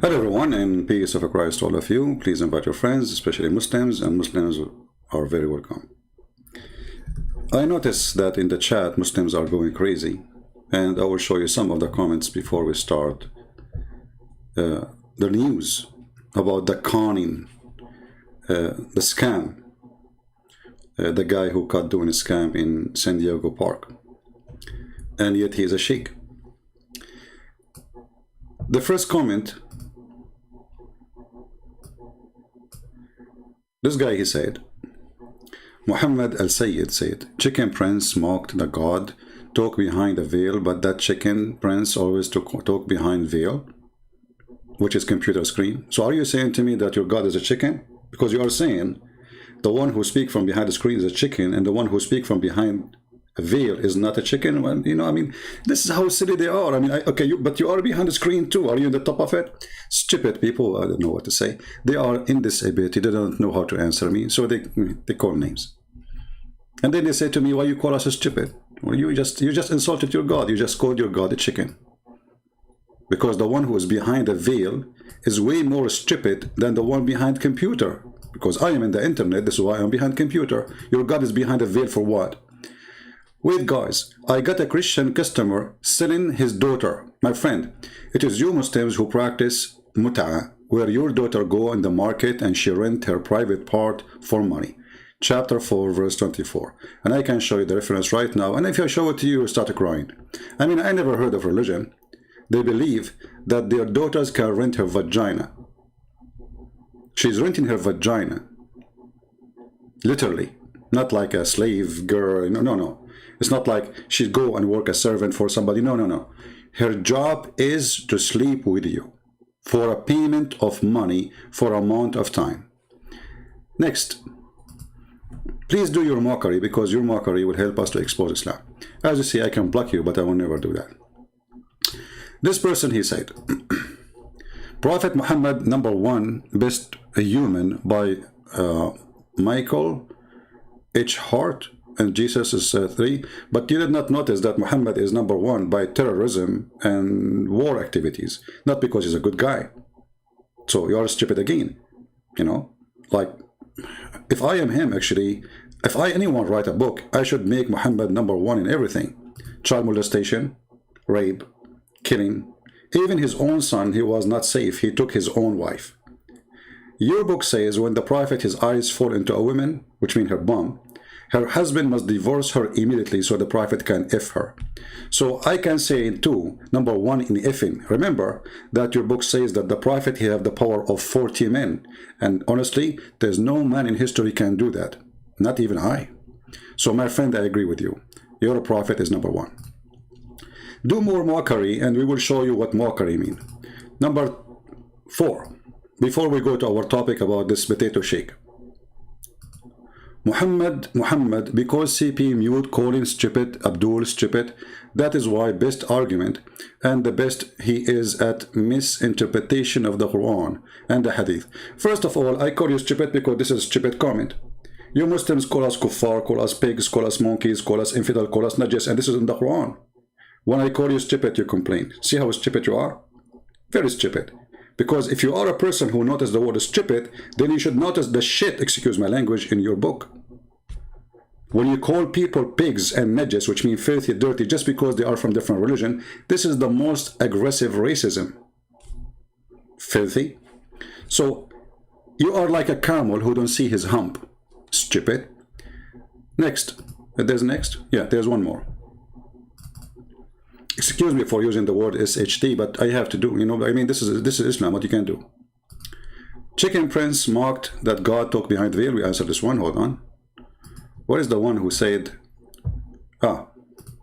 Hello everyone, and peace of Christ to all of you. Please invite your friends, especially Muslims, and Muslims are very welcome. I notice that in the chat Muslims are going crazy, and I will show you some of the comments before we start the news about the conning, the scam, the guy who caught doing a scam in San Diego Park, and yet he is a sheikh. The first comment, this guy, he said, Muhammad al-Sayyid said, Chicken Prince mocked the God, talk behind a veil, but that Chicken Prince always talk behind veil, which is computer screen. So are you saying to me that your God is a chicken? Because you are saying the one who speaks from behind the screen is a chicken, and the one who speaks from behind a veil is not a chicken. Well, you know, I mean, this is how silly they are. I mean, okay, but you are behind the screen too. Are you in the top of it? Stupid people. I don't know what to say. They are in this ability. They don't know how to answer me, so they call names. And then they say to me, why you call us stupid? Well, you just insulted your God. You just called your God a chicken. Because the one who is behind a veil is way more stupid than the one behind computer. Because I am in the internet, this is why I'm behind computer. Your God is behind a veil for what? Wait guys, I got a Christian customer selling his daughter. My friend, it is you Muslims who practice mut'a, where your daughter go in the market and she rent her private part for money. Chapter 4, verse 24. And I can show you the reference right now. And if I show it to you, you start crying. I mean, I never heard of religion. They believe that their daughters can rent her vagina. She's renting her vagina. Literally. Not like a slave girl. No. It's not like she'd go and work as servant for somebody. No. Her job is to sleep with you for a payment of money for a amount of time. Next. Please do your mockery, because your mockery will help us to expose Islam. As you see, I can block you, but I will never do that. This person, he said, Prophet Muhammad, number one, best human by Michael H. Hart, and Jesus is 3. But you did not notice that Muhammad is number one by terrorism and war activities, not because he's a good guy. So you are stupid again, you know, like, if I am him, actually, if anyone write a book, I should make Muhammad number one in everything. Child molestation, rape, killing. Even his own son, he was not safe. He took his own wife. Your book says when the Prophet, his eyes fall into a woman, which means her bum, her husband must divorce her immediately so the Prophet can F her. So I can say too, number one in effing. Remember that your book says that the Prophet, he have the power of 40 men. And honestly, there's no man in history can do that. Not even I. So my friend, I agree with you. Your Prophet is number one. Do more mockery and we will show you what mockery means. Number 4. Before we go to our topic about this potato shake. Muhammad, because CP mute calling stupid, Abdul stupid, that is why best argument and the best he is at misinterpretation of the Quran and the Hadith. First of all, I call you stupid because this is a stupid comment. You Muslims call us kuffar, call us pigs, call us monkeys, call us infidel, call us najis, and this is in the Quran. When I call you stupid, you complain. See how stupid you are? Very stupid. Because if you are a person who noticed the word stupid, then you should notice the shit, excuse my language, in your book. When you call people pigs and najis, which mean filthy, dirty, just because they are from different religion, this is the most aggressive racism. Filthy. So you are like a camel who don't see his hump. Stupid. Next. There's next? Yeah, there's one more. Excuse me for using the word SHT, but I have to do, you know, I mean, this is Islam, what you can do. Chicken Prince mocked that God talked behind the veil. We answered this one, hold on. What is the one who said,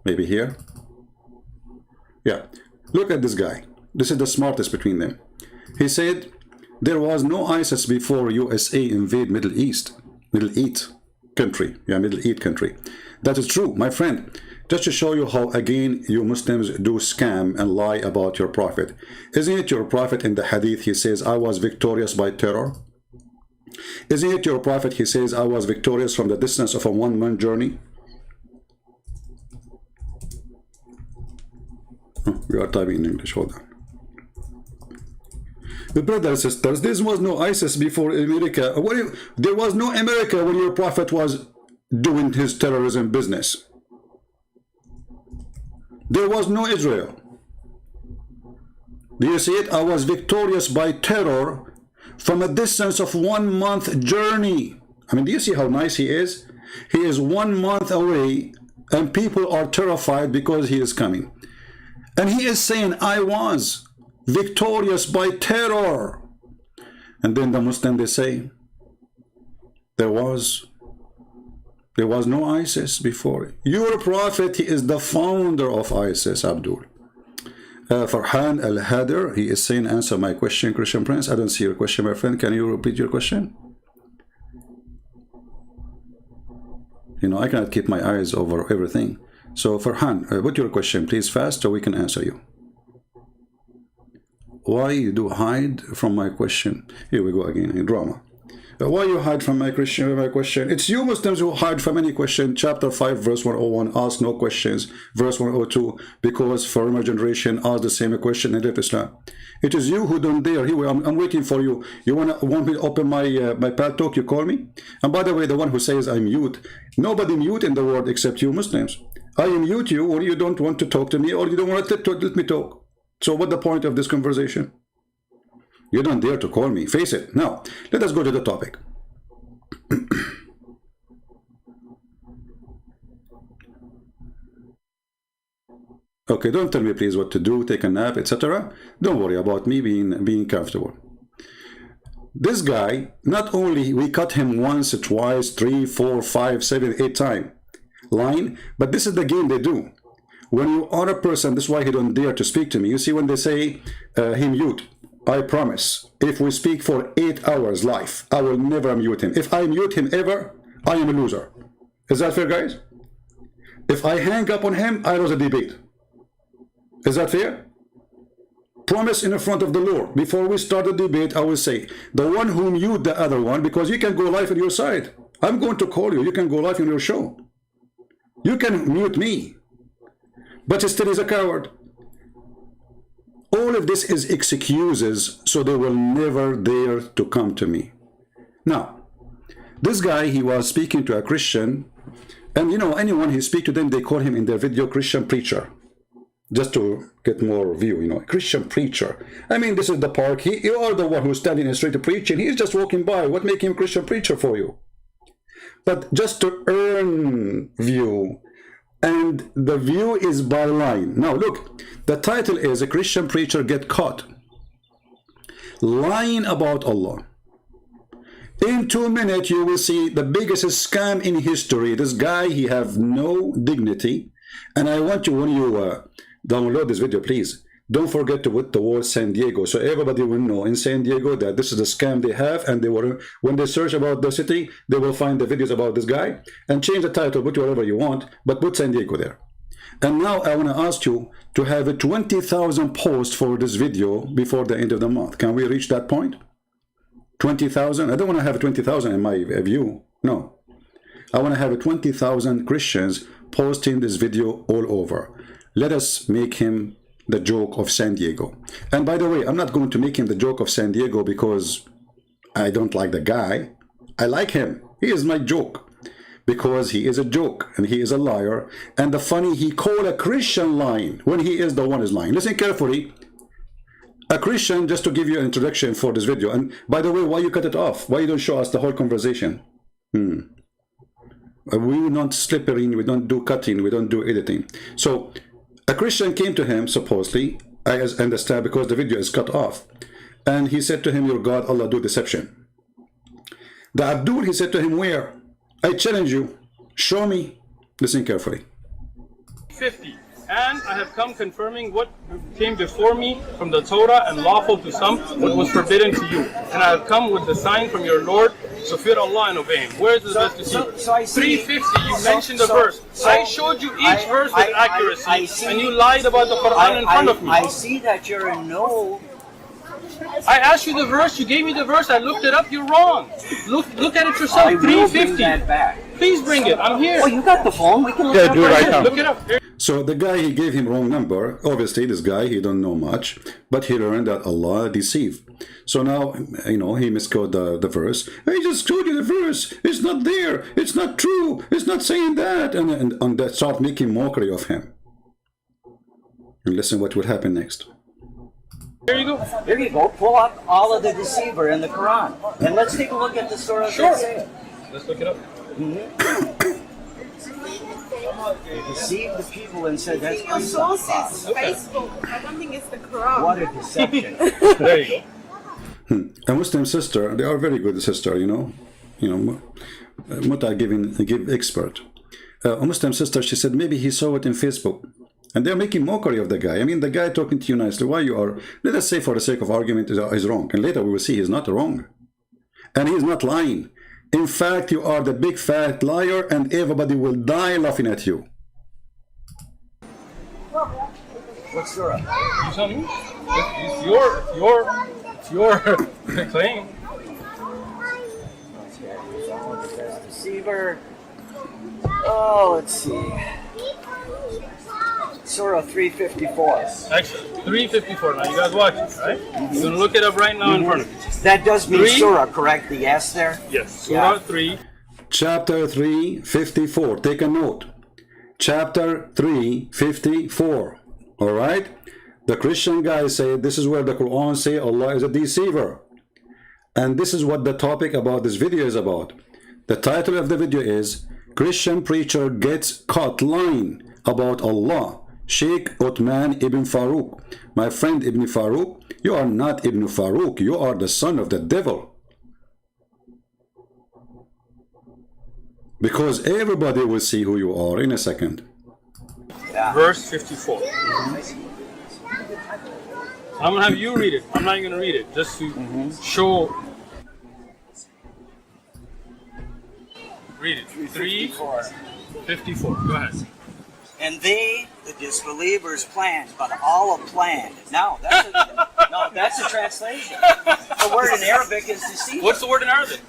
maybe here? Yeah, look at this guy. This is the smartest between them. He said, there was no ISIS before USA invade Middle East country. Yeah, Middle East country. That is true, my friend. Just to show you how, again, you Muslims do scam and lie about your Prophet. Isn't it your Prophet in the Hadith, he says, I was victorious by terror? Isn't it your Prophet, he says, I was victorious from the distance of a one-month journey? We are typing in English, hold on. Brothers and sisters, there was no ISIS before America. There was no America when your prophet was doing his terrorism business. There was no Israel. Do you see it? I was victorious by terror from a distance of 1 month journey. I mean, do you see how nice he is? He is 1 month away and people are terrified because he is coming. And he is saying, I was victorious by terror. And then the Muslim, they say, there was no ISIS before. Your prophet, he is the founder of ISIS, Abdul. Farhan Al-Hader, he is saying, answer my question, Christian Prince. I don't see your question, my friend. Can you repeat your question? You know, I cannot keep my eyes over everything. So Farhan, what's your question? Please fast so we can answer you. Why you do hide from my question? Here we go again in drama. Why you hide from my question? It's you Muslims who hide from any question. Chapter 5, verse 101, ask no questions. Verse 102, because former generation asked the same question and left Islam. It is you who don't dare. Here, I'm waiting for you. You want me to open my pad talk? You call me. And by the way, the one who says I mute, nobody mute in the world except you Muslims. I mute you when you don't want to talk to me or you don't want to let me talk. So what's the point of this conversation? You don't dare to call me. Face it. Now, let us go to the topic. Okay, don't tell me please what to do, take a nap, etc. Don't worry about me being comfortable. This guy, not only we cut him once, twice, 3, 4, 5, 7, 8 times line, but this is the game they do. When you are a person, this is why he don't dare to speak to me. You see, when they say he mute, I promise, if we speak for 8 hours live, I will never mute him. If I mute him ever, I am a loser. Is that fair, guys? If I hang up on him, I lose a debate. Is that fair? Promise in front of the Lord. Before we start the debate, I will say, the one who mute the other one, because you can go live on your side. I'm going to call you. You can go live on your show. You can mute me. But still is a coward. All of this is excuses, so they will never dare to come to me. Now, this guy, he was speaking to a Christian, and you know, anyone he speak to them, they call him in their video Christian preacher, just to get more view, you know, Christian preacher. I mean, this is the park. You are the one who's standing in the street preaching. He's just walking by. What make him Christian preacher for you? But just to earn view. And the view is by line. Now look, the title is a Christian preacher get caught lying about Allah. In 2 minutes you will see the biggest scam in history. This guy, he have no dignity. And I want you, when you download this video, please don't forget to put the word San Diego, so everybody will know in San Diego that this is a scam they have, and they will, when they search about the city, they will find the videos about this guy, and change the title, put whatever you want, but put San Diego there. And now I want to ask you to have a 20,000 posts for this video before the end of the month. Can we reach that point? 20,000? I don't want to have 20,000 in my view. No. I want to have 20,000 Christians posting this video all over. Let us make him the joke of San Diego. And by the way, I'm not going to make him the joke of San Diego because I don't like the guy. I like him. He is my joke because he is a joke and he is a liar. And the funny, he called a Christian lying when he is the one is lying. Listen carefully. A Christian, just to give you an introduction for this video. And by the way, why you cut it off? Why you don't show us the whole conversation? We don't slippery, we don't do cutting, we don't do editing. So a Christian came to him, supposedly, I understand, because the video is cut off. And he said to him, your God, Allah, do deception. The Abdul, he said to him, where? I challenge you. Show me. Listen carefully. 50. And I have come confirming what came before me from the Torah and lawful to some, what was forbidden to you. And I have come with the sign from your Lord, so fear Allah and obey Him. Where is the best deceiver? 350, you mentioned the verse. I showed you each verse with accuracy, and you lied about the Quran in front of me. I see that you're in no... I asked you the verse, you gave me the verse, I looked it up, you're wrong. Look at it yourself, 350. That back. Please bring it, I'm here. Oh, you got the phone, we can look it up. Look it up. So the guy, he gave him wrong number. Obviously, this guy, he don't know much, but he learned that Allah deceive. So now, you know, he misquoted the verse. I just told you the verse. It's not there. It's not true. It's not saying that. And they start making mockery of him. And listen what will happen next. There you go. There you go. Pull up Allah the Deceiver in the Quran. And let's take a look at the surah. Sure. Let's look it up. They deceived the people and said that's Your sources, Facebook. I don't think it's the Quran. what a deception. There you go. A Muslim sister, they are very good sister, you know, Muta give expert. A Muslim sister, she said maybe he saw it in Facebook, and they're making mockery of the guy. I mean, the guy talking to you nicely, why you are, let us say for the sake of argument, is wrong, and later we will see he's not wrong, and he's not lying. In fact, you are the big fat liar, and everybody will die laughing at you. What surah? You tell me. It's your claim. Deceiver. Oh, let's see. Surah 354. Actually, 354. Now you guys watch it, right? You're gonna look it up right now in front of you. That does mean Three? surah, correct? The S there? Yes. Yeah. Surah 3. Chapter 354. Take a note. Chapter 354. All right? The Christian guys say this is where the Quran say Allah is a deceiver. And this is what the topic about this video is about. The title of the video is Christian Preacher Gets Caught Lying About Allah. Sheikh Uthman Ibn Farooq. My friend Ibn Farooq, you are not Ibn Farooq. You are the son of the devil. Because everybody will see who you are in a second. Yeah. Verse 54. I'm gonna have you read it. I'm not even gonna read it, just to show. Read it. 354. Go ahead. And they, the disbelievers, planned, but Allah planned. No, that's a translation. The word in Arabic is deceiver. What's the word in Arabic?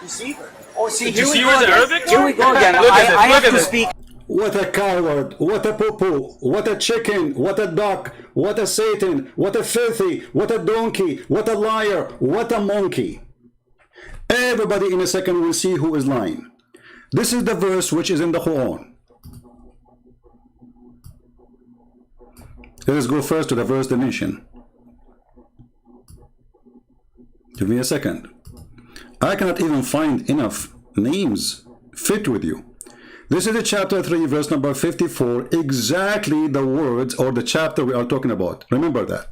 Deceiver. Oh, see, here we Deceiver go is again. Arabic? Here we go again. Look at this, I have look at to this. speak. What a coward, what a poo-poo, what a chicken, what a duck, what a Satan, what a filthy, what a donkey, what a liar, what a monkey. Everybody in a second will see who is lying. This is the verse which is in the Quran. Let us go first to the verse definition. Give me a second. I cannot even find enough names fit with you. This is the chapter 3, verse number 54, exactly the words or the chapter we are talking about. Remember that.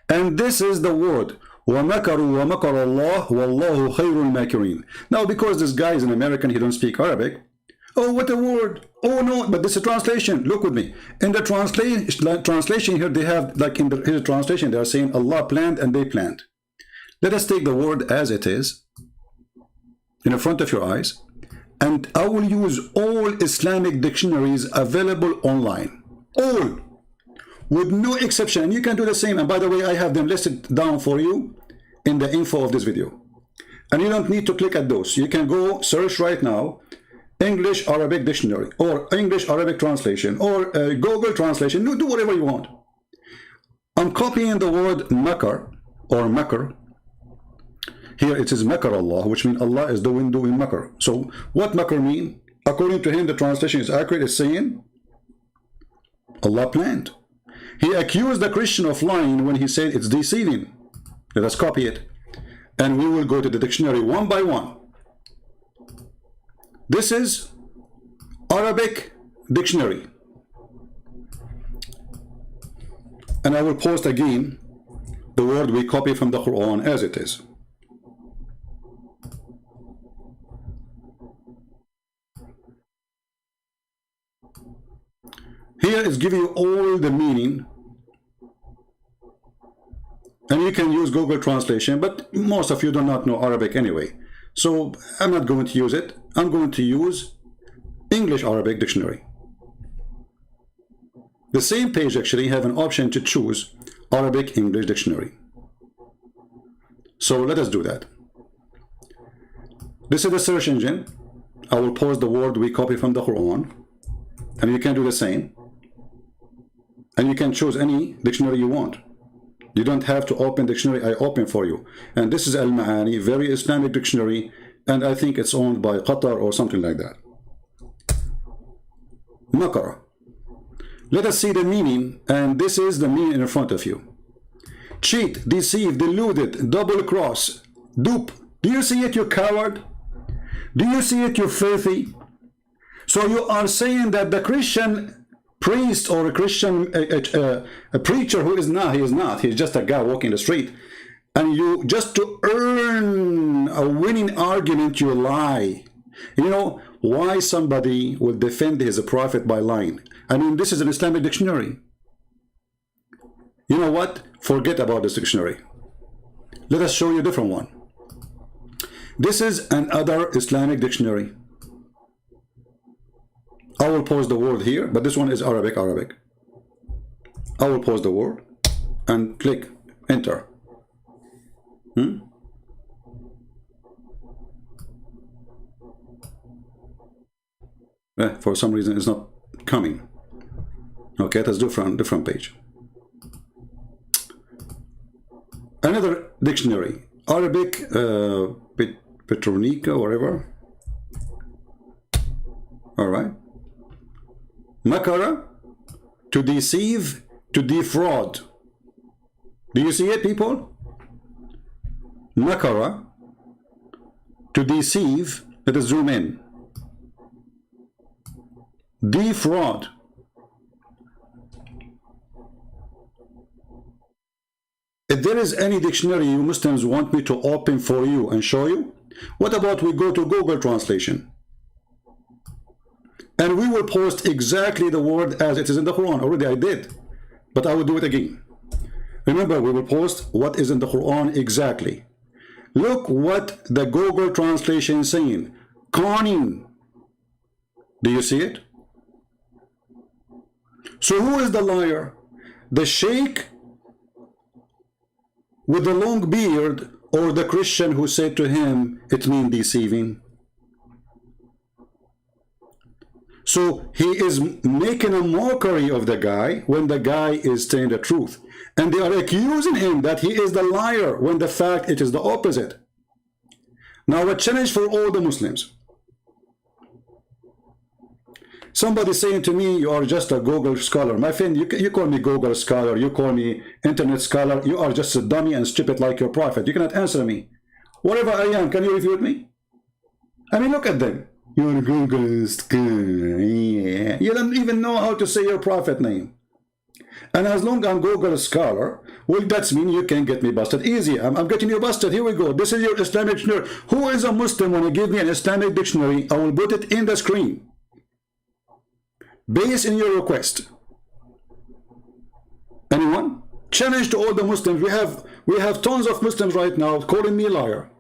And this is the word, وَمَكَرُوا وَمَكَرَ اللَّهُ وَاللَّهُ خَيْرُ الْمَاكِرِينَ. Now, because this guy is an American, he don't speak Arabic. Oh, what a word. Oh, no, but this is a translation. Look with me. In the translation here, they have, like in his translation, they are saying Allah planned and they planned. Let us take the word as it is, in the front of your eyes. And I will use all Islamic dictionaries available online. All. With no exception. And you can do the same. And by the way, I have them listed down for you in the info of this video. And you don't need to click at those. You can go search right now, English Arabic dictionary, or English Arabic translation, or Google translation. Do whatever you want. I'm copying the word makar, or makar. Here it is makar Allah, which means Allah is doing makar. So what makar mean? According to him, the translation is accurate. It's saying Allah planned. He accused the Christian of lying when he said it's deceiving. Let us copy it. And we will go to the dictionary one by one. This is Arabic dictionary. And I will post again the word we copy from the Quran as it is. Here is giving you all the meaning, and you can use Google translation, but most of you do not know Arabic anyway, so I'm not going to use it. I'm going to use English Arabic dictionary. The same page actually have an option to choose Arabic English dictionary. So let us do that. This is the search engine. I will post the word we copy from the Quran, and you can do the same. And you can choose any dictionary you want. You don't have to open dictionary. I open for you. And this is Al-Ma'ani, very Islamic dictionary. And I think it's owned by Qatar or something like that. Makara. Let us see the meaning. And this is the meaning in front of you. Cheat, deceive, deluded, double cross, dupe. Do you see it, you coward? Do you see it, you filthy? So you are saying that the Christian priest or a Christian a preacher who is not, he is not, he's just a guy walking the street, and you, just to earn a winning argument, you lie. You know why somebody will defend his prophet by lying? I mean, this is an Islamic dictionary. You know what? Forget about this dictionary. Let us show you a different one. This is another Islamic dictionary. I will pause the word here, but this one is Arabic. I will pause the word and click enter. For some reason it's not coming. Okay, let's do from different page. Another dictionary, Arabic, Petronica, whatever. All right. Makara, to deceive, to defraud. Do you see it, people? Makara, to deceive. Let us zoom in. Defraud. If there is any dictionary you Muslims want me to open for you and show you, what about we go to Google Translation? And we will post exactly the word as it is in the Quran. Already I did, but I will do it again. Remember, we will post what is in the Quran exactly. Look what the Google Translation is saying. Conning. Do you see it? So who is the liar? The Sheikh with the long beard, or the Christian who said to him, it means deceiving? So he is making a mockery of the guy when the guy is telling the truth. And they are accusing him that he is the liar when the fact it is the opposite. Now a challenge for all the Muslims. Somebody saying to me, you are just a Google scholar. My friend, you call me Google scholar, you call me internet scholar, you are just a dummy and stupid like your prophet. You cannot answer me. Whatever I am, can you refute me? I mean, look at them. You're a Google scholar. Yeah. You don't even know how to say your prophet name. And as long as I'm Google scholar, well, that means you can get me busted easy. I'm getting you busted. Here we go. This is your Islamic dictionary. Who is a Muslim when you give me an Islamic dictionary? I will put it in the screen. Based in your request. Anyone? Challenge to all the Muslims. We have tons of Muslims right now calling me liar.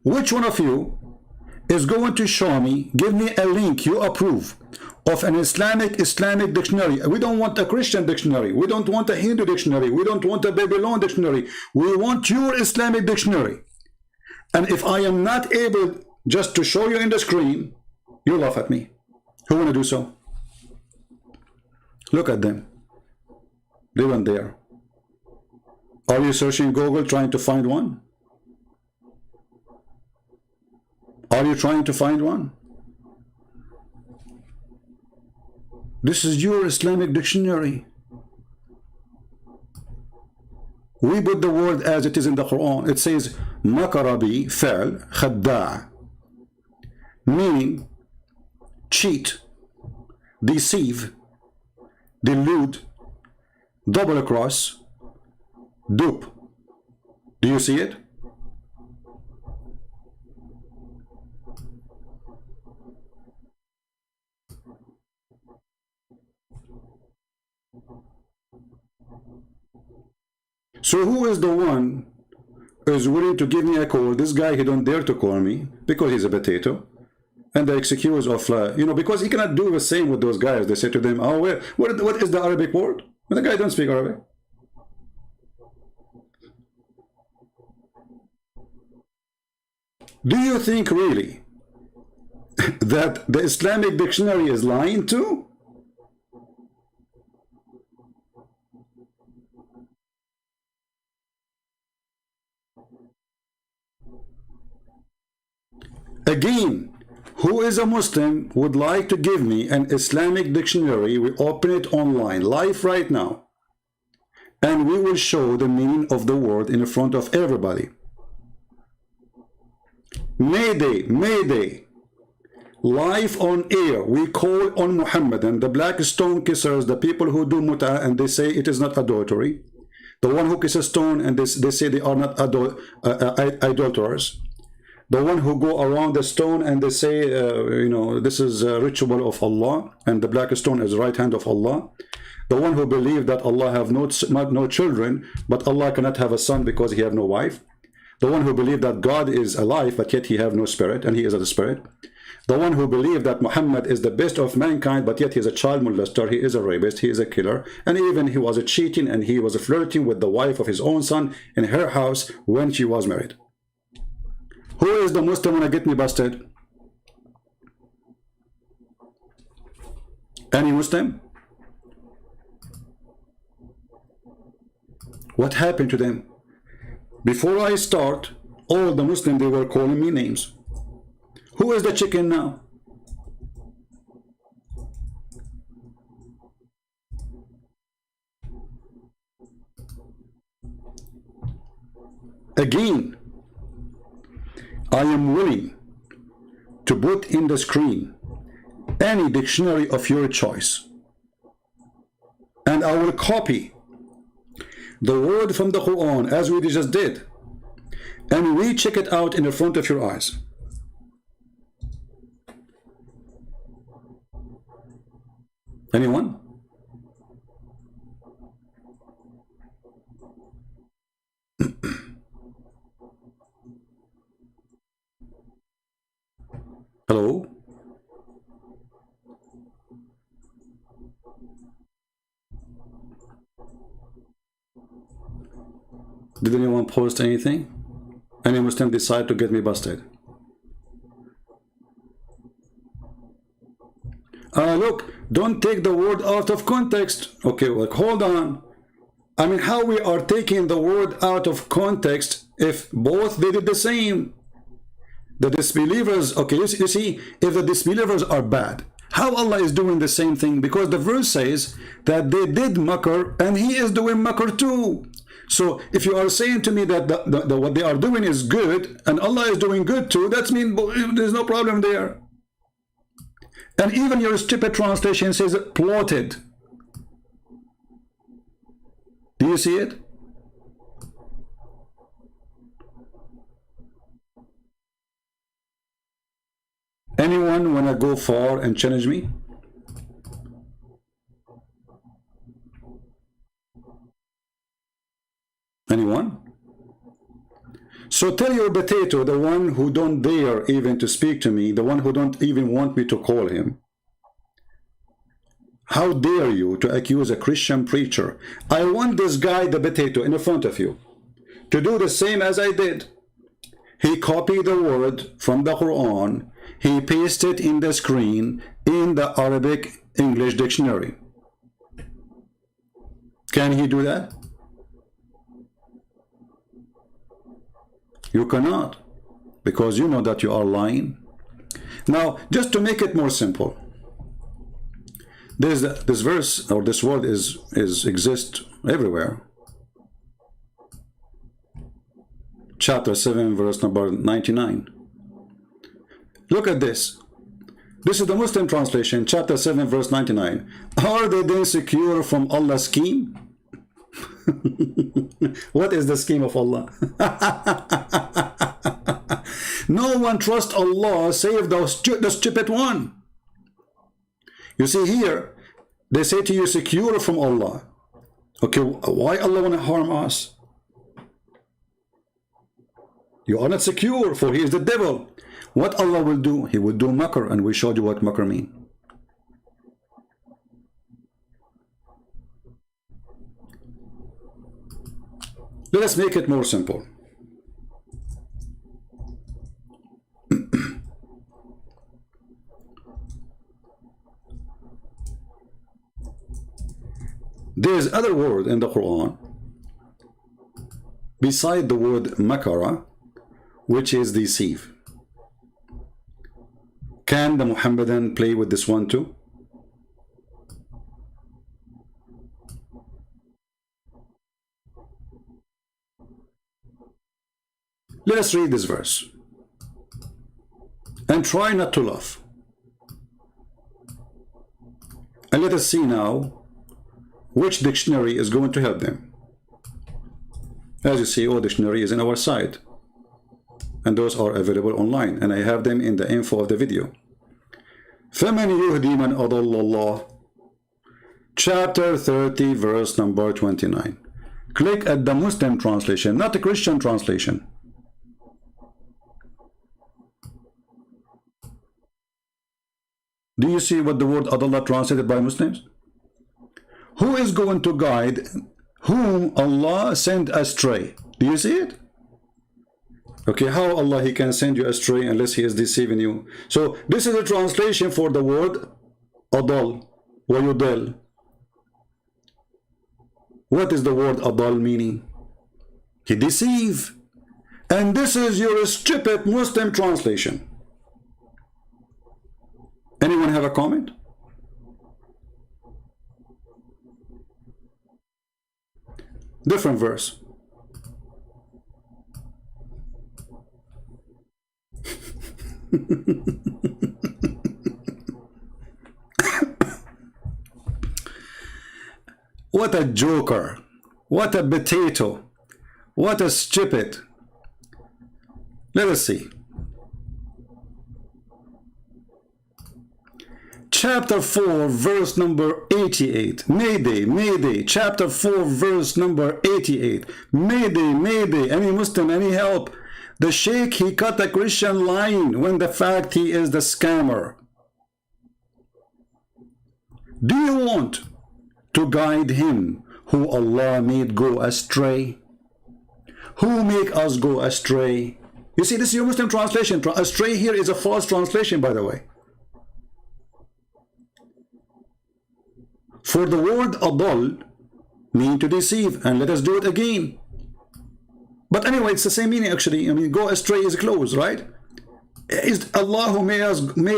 Which one of you is going to show me, give me a link you approve of an Islamic dictionary? We don't want a Christian dictionary. We don't want a Hindu dictionary. We don't want a Babylon dictionary. We want your Islamic dictionary. And if I am not able just to show you in the screen, you laugh at me. Who want to do so? Look at them. They went there. Are you searching Google trying to find one? Are you trying to find one? This is your Islamic dictionary. We put the word as it is in the Quran. It says makarabi fa'al khadda', meaning cheat, deceive, delude, double cross, dupe. Do you see it? So who is the one who is willing to give me a call? This guy, he don't dare to call me because he's a potato. And the excuse of, because he cannot do the same with those guys. They say to them, oh, what is the Arabic word? But the guy don't speak Arabic. Do you think really that the Islamic dictionary is lying too? Again, who is a Muslim would like to give me an Islamic dictionary? We open it online, live right now. And we will show the meaning of the word in front of everybody. Mayday, Mayday. Live on air, we call on Muhammad and the black stone kissers, the people who do mut'ah and they say it is not adultery. The one who kisses stone and they say they are not idolaters. The one who go around the stone and they say, you know, this is a ritual of Allah and the black stone is the right hand of Allah. The one who believe that Allah have no children, but Allah cannot have a son because he have no wife. The one who believe that God is alive, but yet he have no spirit and he is a spirit. The one who believe that Muhammad is the best of mankind, but yet he is a child molester, he is a rapist, he is a killer, and even he was cheating and he was flirting with the wife of his own son in her house when she was married. Who is the Muslim wanna get me busted? Any Muslim? What happened to them? Before I start, all the Muslims, they were calling me names. Who is the chicken now? Again, I am willing to put in the screen any dictionary of your choice, and I will copy the word from the Quran as we just did, and we check it out in the front of your eyes. Anyone? Hello? Did anyone post anything? Any Muslim decide to get me busted? Look, don't take the word out of context. Okay, well, hold on. I mean, how we are taking the word out of context if both they did the same? The disbelievers, okay, you see, if the disbelievers are bad, how Allah is doing the same thing? Because the verse says that they did makr and he is doing makr too. So if you are saying to me that what they are doing is good and Allah is doing good too, that means there's no problem there. And even your stupid translation says plotted. Do you see it? Anyone wanna go far and challenge me? Anyone? So tell your potato, the one who don't dare even to speak to me, the one who don't even want me to call him, how dare you to accuse a Christian preacher? I want this guy, the potato, in front of you, to do the same as I did. He copied the word from the Quran, he pasted in the screen in the Arabic English dictionary. Can he do that? You cannot, because you know that you are lying. Now, just to make it more simple, this verse or this word exists everywhere. Chapter 7, verse number 99. Look at this. This is the Muslim translation, chapter 7, verse 99. Are they then secure from Allah's scheme? What is the scheme of Allah? No one trusts Allah save the stupid one. You see here, they say to you, secure from Allah. Okay, why Allah want to harm us? You are not secure, for he is the devil. What Allah will do? He will do makr, and we showed you what makr means. Let us make it more simple. There is other word in the Quran beside the word makara, which is deceive. Can the Muhammadan play with this one too? Let us read this verse and try not to laugh. And let us see now which dictionary is going to help them. As you see, all dictionary is in our site, and those are available online, and I have them in the info of the video. فَمَنْ يُهْدِي مَنْ أَضَلَّ اللَّهِ, chapter 30, verse number 29. Click at the Muslim translation, not the Christian translation. Do you see what the word adallah translated by Muslims? Who is going to guide whom Allah sent astray? Do you see it? Okay, how Allah He can send you astray unless He is deceiving you? So this is a translation for the word adal wa yudal. What is the word adal meaning? He deceive. And this is your stupid Muslim translation. Anyone have a comment? Different verse. What a joker. What a potato. What a stupid. Let us see. Chapter 4, verse number 88. Mayday, Mayday. Chapter 4, verse number 88. Mayday, Mayday. Any Muslim, any help? The Sheikh, he cut a Christian line when the fact he is the scammer. Do you want to guide him who Allah made go astray? Who make us go astray? You see, this is your Muslim translation. Astray here is a false translation, by the way. For the word adal mean to deceive, and let us do it again. But anyway, it's the same meaning actually. I mean, go astray is close, right? Is Allah who made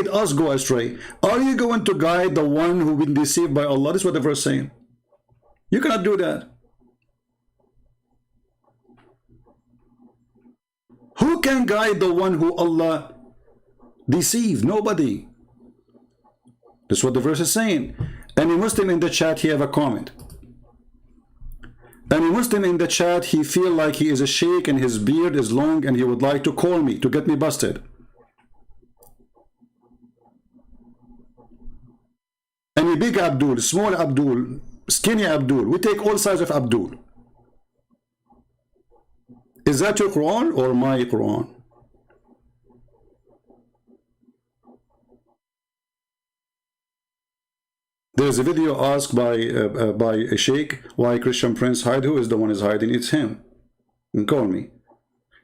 us go astray. Are you going to guide the one who been deceived by Allah? This is what the verse is saying. You cannot do that. Who can guide the one who Allah deceived? Nobody. That's what the verse is saying. Any Muslim in the chat, he have a comment. Any Muslim in the chat, he feel like he is a sheikh and his beard is long and he would like to call me to get me busted. Any big Abdul, small Abdul, skinny Abdul, we take all sides of Abdul. Is that your Quran or my Quran? There's a video asked by a sheikh why Christian Prince hide. Who is the one is hiding? It's him. And call me.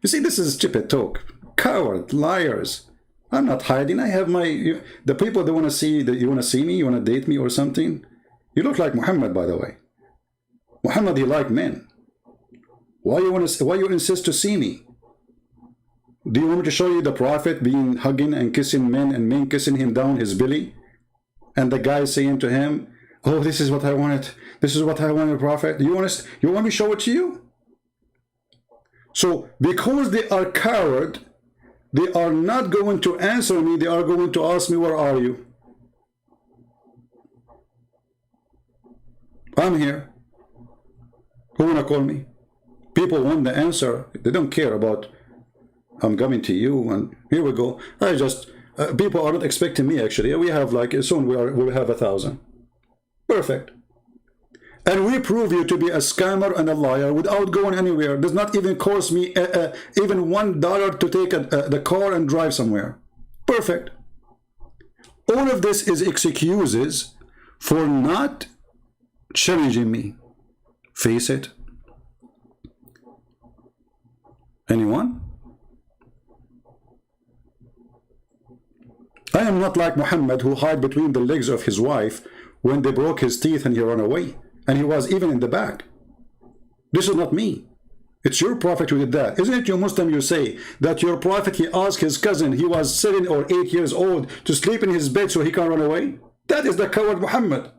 You see, this is stupid talk. Coward, liars. I'm not hiding. I have my the people that want to see that you want to see me, you want to date me or something. You look like Muhammad, by the way. Muhammad, he like men. Why you insist to see me? Do you want me to show you the Prophet being hugging and kissing men and men kissing him down his belly? And the guy saying to him, oh, this is what I wanted. This is what I wanted, Prophet. You want me to show it to you? So, because they are coward, they are not going to answer me. They are going to ask me, where are you? I'm here. Who want to call me? People want the answer. They don't care about, I'm coming to you, and here we go. I just... people are not expecting me actually. We have like soon we'll have 1,000. Perfect. And we prove you to be a scammer and a liar without going anywhere. It does not even cost me even $1 to take the car and drive somewhere. Perfect. All of this is excuses for not challenging me. Face it. Anyone? I am not like Muhammad, who hid between the legs of his wife when they broke his teeth and he ran away. And he was even in the back. This is not me. It's your prophet who did that. Isn't it you Muslim, you say that your prophet, he asked his cousin, he was 7 or 8 years old, to sleep in his bed so he can run away? That is the coward Muhammad.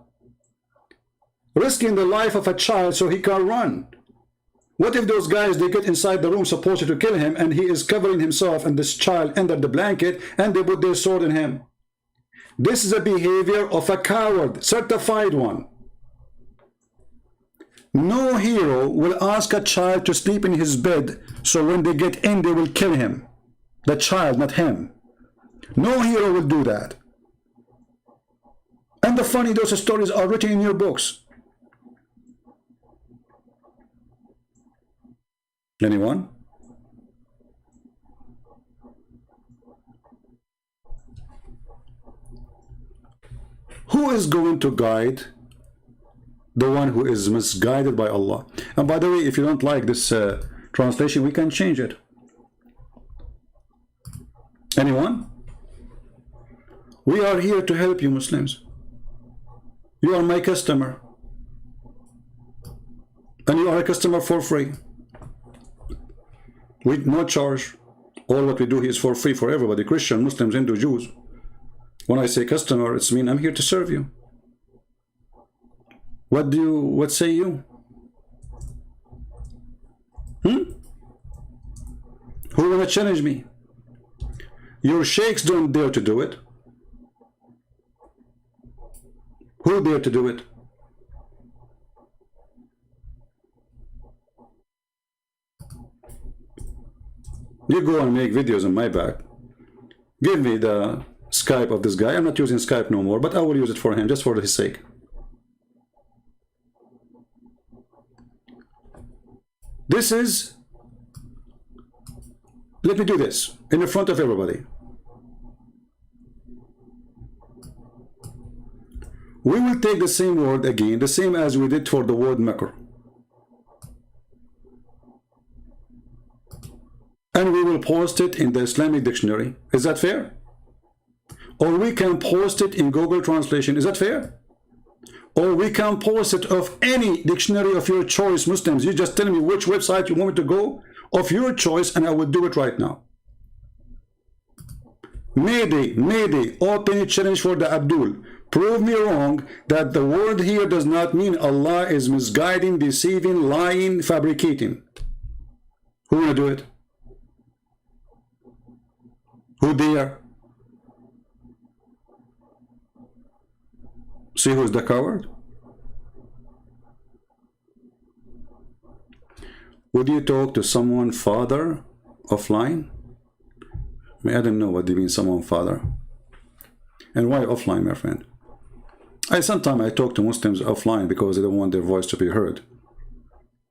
Risking the life of a child so he can run. What if those guys, they get inside the room supposed to kill him, and he is covering himself and this child under the blanket, and they put their sword in him? This is a behavior of a coward, certified one. No hero will ask a child to sleep in his bed, so when they get in, they will kill him. The child, not him. No hero will do that. And the funny, those stories are written in your books. Anyone? Who is going to guide the one who is misguided by Allah? And by the way, if you don't like this translation, we can change it. Anyone? We are here to help you Muslims. You are my customer. And you are a customer for free. With no charge. All what we do here is for free for everybody. Christian, Muslims, Hindu, Jews. When I say customer, it's mean I'm here to serve you. What say you? Who wanna challenge me? Your sheikhs don't dare to do it. Who dare to do it? You go and make videos on my back. Give me the Skype of this guy. I'm not using Skype no more, but I will use it for him, just for his sake. This is, let me do this in the front of everybody. We will take the same word again, the same as we did for the word makr. And we will post it in the Islamic dictionary. Is that fair? Or we can post it in Google Translation. Is that fair? Or we can post it of any dictionary of your choice, Muslims. You just tell me which website you want me to go of your choice, and I will do it right now. Mayday, open challenge for the Abdul. Prove me wrong that the word here does not mean Allah is misguiding, deceiving, lying, fabricating. Who wanna do it? Who dare? See who's the coward? Would you talk to someone father offline? I don't know what do you mean someone father. And why offline, my friend? Sometimes I talk to Muslims offline because they don't want their voice to be heard.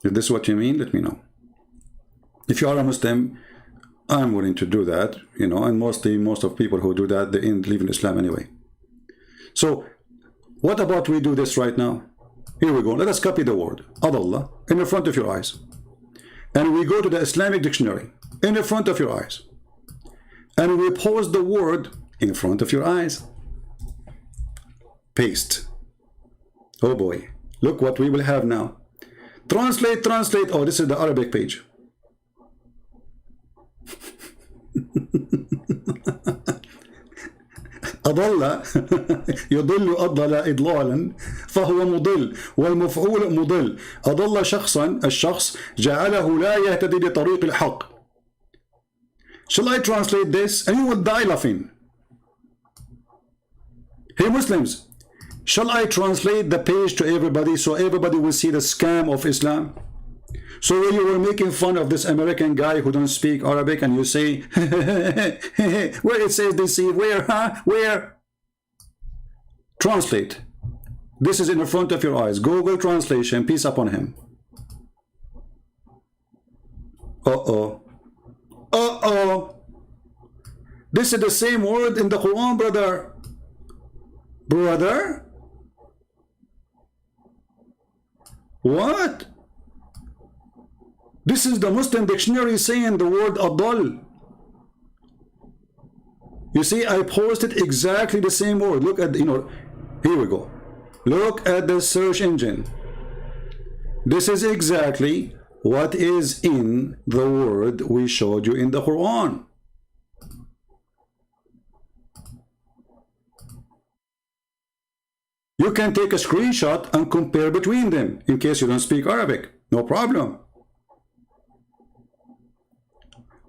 If this is what you mean, let me know. If you are a Muslim, I'm willing to do that, you know, and most of people who do that, they leave in Islam anyway. So, what about we do this right now? Here we go. Let us copy the word Adallah in the front of your eyes. And we go to the Islamic dictionary in the front of your eyes. And we post the word in front of your eyes. Paste. Oh boy. Look what we will have now. Translate. Oh, this is the Arabic page. أضل يضل أضل إضلالا فهو مضل والمفعول مضل أضل شخصا الشخص جعله لا يهتدي لطريق الحق. Shall I translate this? And you will die laughing. Hey Muslims, shall I translate the page to everybody so everybody will see the scam of Islam? So when you were making fun of this American guy who don't speak Arabic and you say, where it says deceive, where, huh? Where? Translate. This is in the front of your eyes. Google translation, peace upon him. Uh-oh. Uh-oh. This is the same word in the Quran, brother. Brother? What? This is the Muslim dictionary saying the word adal. You see, I posted exactly the same word. Look at, here we go. Look at the search engine. This is exactly what is in the word we showed you in the Quran. You can take a screenshot and compare between them in case you don't speak Arabic. No problem.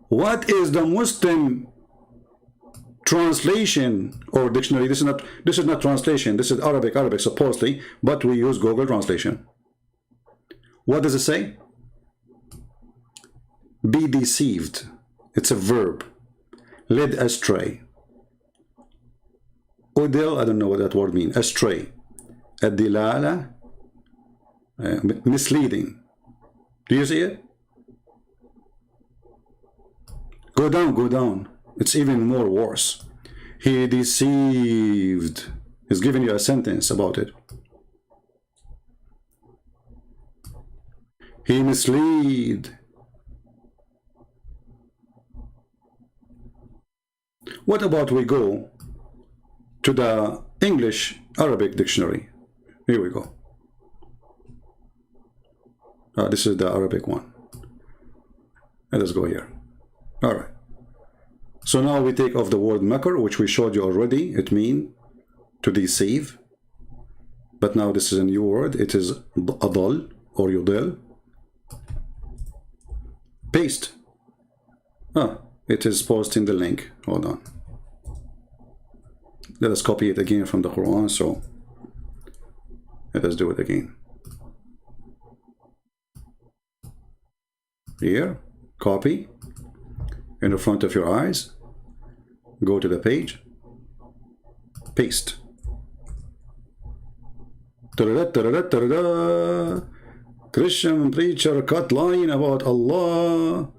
What is the Muslim translation or dictionary? This is not translation. This is Arabic supposedly, but we use Google Translation. What does it say? Be deceived. It's a verb. Led astray. Udil, I don't know what that word means. Astray. Ad-dilala, misleading. Do you see it? Go down, go down. It's even more worse. He deceived. He's giving you a sentence about it. He misled. What about we go to the English Arabic dictionary? Here we go. This is the Arabic one. Let us go here. All right. So now we take off the word makr, which we showed you already. It means to deceive. But now this is a new word. It is adal or yudil. Paste. It is posting the link. Hold on. Let us copy it again from the Quran. So let us do it again. Here, copy in the front of your eyes. Go to the page. Paste. Ta-da, ta-da, ta-da. Christian preacher cut line about Allah.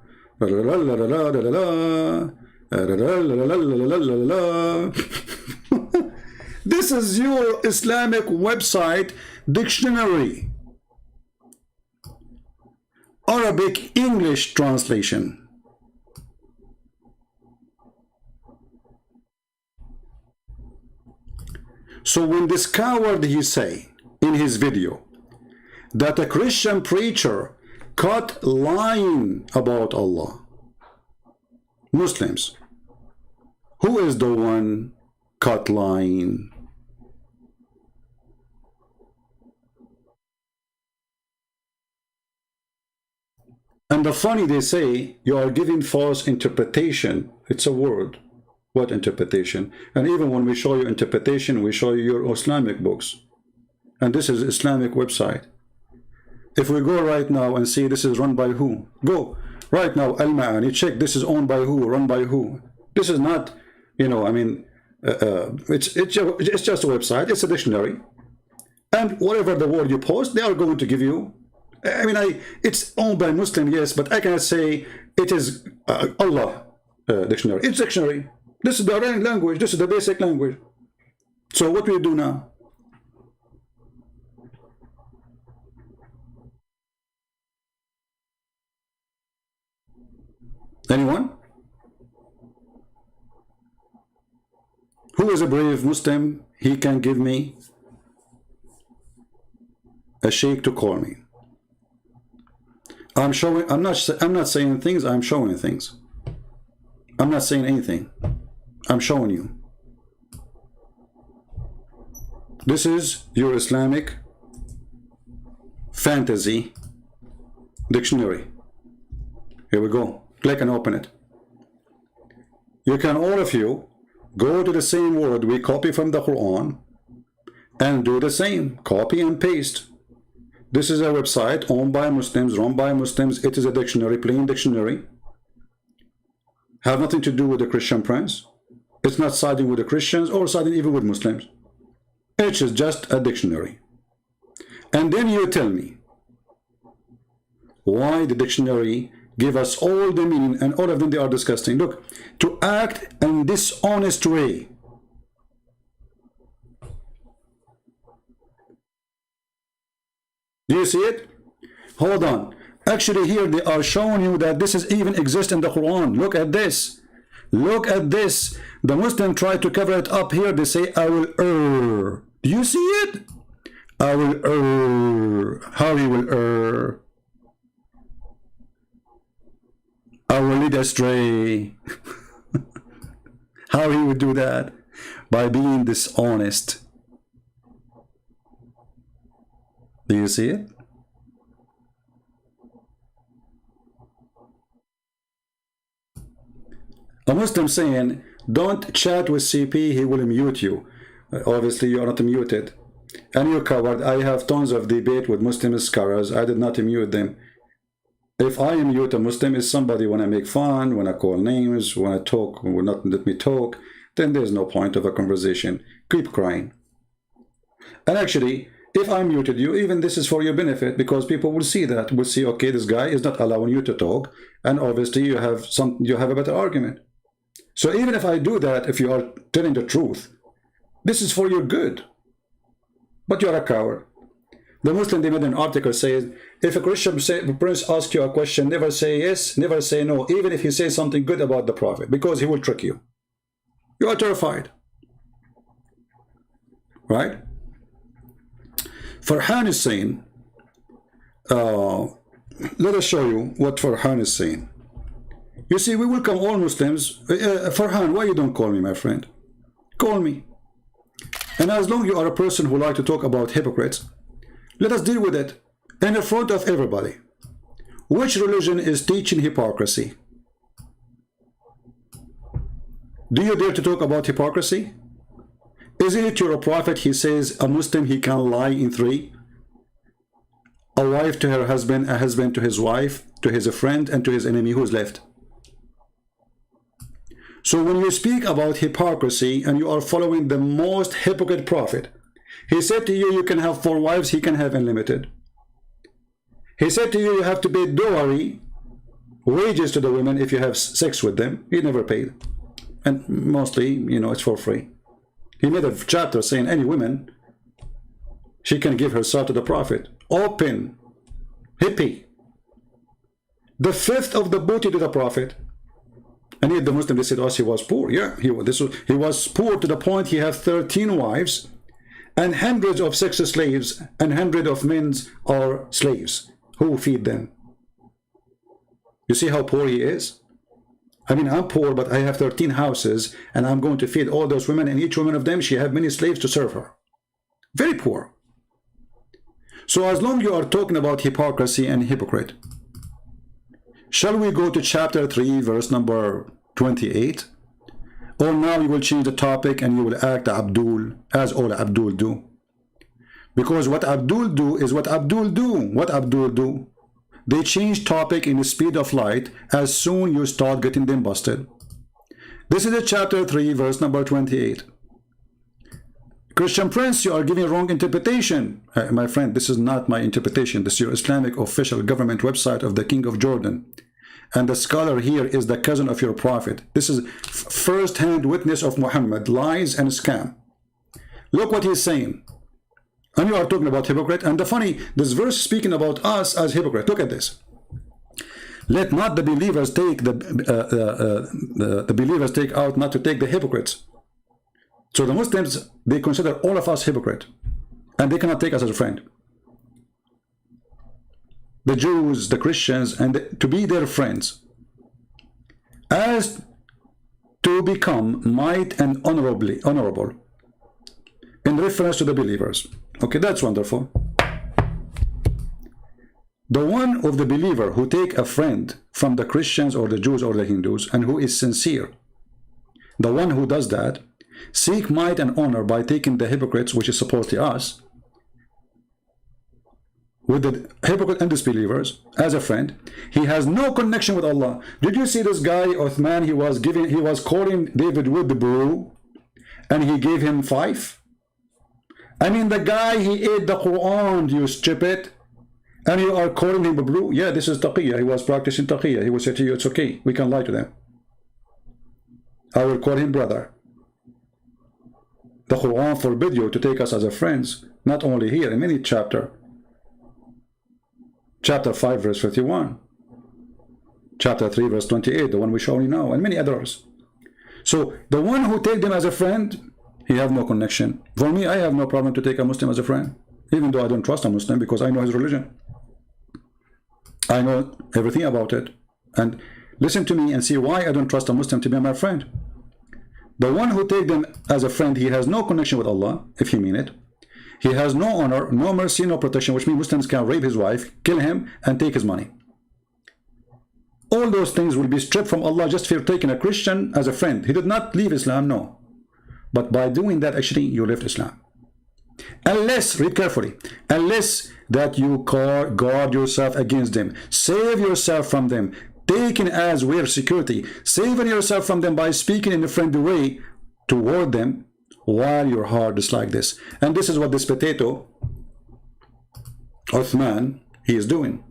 This is your Islamic website dictionary. Arabic English translation. So when this coward he say in his video that a Christian preacher caught lying about Allah, Muslims, who is the one caught lying? And the funny, they say you are giving false interpretation. It's a word. What interpretation? And even when we show you interpretation, we show you your Islamic books. And this is Islamic website. If we go right now and see this is run by who? Go right now, Al-Ma'ani, check this is owned by who, run by who. This is not, you know, I mean, it's just a website, it's a dictionary. And whatever the word you post, they are going to give you. I mean, it's owned by Muslim, yes, but I cannot say it is Allah dictionary. It's dictionary. This is the language. This is the basic language. So what we do now? Anyone? Who is a brave Muslim? He can give me a sheikh to call me. I'm not saying things, I'm showing things. I'm not saying anything. I'm showing you. This is your Islamic fantasy dictionary. Here we go. Click and open it. You can, all of you, go to the same word we copy from the Quran and do the same. Copy and paste. This is a website owned by Muslims, run by Muslims. It is a dictionary, plain dictionary. Have nothing to do with the Christian prince. It's not siding with the Christians or siding even with Muslims. It is just a dictionary. And then you tell me why the dictionary give us all the meaning and all of them they are disgusting. Look, to act in dishonest way. Do you see it? Hold on. Actually here they are showing you that this is even exists in the Quran. Look at this. Look at this. The Muslim try to cover it up here. They say, I will err. Do you see it? I will err. How he will err? lead astray. How he would do that? By being dishonest. Do you see it? A Muslim saying, don't chat with CP, he will mute you. Obviously, you are not muted. And you coward, I have tons of debate with Muslim scholars. I did not mute them. If I mute a Muslim, is somebody when I make fun, when I call names, when I talk, will not let me talk, then there's no point of a conversation. Keep crying. And actually, if I muted you, even this is for your benefit, because people will see that, will see, okay, this guy is not allowing you to talk, and obviously you have a better argument. So even if I do that, if you are telling the truth, this is for your good. But you are a coward. The Muslim, they made an article says, if a Christian prince asks you a question, never say yes, never say no, even if he says something good about the Prophet, because he will trick you. You are terrified. Right? Farhan is saying, let us show you what Farhan is saying. You see, we welcome all Muslims. Farhan, why you don't call me, my friend? Call me. And as long as you are a person who like to talk about hypocrites, let us deal with it in front of everybody. Which religion is teaching hypocrisy? Do you dare to talk about hypocrisy? Isn't it your prophet, he says, a Muslim, he can lie in three? A wife to her husband, a husband to his wife, to his friend, and to his enemy. Who's left? So when you speak about hypocrisy and you are following the most hypocrite prophet, he said to you, you can have 4 wives, he can have unlimited. He said to you, you have to pay dowry, wages to the women if you have sex with them. He never paid. And mostly, you know, it's for free. He made a chapter saying any woman, she can give herself to the prophet. Open, hippie. The 5th of the booty to the prophet. And yet the Muslim, they said, oh, he was poor. Yeah, he was poor to the point he had 13 wives and hundreds of sex slaves, and hundreds of men are slaves. Who feed them? You see how poor he is? I mean, I'm poor, but I have 13 houses, and I'm going to feed all those women, and each woman of them, she have many slaves to serve her. Very poor. So as long as you are talking about hypocrisy and hypocrite, shall we go to chapter 3, verse number 28? Or now you will change the topic and you will act Abdul, as all Abdul do. Because what Abdul do is what Abdul do. What Abdul do? They change topic in the speed of light as soon you start getting them busted. This is the chapter 3, verse number 28. Christian Prince, you are giving wrong interpretation. My friend, this is not my interpretation. This is your Islamic official government website of the King of Jordan. And the scholar here is the cousin of your prophet. This is first-hand witness of Muhammad, lies and scam. Look what he's saying. And you are talking about hypocrite. And the funny, this verse speaking about us as hypocrite. Look at this. Let not the believers take the believers take out not to take the hypocrites. So the Muslims, they consider all of us hypocrite, and they cannot take us as a friend. The Jews, the Christians, and to be their friends, as to become might and honorable in reference to the believers. Okay, that's wonderful. The one of the believer who take a friend from the Christians or the Jews or the Hindus and who is sincere, the one who does that, seek might and honor by taking the hypocrites, which is supposedly us, with the hypocrite and disbelievers as a friend. He has no connection with Allah. Did you see this guy Uthman? He was calling David Wood the bro, and he gave him 5. I mean, the guy, he ate the Quran, you stupid, and you are calling him a bro. Yeah, this is taqiyya. He was practicing taqiyya. He will say to you, it's okay, we can lie to them. I will call him brother. The Quran forbid you to take us as a friends, not only here, in many chapter. Chapter 5, verse 51. Chapter 3, verse 28, the one we show you now, and many others. So, the one who take them as a friend, he have no connection. For me, I have no problem to take a Muslim as a friend, even though I don't trust a Muslim, because I know his religion. I know everything about it. And Listen to me and see why I don't trust a Muslim to be my friend. The one who take them as a friend, he has no connection with Allah, if he mean it. He has no honor, no mercy, no protection, which means Muslims can rape his wife, kill him, and take his money. All those things will be stripped from Allah just for taking a Christian as a friend. He did not leave Islam, no. But by doing that, actually, you left Islam. Unless, read carefully, unless that you guard yourself against them, save yourself from them, taken as we're security, saving yourself from them by speaking in a friendly way toward them while your heart is like this. And this is what this potato, Uthman, he is doing.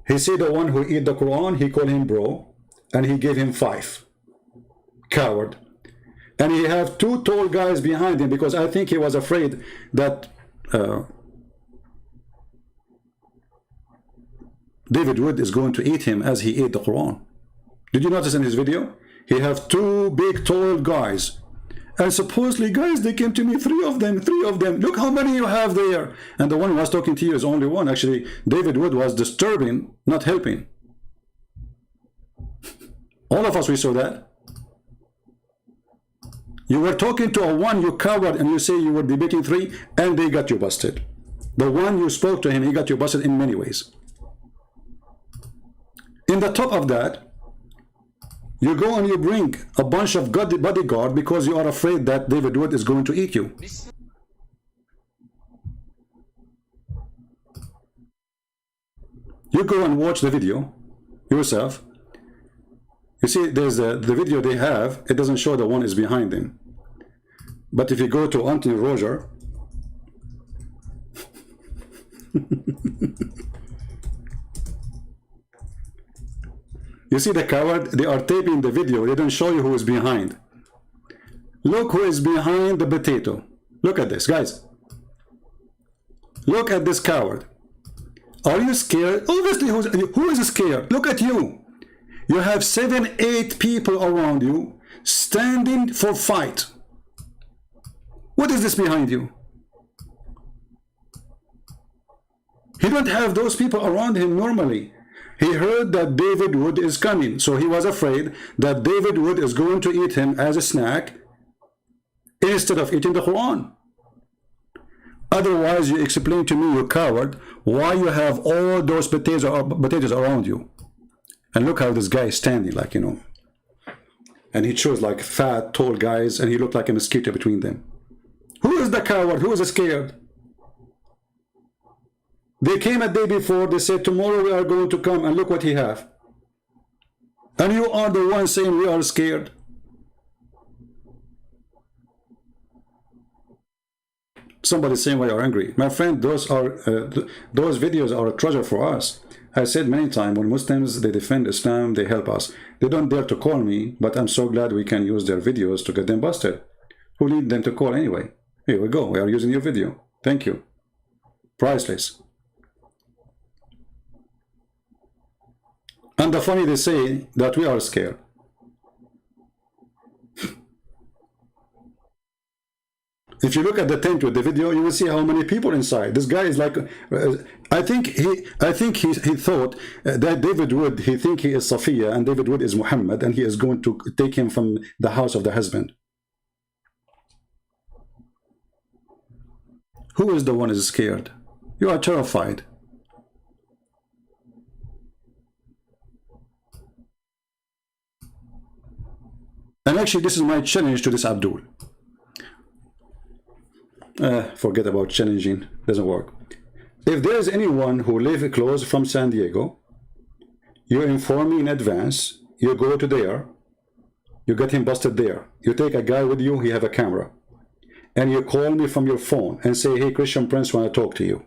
He see the one who eat the Quran, he called him bro, and he gave him 5. Coward. And he have 2 tall guys behind him because I think he was afraid that David Wood is going to eat him as he ate the Quran. Did you notice in his video? He have 2 big tall guys. And supposedly, guys, they came to me, 3 of them. Look how many you have there. And the one who was talking to you is only one. Actually, David Wood was disturbing, not helping. All of us, we saw that. You were talking to a one, you coward, and you say you were debating 3, and they got you busted. The one you spoke to him, he got you busted in many ways. In the top of that, you go and you bring a bunch of bodyguard because you are afraid that David Wood is going to eat you. You go and watch the video yourself. You see, there's the video they have, it doesn't show the one is behind them. But if you go to Anthony Roger, you see the coward, they are taping the video, they don't show you who is behind. Look who is behind the potato. Look at this, guys. Look at this coward. Are you scared? Obviously, who is scared? Look at you. You have 7, 8 people around you standing for fight. What is this behind you? He don't have those people around him normally. He heard that David Wood is coming, so he was afraid that David Wood is going to eat him as a snack instead of eating the Quran. Otherwise, you explain to me, you coward, why you have all those potatoes around you. And look how this guy is standing, like, you know. And he chose like fat, tall guys, and he looked like a mosquito between them. Who is the coward? Who is scared? They came a day before, they said, tomorrow we are going to come, and look what he have. And you are the one saying we are scared. Somebody saying we are angry. My friend, those videos are a treasure for us. I said many times, when Muslims, they defend Islam, they help us. They don't dare to call me, but I'm so glad we can use their videos to get them busted. Who need them to call anyway? Here we go, we are using your video. Thank you. Priceless. And the funny, they say that we are scared. If you look at the tent with the video, you will see how many people inside. This guy is like, I think he thought that David Wood, he think he is Safiya, and David Wood is Muhammad, and he is going to take him from the house of the husband. Who is the one who is scared? You are terrified. And actually, this is my challenge to this Abdul. Forget about challenging, doesn't work. If there is anyone who lives close from San Diego, you inform me in advance, you go to there, you get him busted there. You take a guy with you, he have a camera. And you call me from your phone and say, hey, Christian Prince, want to talk to you.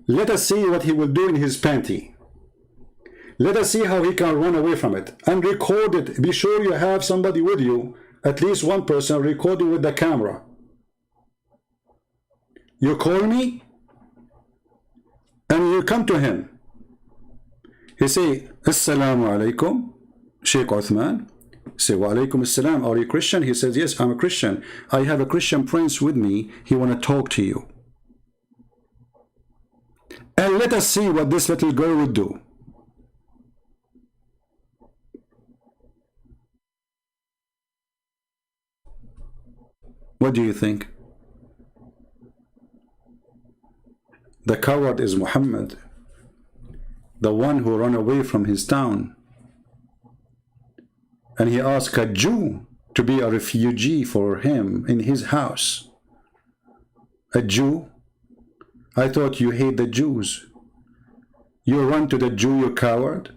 Let us see what he will do in his panty. Let us see how he can run away from it. And record it. Be sure you have somebody with you, at least one person recording with the camera. You call me and you come to him. He say, Assalamu alaikum, Sheikh Uthman. Say, wa alaikum assalam, are you Christian? He says, yes, I'm a Christian. I have a Christian prince with me. He want to talk to you. And let us see what this little girl would do. What do you think? The coward is Muhammad, the one who ran away from his town. And he asked a Jew to be a refugee for him in his house. A Jew? I thought you hate the Jews. You run to the Jew, you coward.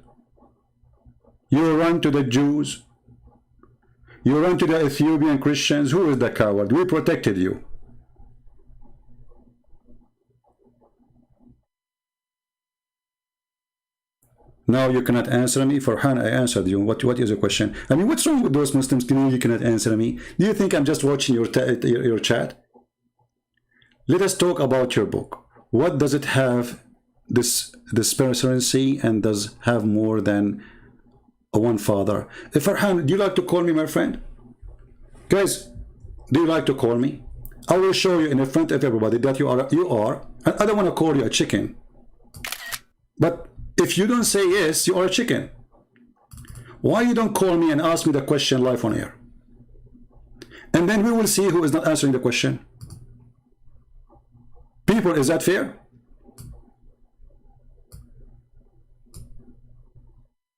You run to the Jews. You run to the Ethiopian Christians. Who is the coward? We protected you. Now you cannot answer me. Farhan, I answered you. What is your question? I mean, what's wrong with those Muslims? You cannot answer me. Do you think I'm just watching your chat? Let us talk about your book. What does it have, this disparity, and does have more than one father? Farhan, do you like to call me my friend? Guys, do you like to call me? I will show you in front of everybody that you are. I don't want to call you a chicken. But if you don't say yes, you are a chicken. Why you don't call me and ask me the question live on air? And then we will see who is not answering the question. People, is that fair?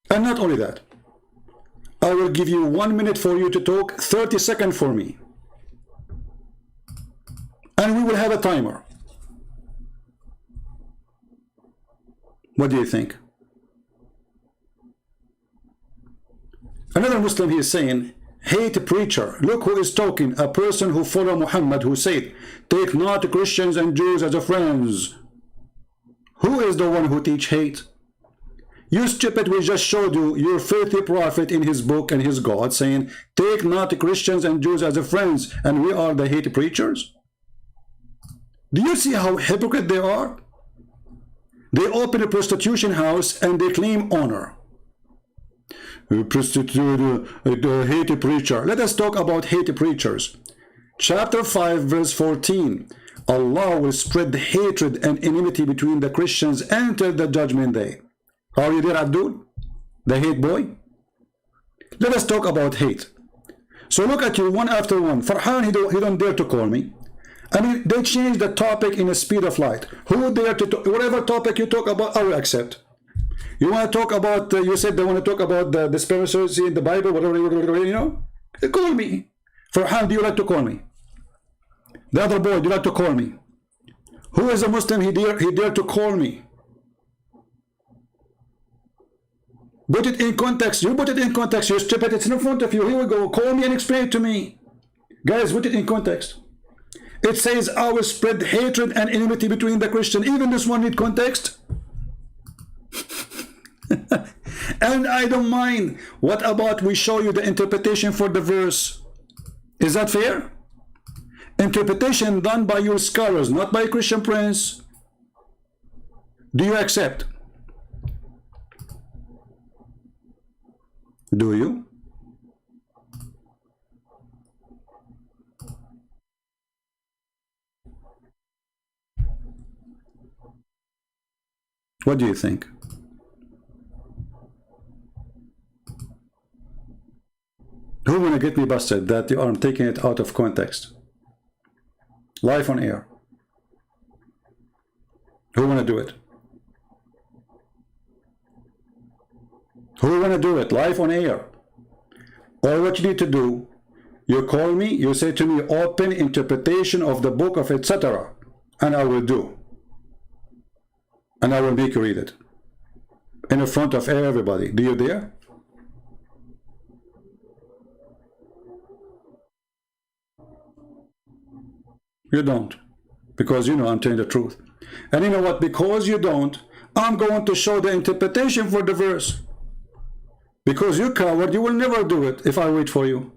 And not only that, I will give you 1 minute for you to talk, 30 seconds for me. And we will have a timer. What do you think? Another Muslim, he is saying, hate preacher. Look who is talking. A person who follow Muhammad, who said, take not Christians and Jews as friends. Who is the one who teach hate? You stupid, we just showed you your filthy prophet in his book and his God saying, take not Christians and Jews as friends, and we are the hate preachers. Do you see how hypocrite they are? They open a prostitution house and they claim honor. Prostitute, hate preacher. Let us talk about hate preachers. Chapter 5 verse 14. Allah will spread hatred and enmity between the Christians until the judgment day. Are you there, Abdul? The hate boy? Let us talk about hate. So look at you one after one. Farhan, he don't dare to call me. I mean, they changed the topic in the speed of light. Who dare to talk? Whatever topic you talk about, I will accept. You want to talk about, you said they want to talk about the disparity in the Bible, whatever, you know? Call me. Farhan, do you like to call me? The other boy, do you like to call me? Who is a Muslim, he dare to call me? Put it in context. You put it in context. You stupid. It's in front of you. Here we go. Call me and explain it to me. Guys, put it in context. It says, I will spread hatred and enmity between the Christian. Even this one need context. And I don't mind. What about we show you the interpretation for the verse? Is that fair? Interpretation done by your scholars, not by Christian Prince. Do you accept? Do you? What do you think? Who wanna get me busted that you are taking it out of context? Live on air. Who wanna do it? Who wanna do it live on air? Or what you need to do, you call me, you say to me, open interpretation of the book of etc. And I will do. And I will make you read it. In the front of everybody. Do you dare? You don't. Because you know I'm telling the truth. And you know what? Because you don't, I'm going to show the interpretation for the verse. Because you coward, you will never do it if I wait for you.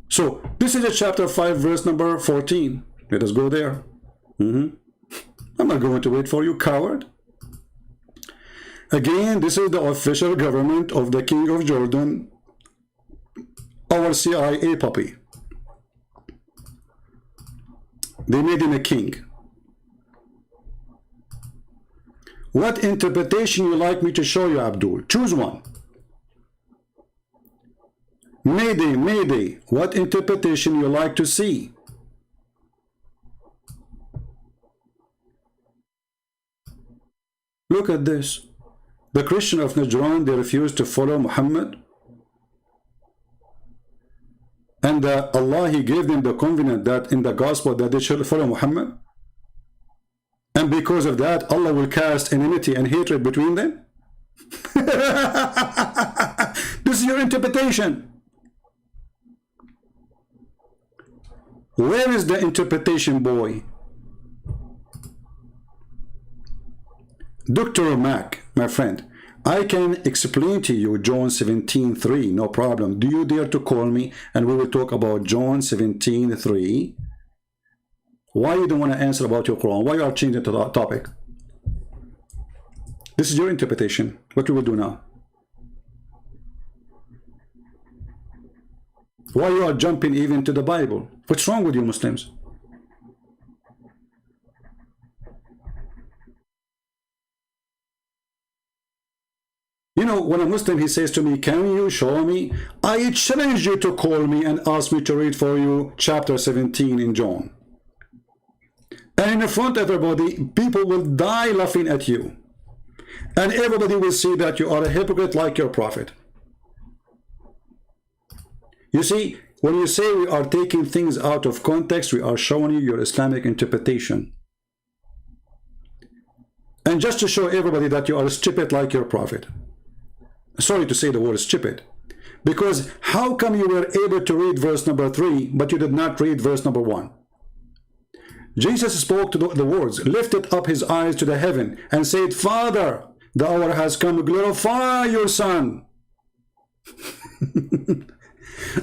So, this is a chapter 5, verse number 14. Let us go there. I'm not going to wait for you, coward. Again, this is the official government of the King of Jordan, our CIA puppy. They made him a king. What interpretation you like me to show you, Abdul? Choose one. Mayday, Mayday. What interpretation you like to see? Look at this. The Christian of Najran, they refuse to follow Muhammad. And Allah, He gave them the covenant that in the gospel that they should follow Muhammad. And because of that, Allah will cast enmity and hatred between them. This is your interpretation. Where is the interpretation, boy? Dr. Mac, my friend, I can explain to you John 17:3, no problem. Do you dare to call me and we will talk about John 17:3? Why you don't want to answer about your Quran? Why you are changing the topic? This is your interpretation. What we will do now? Why you are jumping even to the Bible? What's wrong with you Muslims? You know, when a Muslim, he says to me, can you show me? I challenge you to call me and ask me to read for you chapter 17 in John. And in front of everybody, people will die laughing at you. And everybody will see that you are a hypocrite like your prophet. You see, when you say we are taking things out of context, we are showing you your Islamic interpretation. And just to show everybody that you are stupid like your prophet. Sorry to say the word stupid. Because how come you were able to read verse number 3, but you did not read verse number 1? Jesus spoke to the words, lifted up his eyes to the heaven and said, Father, the hour has come, glorify your Son.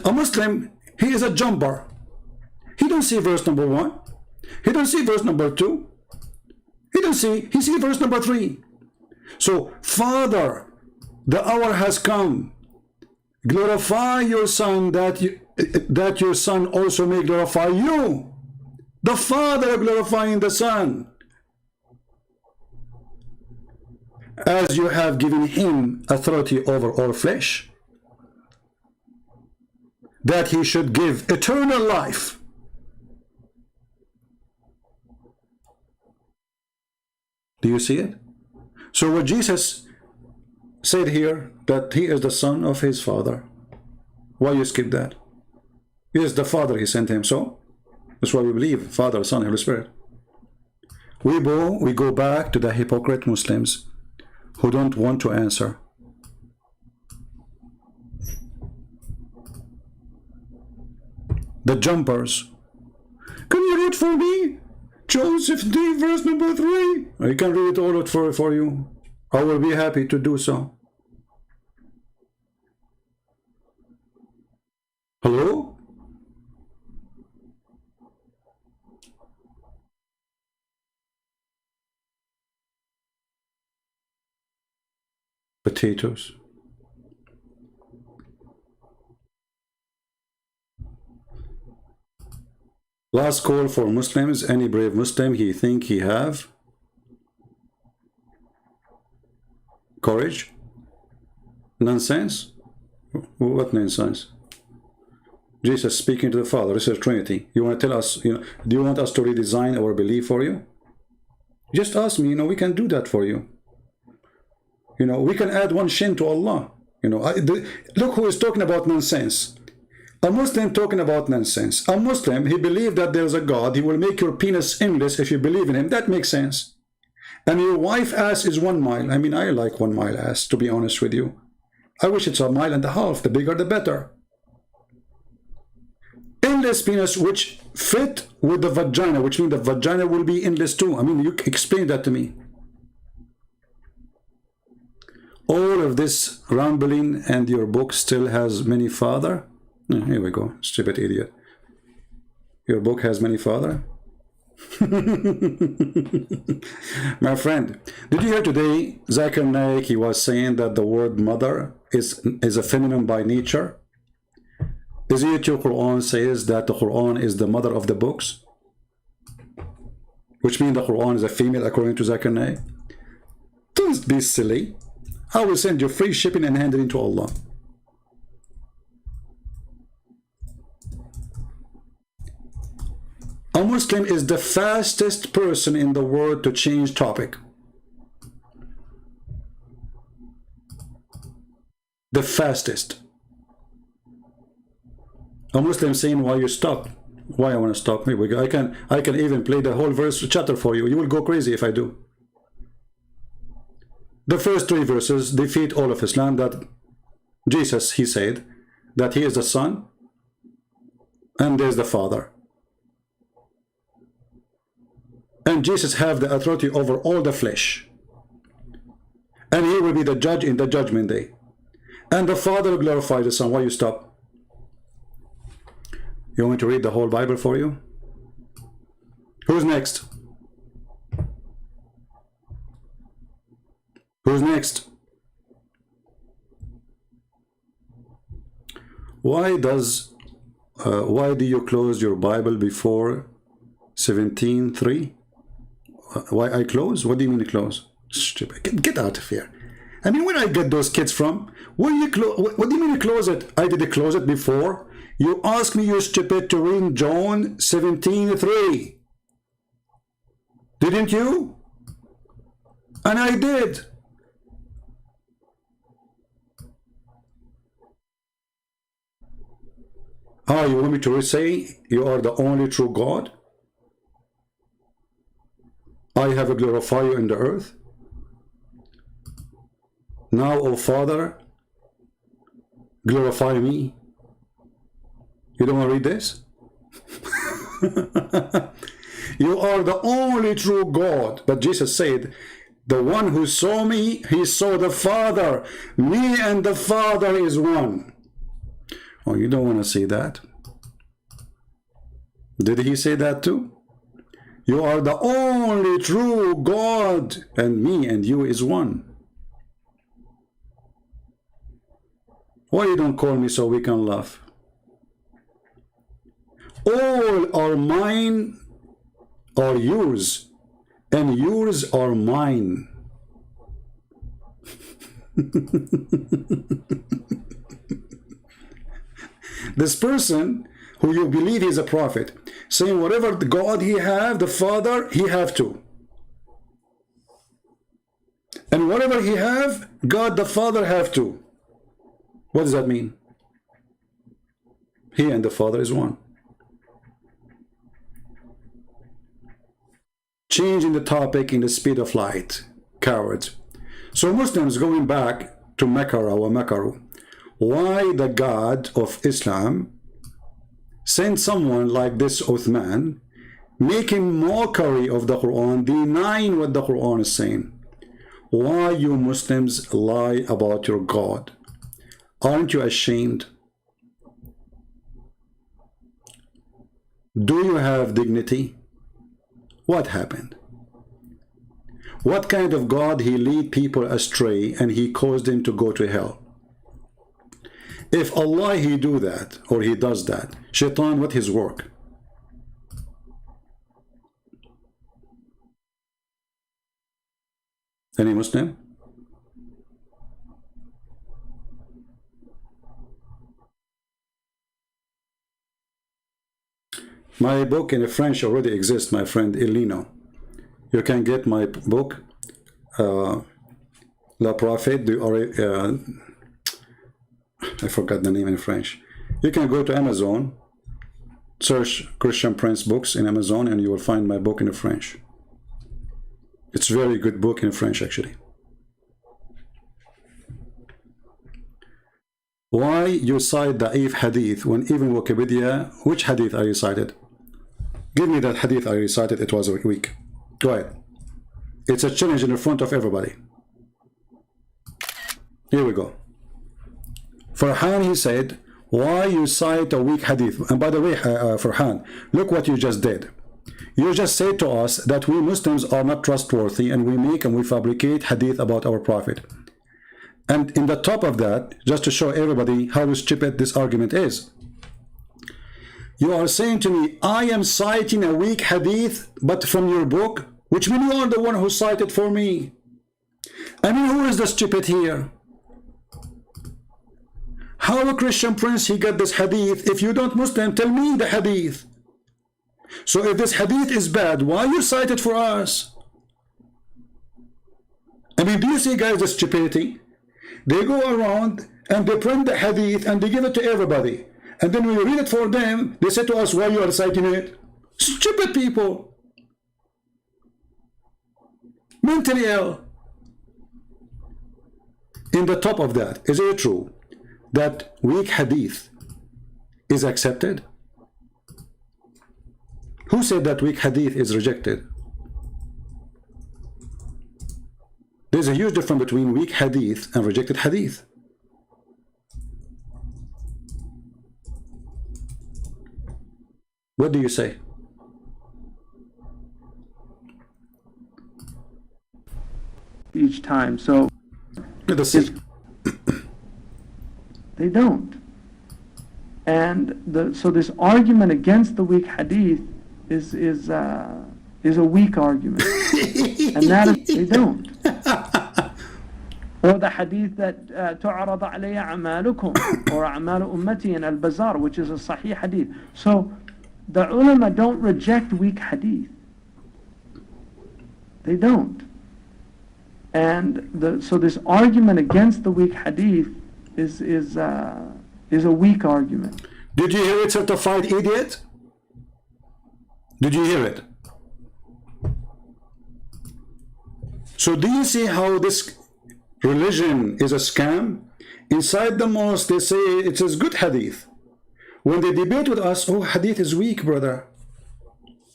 A Muslim, he is a jumper. He don't see verse number 1. He don't see verse number 2. He sees verse number 3. So, Father, the hour has come. Glorify your Son, that your Son also may glorify you. The Father glorifying the Son, as you have given him authority over all flesh, that he should give eternal life. Do you see it? So what Jesus said here, that he is the Son of his Father. Why you skip that? He is the Father, he sent him. So that's why we believe Father, Son, Holy Spirit. We go back to the hypocrite Muslims who don't want to answer. The jumpers. Can you read for me? John 15, verse number 3. I can read it all out for you. I will be happy to do so. Hello? Potatoes. Last call for Muslims. Any brave Muslim he think he have courage? Nonsense? What nonsense? Jesus speaking to the Father. This is Trinity. You want to tell us, do you want us to redesign our belief for you? Just ask me, we can do that for you. We can add one shin to Allah. Look who is talking about nonsense. A Muslim talking about nonsense. A Muslim, he believes that there's a God. He will make your penis endless if you believe in him. That makes sense. And your wife ass is 1 mile. I mean, I like 1 mile ass, to be honest with you. I wish it's 1.5 miles. The bigger, the better. Endless penis, which fit with the vagina, which means the vagina will be endless too. I mean, you explain that to me. All of this rambling, and your book still has many father. Here we go, stupid idiot. Your book has many father. My friend, did you hear today Zakir Naik, he was saying that the word mother is a feminine by nature? Is it your Quran says that the Quran is the mother of the books? Which means the Quran is a female according to Zakir Naik? Don't be silly. I will send you free shipping and hand it into Allah. A Muslim is the fastest person in the world to change topic. The fastest. A Muslim saying, why you stop? Why I want to stop? Maybe I can even play the whole verse chapter for you. You will go crazy if I do. The first 3 verses defeat all of Islam. That Jesus, he said that he is the Son and there's the Father. And Jesus have the authority over all the flesh. And he will be the judge in the judgment day. And the Father will glorify the Son. Why you stop? You want me to read the whole Bible for you? Who's next? Who's next? Why do you close your Bible before 17:3? Why I close? What do you mean close? Stupid. Get out of here. I mean, where I get those kids from? What do you mean you close it? I did close it before. You asked me, you stupid, to read John 17:3. Didn't you? And I did. You want me to say you are the only true God? I have glorified you in the earth. Now, O Father, glorify me. You don't want to read this? You are the only true God. But Jesus said, the one who saw me, he saw the Father. Me and the Father is one. Oh, you don't want to see that. Did he say that too? You are the only true God, and me and you is one. Why you don't call me so we can laugh? All are mine are yours, and yours are mine. This person who you believe is a prophet, saying whatever the God he have, the Father, he have too. And whatever he have, God the Father have too. What does that mean? He and the Father is one. Changing the topic in the speed of light. Cowards. So Muslims going back to Makaru or Makaru. Why the God of Islam sent someone like this Uthman, making mockery of the Quran, denying what the Quran is saying? Why you Muslims lie about your God? Aren't you ashamed? Do you have dignity? What happened? What kind of God he lead people astray and he caused them to go to hell? If Allah he do that or he does that, Shaitan, what his work? Any Muslim? My book in French already exists, my friend Elino. You can get my book, La Prophète du I forgot the name in French. You can go to Amazon, search Christian Prince books in Amazon, and you will find my book in French. It's a very good book in French, actually. Why you cite the Da'if hadith when even Wikipedia, which hadith are you cited? Give me that hadith I recited, it was weak. Go ahead. It's a challenge in the front of everybody. Here we go. Farhan, he said, why you cite a weak hadith? And by the way, Farhan, look what you just did. You just said to us that we Muslims are not trustworthy and we make and we fabricate hadith about our Prophet. And in the top of that, just to show everybody how stupid this argument is, you are saying to me, I am citing a weak hadith, but from your book, which means you are the one who cited for me. I mean, who is the stupid here? How a Christian prince he got this hadith? If you don't Muslim, tell me the hadith. So if this hadith is bad, why you cite it for us? I mean, do you see, guys, the stupidity? They go around and they print the hadith and they give it to everybody. And then when we read it for them, they say to us, why you are citing it? Stupid people. Mentally ill. In the top of that, is it true that weak hadith is accepted? Who said that weak hadith is rejected? There's a huge difference between weak hadith and rejected hadith. What do you say? Each time, so Let us see. they don't. And so this argument against the weak hadith is a weak argument, and that is they don't. Or the hadith that تعرض علي أعمالكم or أعمال أمتي in al-Bazar, which is a sahih hadith. So the ulama don't reject weak hadith. They don't. And so this argument against the weak hadith is a weak argument. Did you hear it, certified idiot? Did you hear it? So do you see how this religion is a scam? Inside the mosque they say it is good hadith. When they debate with us, oh, hadith is weak, brother.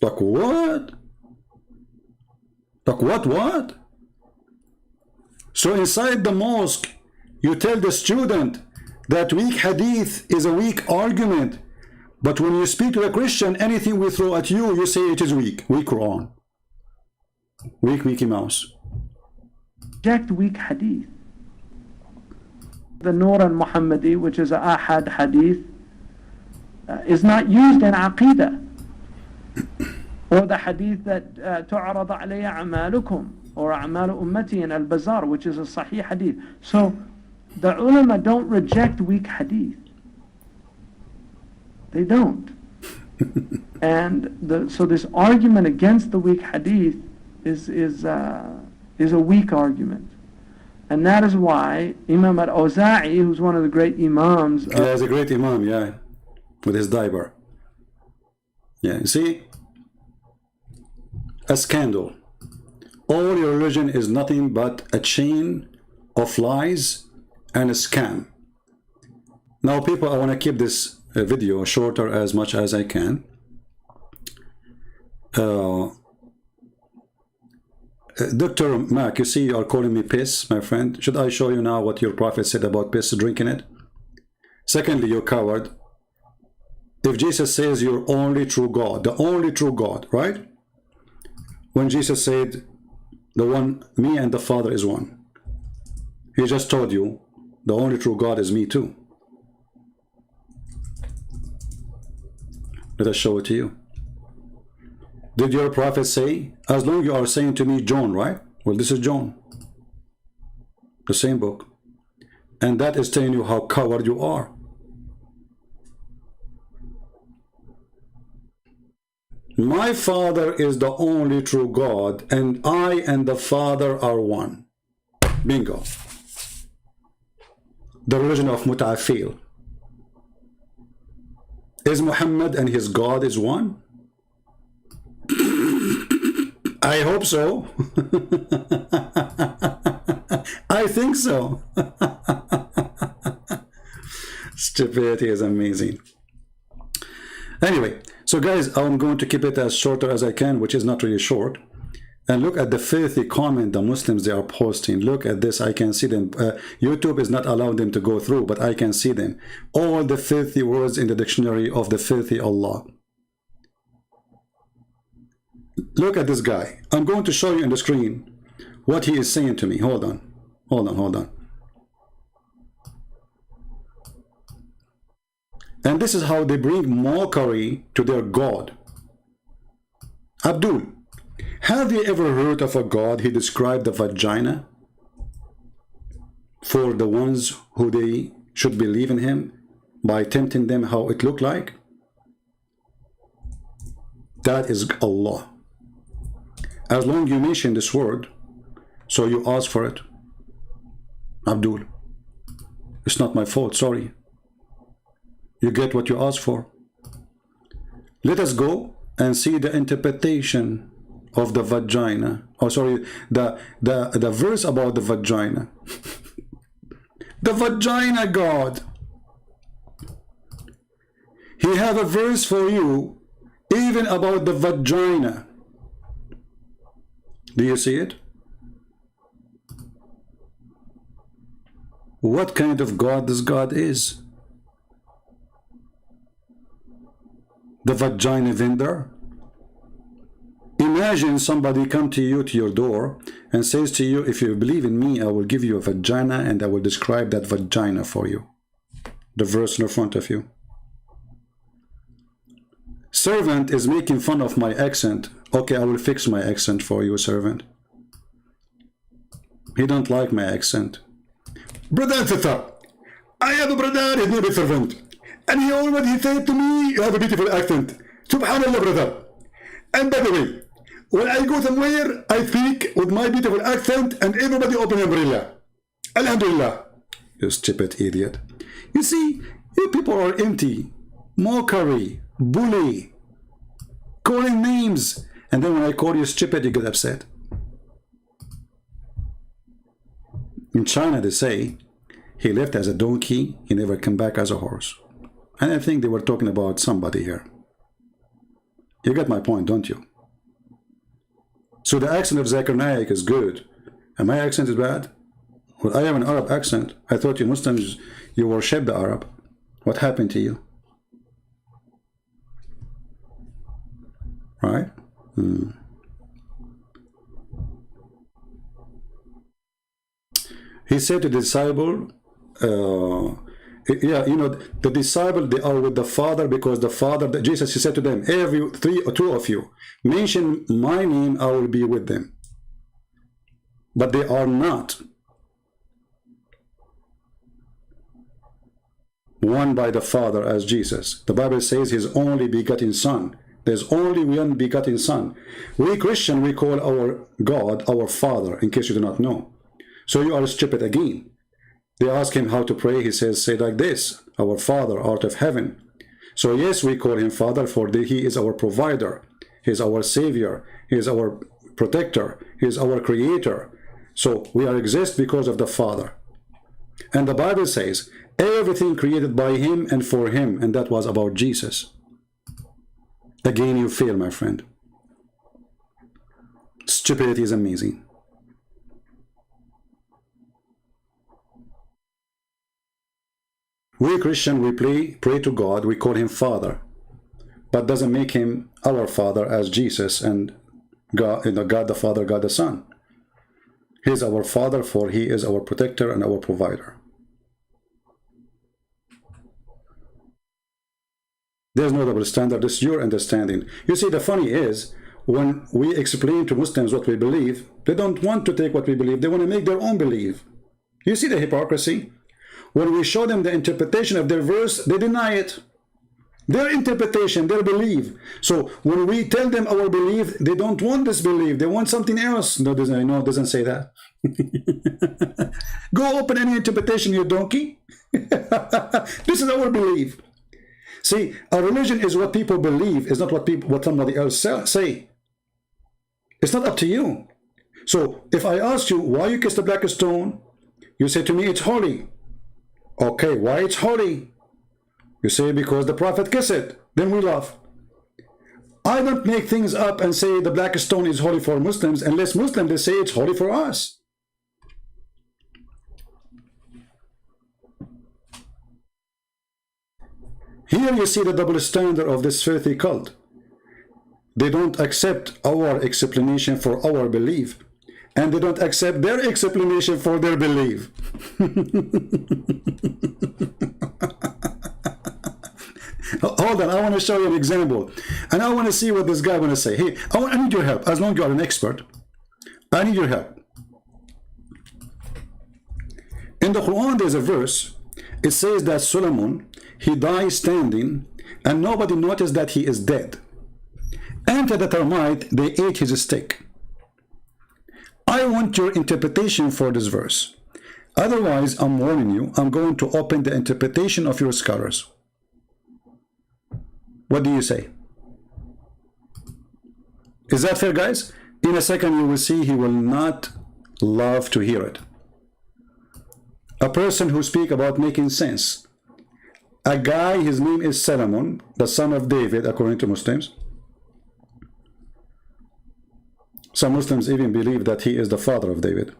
Like what? Like what? So inside the mosque, you tell the student that weak hadith is a weak argument. But when you speak to a Christian, anything we throw at you, you say it is weak. Weak Quran. Weak Mickey Mouse. Reject weak hadith. The Nur al-Muhammadi, which is a ahad hadith, is not used in Aqidah. Or the hadith that تعرض علي أعمالكم or أعمال أمتي in al-Bazar, which is a sahih hadith. So the ulama don't reject weak hadith. They don't. And so this argument against the weak hadith is a weak argument. And that is why Imam al-Awza'i, who's one of the great imams... Yeah, he's a great imam, yeah. With his diaper. Yeah, you see? A scandal. All your religion is nothing but a chain of lies and a scam. Now, people, I want to keep this video shorter as much as I can. Dr. Mac, you see you are calling me piss, my friend. Should I show you now what your prophet said about piss, drinking it? Secondly, you coward. If Jesus says you're only true God, the only true God, right? When Jesus said, the one, me and the Father is one. He just told you, the only true God is me too. Let us show it to you. Did your prophet say, as long as you are saying to me John, right? Well, this is John. The same book. And that is telling you how coward you are. My Father is the only true God, and I and the Father are one. Bingo. The religion of Muta'afil. Is Muhammad and his God is one? I hope so. I think so. Stupidity is amazing. Anyway, so guys, I'm going to keep it as shorter as I can, which is not really short. And look at the filthy comment the Muslims they are posting. Look at this. I can see them. YouTube is not allowing them to go through, but I can see them. All the filthy words in the dictionary of the filthy Allah. Look at this guy. I'm going to show you on the screen what he is saying to me. Hold on. And this is how they bring mockery to their God. Abdul, have you ever heard of a God he described the vagina? for the ones who they should believe in him by tempting them how it looked like? That is Allah. As long you mention this word, so you ask for it. Abdul, it's not my fault, sorry. You get what you ask for. Let us go and see the interpretation of the vagina. Oh, sorry, the verse about the vagina. The vagina God. He have a verse for you even about the vagina. Do you see it? What kind of God this God is? The vagina vendor? Imagine somebody come to you, to your door, and says to you, if you believe in me, I will give you a vagina and I will describe that vagina for you. The verse in front of you. Servant is making fun of my accent. Okay, I will fix my accent for you, servant. He don't like my accent. Brother and sister, I have a brother, his name is servant. And he already said to me, you have a beautiful accent. Subhanallah, brother. And by the way, when I go somewhere, I speak with my beautiful accent and everybody open umbrella. Alhamdulillah. You stupid idiot. You see, you people are empty. Mockery, bully, calling names. And then when I call you stupid, you get upset. In China, they say, he left as a donkey, he never came back as a horse. And I think they were talking about somebody here. You get my point, don't you? So the accent of Zakir Naik is good, and my accent is bad? Well, I have an Arab accent. I thought you Muslims, you worship the Arab. What happened to you? Right? He said to the disciple, yeah, you know, the disciple, they are with the Father because the Father, Jesus, he said to them, every three or two of you, mention my name, I will be with them. But they are not one by the Father as Jesus. The Bible says his only begotten Son. There's only one begotten Son. We Christian, we call our God our Father, in case you do not know. So you are stupid again. They ask him how to pray. He says, say like this, our Father art of heaven. So yes, we call him Father, for he is our provider. He is our Savior. He is our protector. He is our Creator. So we are exist because of the Father. And the Bible says, everything created by him and for him. And that was about Jesus. Again, you fail, my friend. Stupidity is amazing. We Christian, we pray to God, we call him Father, but doesn't make him our Father as Jesus and God, you know, God the Father, God the Son. He is our Father, for he is our protector and our provider. There's no double standard. This is your understanding. You see, the funny is, when we explain to Muslims what we believe, they don't want to take what we believe. They want to make their own belief. You see the hypocrisy? When we show them the interpretation of their verse, they deny it. Their interpretation, their belief. So when we tell them our belief, they don't want this belief. They want something else. No, it doesn't say that. Go open any interpretation, you donkey. This is our belief. See, a religion is what people believe, is not what somebody else say. It's not up to you. So if I ask you why you kiss the black stone, you say to me it's holy. Okay, why it's holy? You say because the Prophet kissed it. Then we laugh. I don't make things up and say the black stone is holy for Muslims unless Muslims they say it's holy for us. Here you see the double standard of this filthy cult. They don't accept our explanation for our belief, and they don't accept their explanation for their belief. Hold on, I want to show you an example, and I want to see what this guy want to say. Hey, I need your help. As long as you are an expert, I need your help. In the Quran, there's a verse. It says that Solomon, he died standing, and nobody noticed that he is dead. Enter the termite, they ate his stick. I want your interpretation for this verse. Otherwise, I'm warning you, I'm going to open the interpretation of your scholars. What do you say? Is that fair, guys? In a second, you will see he will not love to hear it. A person who speaks about making sense. A guy, his name is Solomon, the son of David, according to Muslims. Some Muslims even believe that he is the father of David.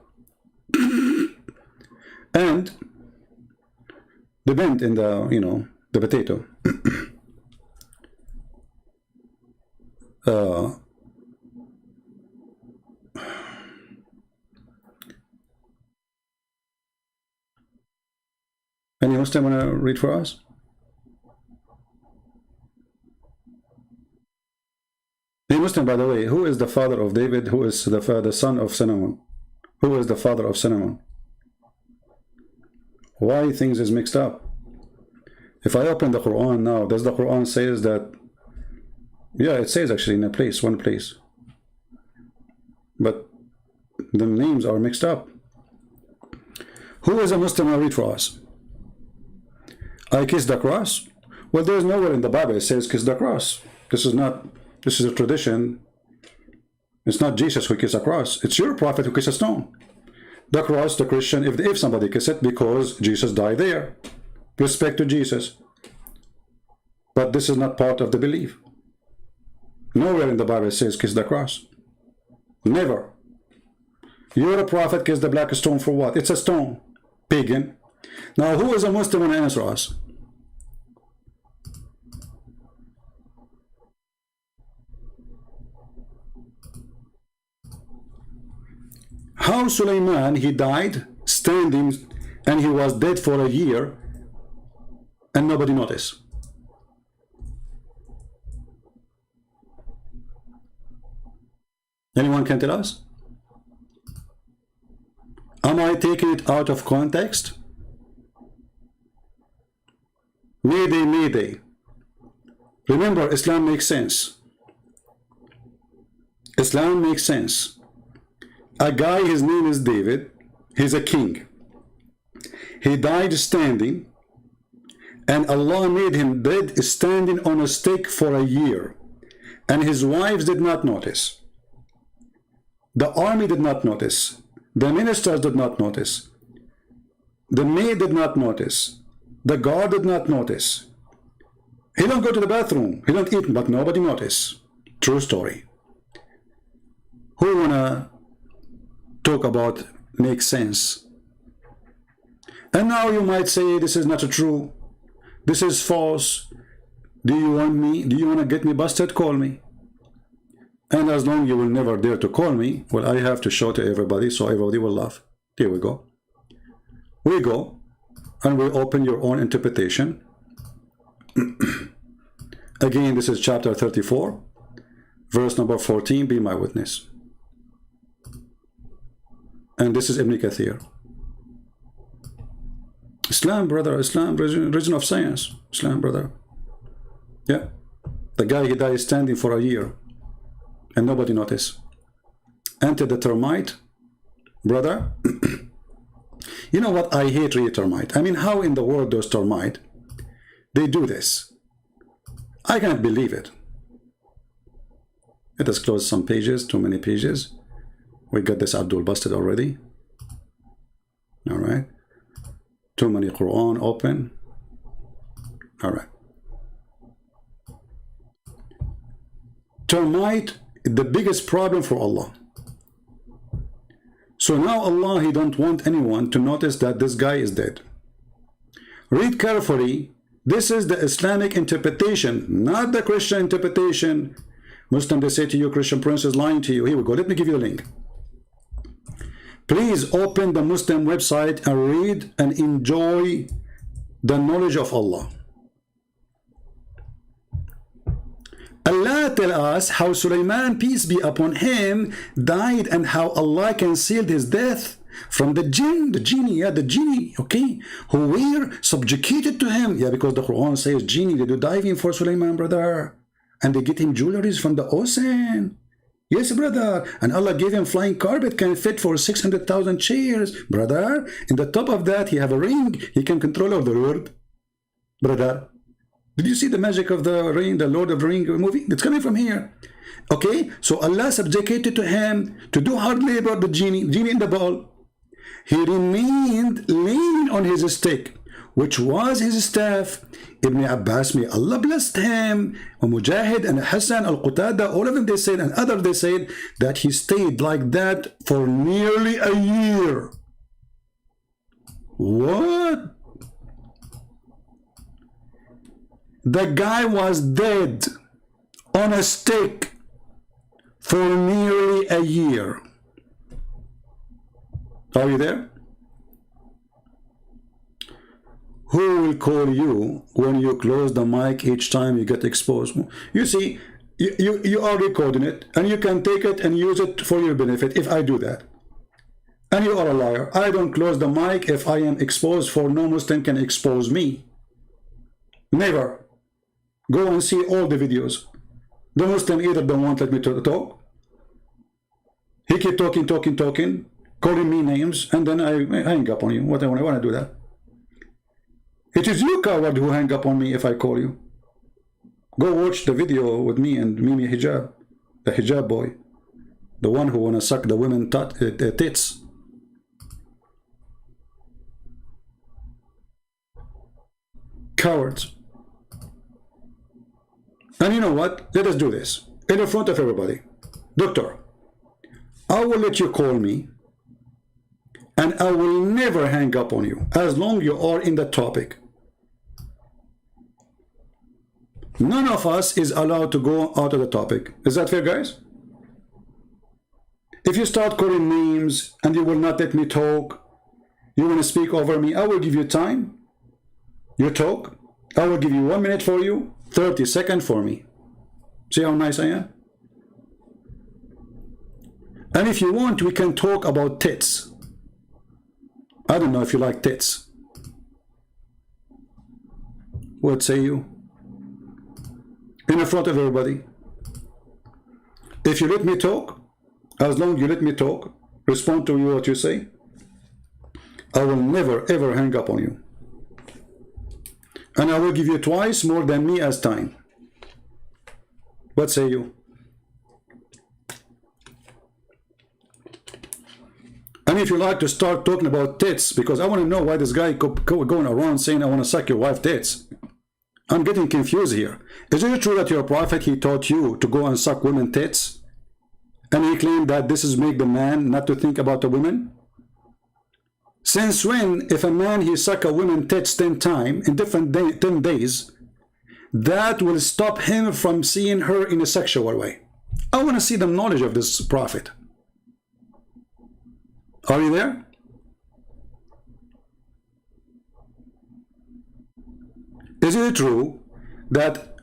And the bent in the, the potato. Any Muslim want to read for us? The Muslim, by the way, who is the father of David? Who is the son of Solomon? Who is the father of Solomon? Why things is mixed up? If I open the Quran now, does the Quran says that? Yeah, it says actually in a place, one place. But the names are mixed up. Who is a Muslim? I'll read for us. I kiss the cross. Well, there's nowhere in the Bible it says kiss the cross. This is a tradition. It's not Jesus who kissed the cross. It's your prophet who kissed a stone. The cross, the Christian, if somebody kiss it, because Jesus died there. Respect to Jesus. But this is not part of the belief. Nowhere in the Bible it says kiss the cross. Never. You're a prophet, kiss the black stone for what? It's a stone. Pagan. Now, who is a Muslim and answer us? How Sulaiman, he died standing, and he was dead for a year, and nobody noticed. Anyone can tell us? Am I taking it out of context? Mayday, mayday. Remember, Islam makes sense. Islam makes sense. A guy, his name is David. He's a king. He died standing, and Allah made him dead standing on a stake for a year. And his wives did not notice. The army did not notice. The ministers did not notice. The maid did not notice. The guard did not notice. He don't go to the bathroom. He don't eat, but nobody noticed. True story. Who wanna talk about make sense? And now you might say this is not true. This is false. Do you want me? Do you want to get me busted? Call me. And as long as you will never dare to call me, well, I have to show to everybody so everybody will laugh. Here we go. We go and we open your own interpretation. Again, this is chapter 34, verse number 14, be my witness. And this is Ibn Kathir. Islam, brother, Islam, religion of science. Islam, brother. Yeah. The guy, he died standing for a year and nobody noticed. Enter the termite, brother. You know what? I hate really termite. I mean, how in the world those termite, they do this? I can't believe it. Let us close some pages, too many pages. We got this Abdul busted already. All right. Too many Quran open. All right. Termite is the biggest problem for Allah. So now Allah, he don't want anyone to notice that this guy is dead. Read carefully. This is the Islamic interpretation, not the Christian interpretation. Muslim, they say to you, Christian Prince is lying to you. Here we go. Let me give you a link. Please open the Muslim website and read and enjoy the knowledge of Allah. Allah tell us how Sulaiman, peace be upon him, died and how Allah concealed his death from the jinn, the genie, yeah, the genie, okay, who were subjugated to him. Yeah, because the Quran says genie, they do diving for Sulaiman, brother. And they get him jewelries from the ocean. Yes, brother. And Allah gave him flying carpet, can fit for 600,000 chairs, brother. In the top of that, he have a ring. He can control all the world, brother. Did you see the magic of the ring, the Lord of the Ring movie? It's coming from here. Okay, so Allah subjugated to him to do hard labor, the genie in the ball. He remained leaning on his stick, which was his staff. Ibn Abbas, may Allah blessed him, and Mujahid and Hassan al-Qatada, all of them, they said, and others, they said that he stayed like that for nearly a year. What? The guy was dead on a stick for nearly a year. Are you there? Who will call you when you close the mic each time you get exposed? You see, you are recording it, and you can take it and use it for your benefit if I do that. And you are a liar. I don't close the mic if I am exposed, for no Muslim can expose me. Never. Go and see all the videos. The Muslim either don't want let me talk. He keep talking, calling me names, and then I hang up on you. What I want to do that. It is you, coward, who hang up on me if I call you. Go watch the video with me and Mimi Hijab, the hijab boy, the one who wanna suck the women tits. Cowards. And you know what? Let us do this in front of everybody. Doctor, I will let you call me, and I will never hang up on you as long you are in the topic. None of us is allowed to go out of the topic. Is that fair, guys? If you start calling names and you will not let me talk, you want to speak over me, I will give you time. You talk. I will give you 1 minute for you, 30 seconds for me. See how nice I am? And if you want, we can talk about tits. I don't know if you like tits. What say you? In front of everybody. If you let me talk, as long as you let me talk, respond to you what you say, I will never ever hang up on you. And I will give you twice more than me as time. What say you? And if you like to start talking about tits, because I want to know why this guy going around saying I want to suck your wife tits. I'm getting confused here. Is it true that your prophet, he taught you to go and suck women tits? And he claimed that this is make the man not to think about the women? Since when, if a man he suck a woman tits 10 times in different 10 days, that will stop him from seeing her in a sexual way? I want to see the knowledge of this prophet. Are you there? Is it true that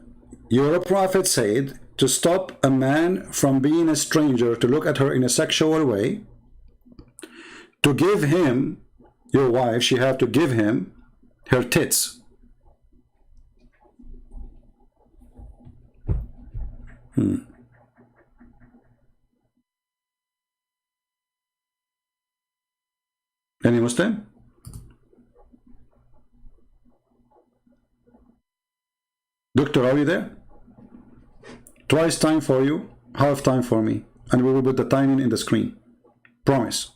your prophet said to stop a man from being a stranger to look at her in a sexual way, to give him, your wife, she have to give him her tits? Any Muslim? Doctor, are you there? Twice time for you, half time for me, and we will put the timing in the screen. Promise.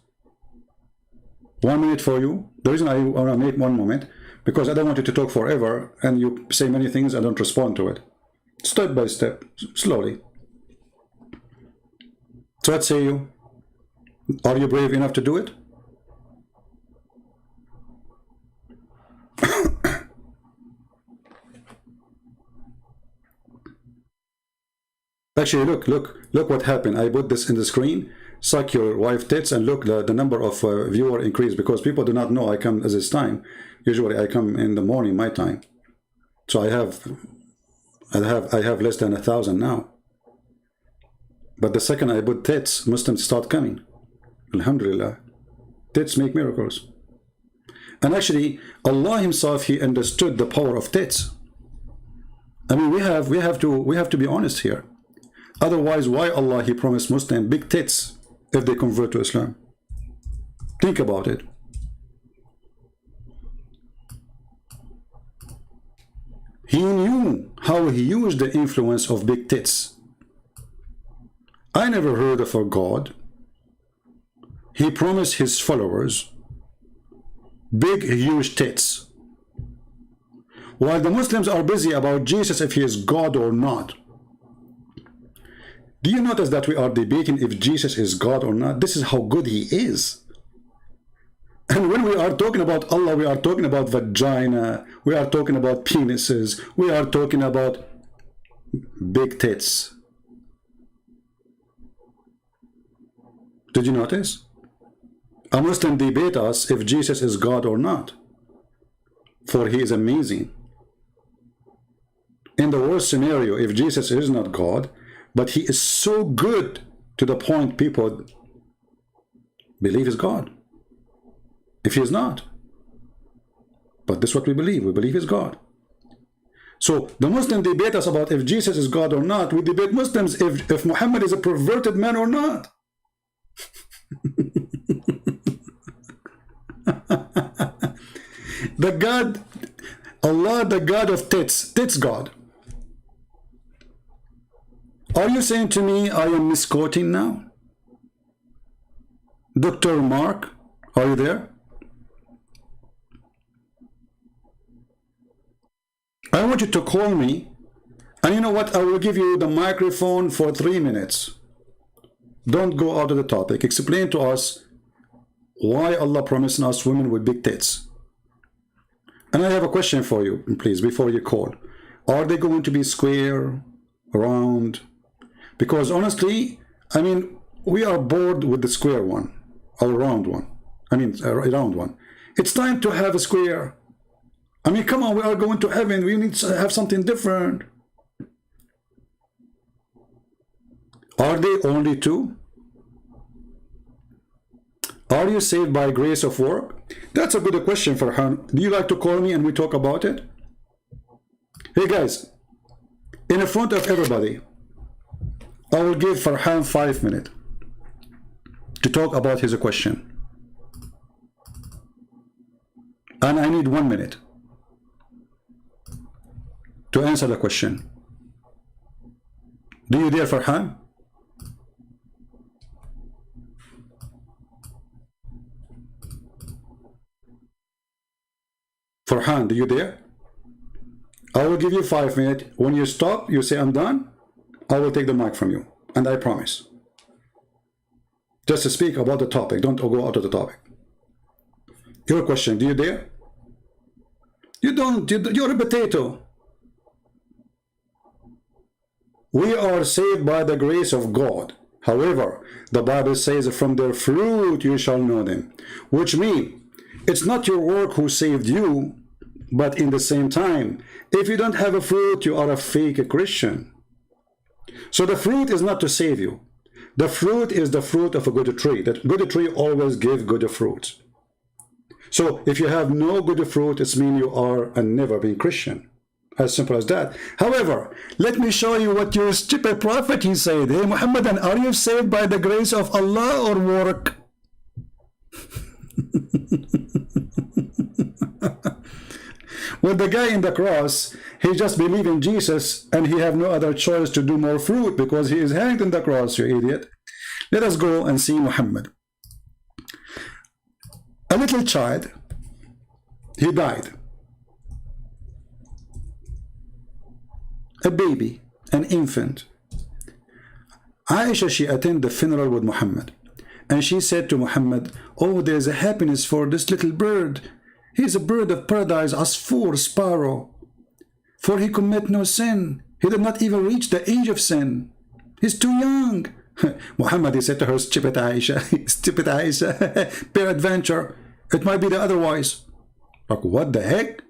1 minute for you. The reason I want to make 1 moment, because I don't want you to talk forever and you say many things and don't respond to it. Step by step, slowly. So what say you? Are you brave enough to do it? Actually, look what happened. I put this in the screen. Suck your wife tits, and look, the number of viewer increased, because people do not know I come at this time. Usually I come in the morning, my time. So I have less than 1,000 now. But the second I put tits, Muslims start coming. Alhamdulillah. Tits make miracles. And actually, Allah Himself, He understood the power of tits. I mean, we have to be honest here. Otherwise, why Allah He promised Muslims big tits if they convert to Islam? Think about it. He knew how He used the influence of big tits. I never heard of a God. He promised His followers big, huge tits. While the Muslims are busy about Jesus, if He is God or not. Do you notice that we are debating if Jesus is God or not? This is how good He is. And when we are talking about Allah, we are talking about vagina, we are talking about penises, we are talking about big tits. Did you notice? A Muslim debate us if Jesus is God or not, for He is amazing. In the worst scenario, if Jesus is not God, but He is so good to the point people believe He's God. If He is not. But this is what we believe. We believe He's God. So the Muslim debate us about if Jesus is God or not. We debate Muslims if Muhammad is a perverted man or not. The God, Allah, the God of tits, tits God. Are you saying to me I am misquoting now? Dr. Mark, are you there? I want you to call me, and you know what? I will give you the microphone for 3 minutes. Don't go out of the topic. Explain to us why Allah promised us women with big tits. And I have a question for you, please, before you call. Are they going to be square, round? Because honestly, I mean, we are bored with the square one, or round one. I mean, a round one. It's time to have a square. I mean, come on, we are going to heaven. We need to have something different. Are they only two? Are you saved by grace of work? That's a good question, Farhan. Do you like to call me and we talk about it? Hey guys, in front of everybody, I will give Farhan 5 minutes to talk about his question. And I need 1 minute to answer the question. Do you dare, Farhan? Farhan, do you dare? I will give you 5 minutes. When you stop, you say I'm done, I will take the mic from you. And I promise. Just to speak about the topic. Don't go out of the topic. Your question, do you dare? You don't. You're a potato. We are saved by the grace of God. However, the Bible says, from their fruit you shall know them. Which means, it's not your work who saved you, but in the same time, if you don't have a fruit, you are a fake Christian. So the fruit is not to save you. The fruit is the fruit of a good tree. That good tree always gives good fruit. So if you have no good fruit, it means you are a never been Christian. As simple as that. However, let me show you what your stupid prophet he said. Hey Muhammadan, are you saved by the grace of Allah or work? Well, the guy in the cross, he just believed in Jesus and he have no other choice to do more fruit because he is hanged in the cross, you idiot. Let us go and see Muhammad. A little child, he died. A baby, an infant. Aisha, she attended the funeral with Muhammad. And she said to Muhammad, oh, there's a happiness for this little bird. He's a bird of paradise, Asfur, sparrow. For he commit no sin. He did not even reach the age of sin. He's too young. Muhammad, he said to her, stupid Aisha, stupid Aisha, peradventure, it might be the otherwise. Like, what the heck?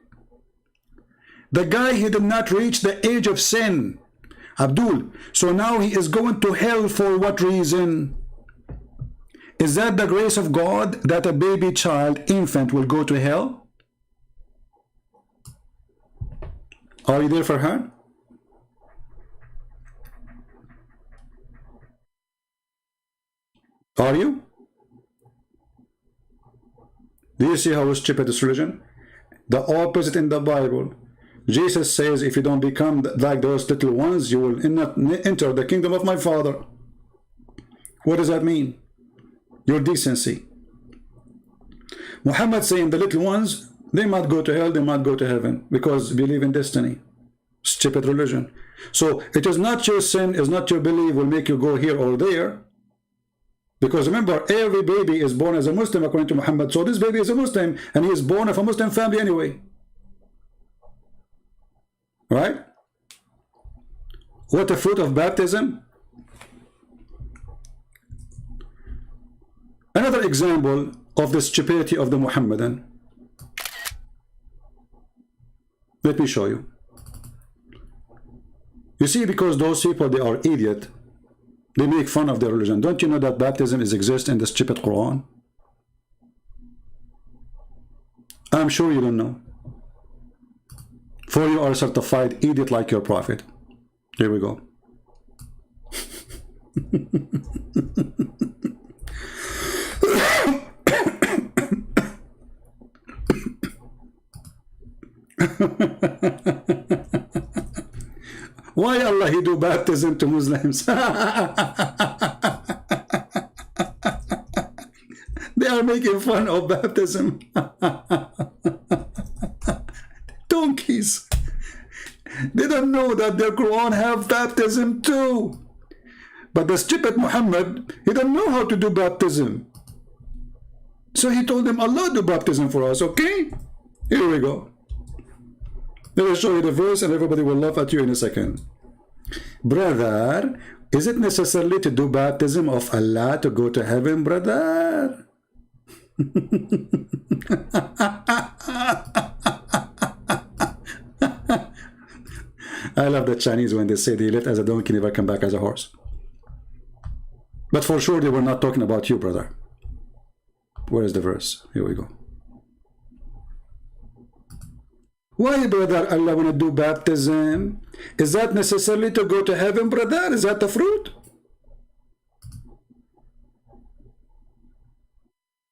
The guy, he did not reach the age of sin. Abdul, so now he is going to hell for what reason? Is that the grace of God that a baby child, infant, will go to hell? Are you there, Farhan? Are you? Do you see how stupid this religion? The opposite in the Bible. Jesus says, if you don't become like those little ones, you will not enter the kingdom of my Father. What does that mean? Your decency. Muhammad saying the little ones, they might go to hell, they might go to heaven, because believe in destiny. Stupid religion. So it is not your sin, it's not your belief will make you go here or there. Because remember, every baby is born as a Muslim according to Muhammad. So this baby is a Muslim, and he is born of a Muslim family anyway. Right? What the fruit of baptism? Another example of the stupidity of the Muhammadan. Let me show you. You see, because those people, they are idiot. They make fun of their religion. Don't you know that baptism exists in the stupid Quran? I'm sure you don't know. For you are a certified idiot like your prophet. Here we go. Why Allah he do baptism to Muslims? They are making fun of baptism. Donkeys. They don't know that their Quran have baptism too. But the stupid Muhammad, he don't know how to do baptism. So he told them, Allah do baptism for us, okay? Here we go. Let me show you the verse and everybody will laugh at you in a second. Brother, is it necessarily to do baptism of Allah to go to heaven, brother? I love the Chinese when they say they left as a donkey, never come back as a horse. But for sure they were not talking about you, brother. Where is the verse? Here we go. Why, brother, Allah want to do baptism? Is that necessarily to go to heaven, brother? Is that the fruit?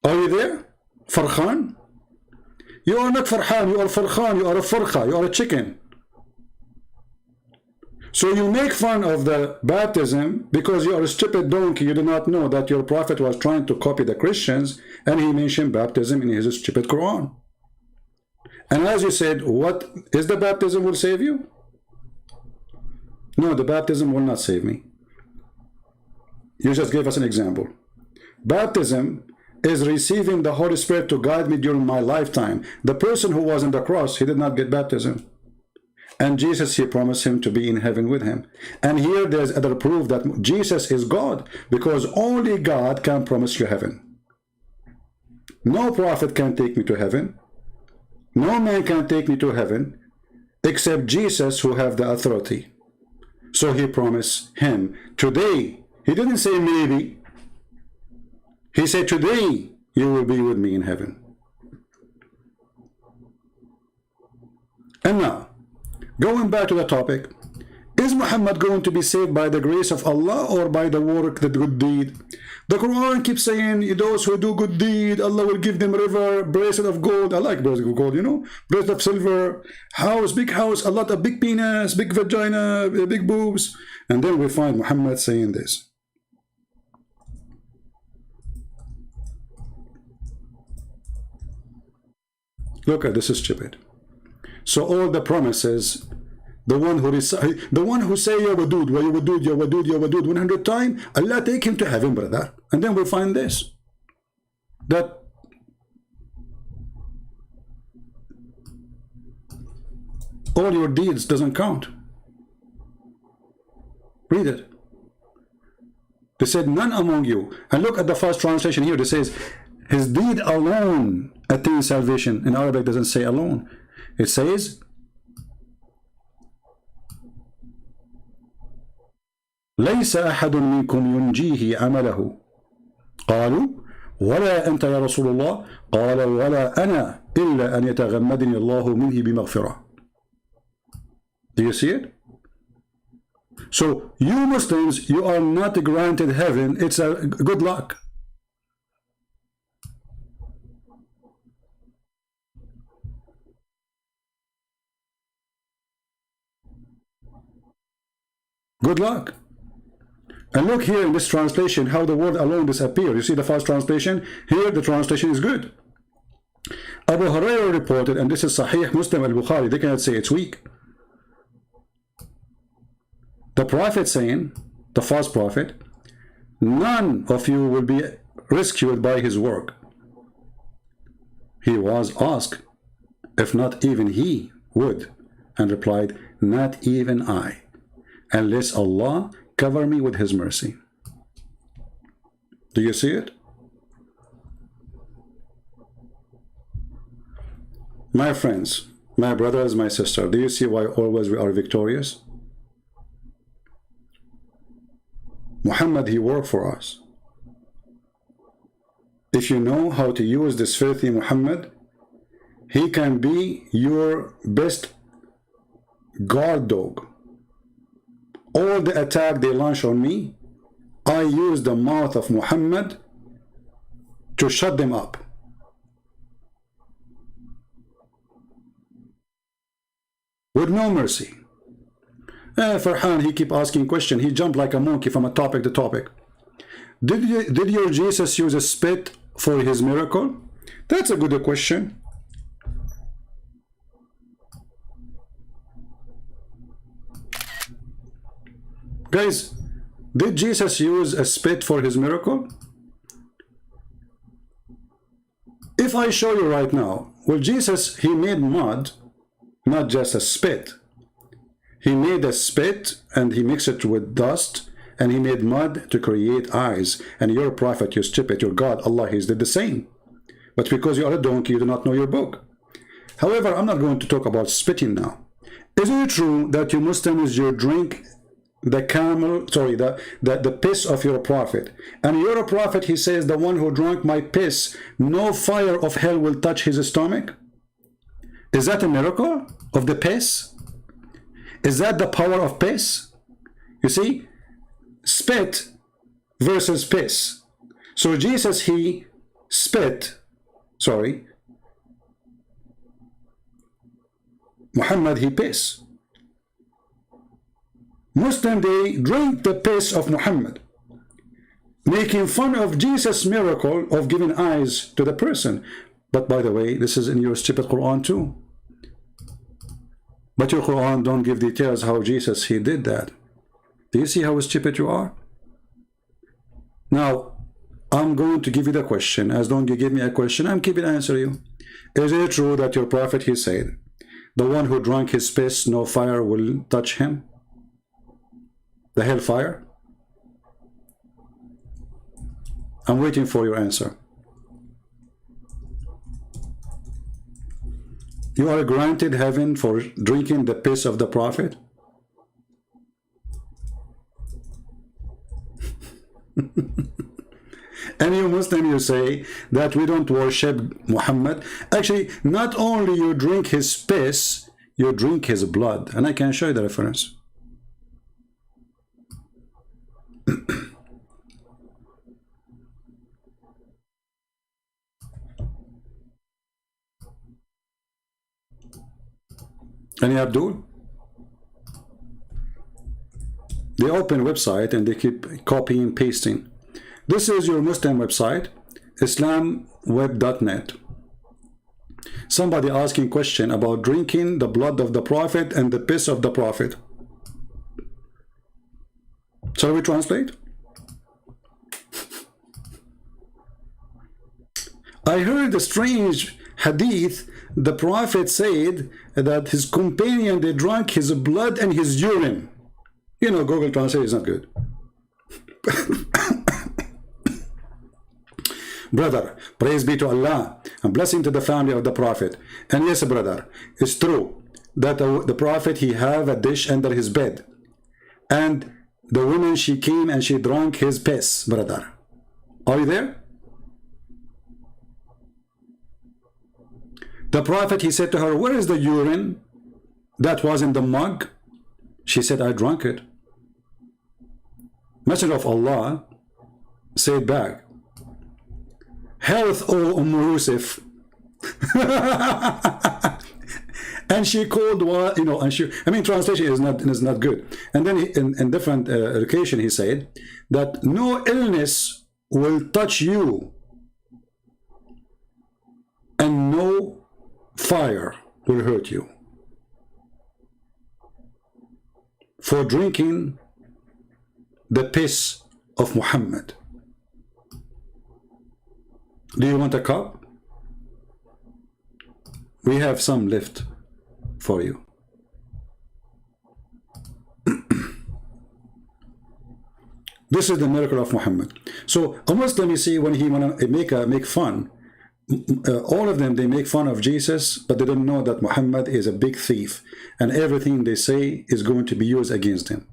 Are you there? Farhan? You are not Farhan, you are Farhan, you are a farqa, you are a chicken. So you make fun of the baptism because you are a stupid donkey. You do not know that your prophet was trying to copy the Christians and he mentioned baptism in his stupid Quran. And as you said, what is the baptism will save you? No, the baptism will not save me. You just gave us an example. Baptism is receiving the Holy Spirit to guide me during my lifetime. The person who was on the cross, he did not get baptism. And Jesus, he promised him to be in heaven with him. And here there's other proof that Jesus is God, because only God can promise you heaven. No prophet can take me to heaven. No man can take me to heaven except Jesus, who have the authority. So he promised him today. He didn't say maybe. He said today you will be with me in heaven. And now, going back to the topic, is Muhammad going to be saved by the grace of Allah or by the work, the good deed? The Quran keeps saying those who do good deed, Allah will give them river, bracelet of gold. I like bracelet of gold, you know, bracelet of silver, house, a lot of big penis, big vagina, big boobs. And then we find Muhammad saying this. Look at this, is stupid. So all the promises, the one who say ya wadud, wa ya wadud, ya wadud, ya wadud 100 times, Allah take him to heaven, brother. And then we find this, that all your deeds doesn't count. Read it. They said none among you. And look at the first translation here. It says his deed alone attains salvation. In Arabic it doesn't say alone. It says ليس أحد منكم ينجيه عمله قالوا ولا أنت يا رسول الله قال ولا أنا إلا أن يتغمدني الله منه بمغفرة. Do you see it? So you Muslims, you are not granted heaven. It's a good luck. Good luck. And look here in this translation how the word alone disappeared. You see the first translation? Here the translation is good. Abu Hurairah reported, and this is Sahih Muslim al-Bukhari, they cannot say it's weak. The Prophet saying, the false prophet, none of you will be rescued by his work. He was asked if not even he would, and replied, not even I, unless Allah cover me with his mercy. Do you see it? My friends, my brothers, my sister, do you see why always we are victorious? Muhammad, he worked for us. If you know how to use this filthy Muhammad, he can be your best guard dog. All the attack they launch on me, I use the mouth of Muhammad to shut them up. With no mercy. Farhan, he keep asking question. He jumped like a monkey from a topic to topic. Did your Jesus use a spit for his miracle? That's a good question. Guys, did Jesus use a spit for his miracle? If I show you right now, well, Jesus, he made mud, not just a spit. He made a spit and he mixed it with dust and he made mud to create eyes. And your prophet, you stupid, your God, Allah, he did the same. But because you are a donkey, you do not know your book. However, I'm not going to talk about spitting now. Isn't it true that you Muslims, you drink the the piss of your prophet? And your prophet, he says, the one who drank my piss, no fire of hell will touch his stomach? Is that a miracle of the piss? Is that the power of piss? You see, spit versus piss. So Jesus, he spit, Muhammad, he piss. Muslim, they drink the piss of Muhammad, making fun of Jesus' miracle of giving eyes to the person. But by the way, this is in your stupid Quran too. But your Quran don't give details how Jesus, he did that. Do you see how stupid you are? Now, I'm going to give you the question. As long as you give me a question, I'm keeping answer you. Is it true that your prophet, he said, the one who drank his piss, no fire will touch him? The hellfire? I'm waiting for your answer. You are granted heaven for drinking the piss of the prophet? And you Muslim, you say that we don't worship Muhammad. Actually, not only you drink his piss, you drink his blood. And I can show you the reference. Any Abdul? They open website and they keep copying and pasting. This is your Muslim website, islamweb.net. Somebody asking question about drinking the blood of the prophet and the piss of the prophet. Shall we translate? I heard a strange hadith. The prophet said that his companion, they drank his blood and his urine. You know, Google Translate is not good. Brother, praise be to Allah and blessing to the family of the prophet. And yes, brother, it's true that the prophet, he have a dish under his bed. And the woman, she came and she drank his piss, brother. Are you there? The Prophet, he said to her, where is the urine that was in the mug? She said, I drank it. Messenger of Allah said back, health, O Yusuf. And she called, you know, and she, I mean, translation is not good. And then in different occasion, he said that no illness will touch you and no fire will hurt you for drinking the piss of Muhammad. Do you want a cup? We have some left for you. This is the miracle of Muhammad. So a Muslim, you see, when he want to make fun, all of them, they make fun of Jesus, but they don't know that Muhammad is a big thief, and everything they say is going to be used against him.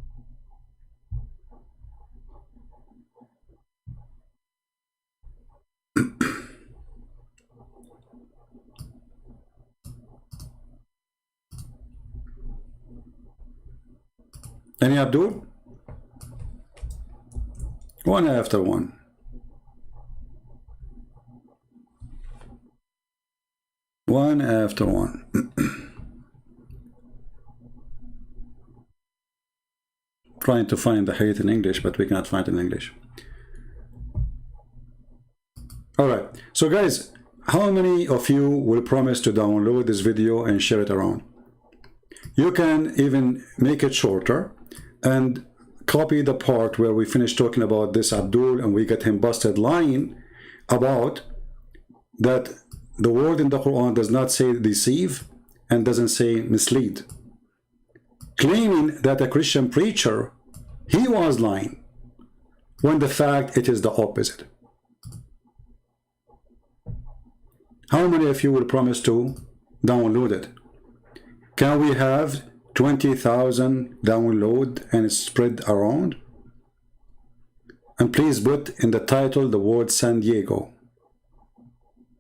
Any Abdul? One after one. One after one. Trying to find the hadith in English, but we cannot find it in English. Alright, so guys, how many of you will promise to download this video and share it around? You can even make it shorter and copy the part where we finished talking about this Abdul and we get him busted lying about that the word in the Quran does not say deceive and doesn't say mislead, claiming that a Christian preacher, he was lying, when the fact it is the opposite. How many of you will promise to download it? Can we have 20,000 download and spread around? And please put in the title the word San Diego,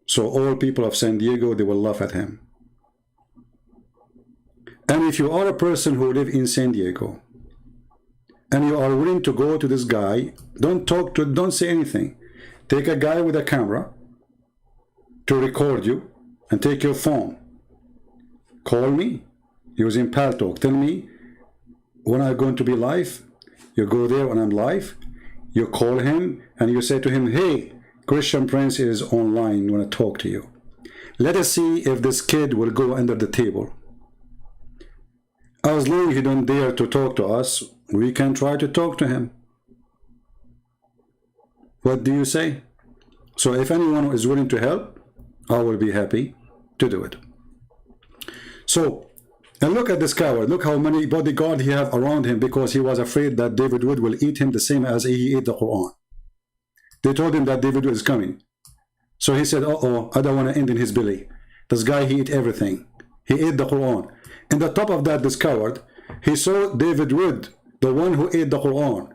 so all people of San Diego, they will laugh at him. And if you are a person who live in San Diego and you are willing to go to this guy, don't say anything. Take a guy with a camera to record you and take your phone. Call me using Paltalk. Tell me when I'm going to be live. You go there when I'm live. You call him and you say to him, hey, Christian Prince is online, want to talk to you. Let us see if this kid will go under the table. As long as he don't dare to talk to us, we can try to talk to him. What do you say? So if anyone is willing to help, I will be happy to do it. So, and look at this coward. Look how many bodyguards he have around him because he was afraid that David Wood will eat him the same as he ate the Quran. They told him that David Wood is coming. So he said, uh-oh, I don't want to end in his belly. This guy, he ate everything. He ate the Quran. And the top of that, this coward, he saw David Wood, the one who ate the Quran.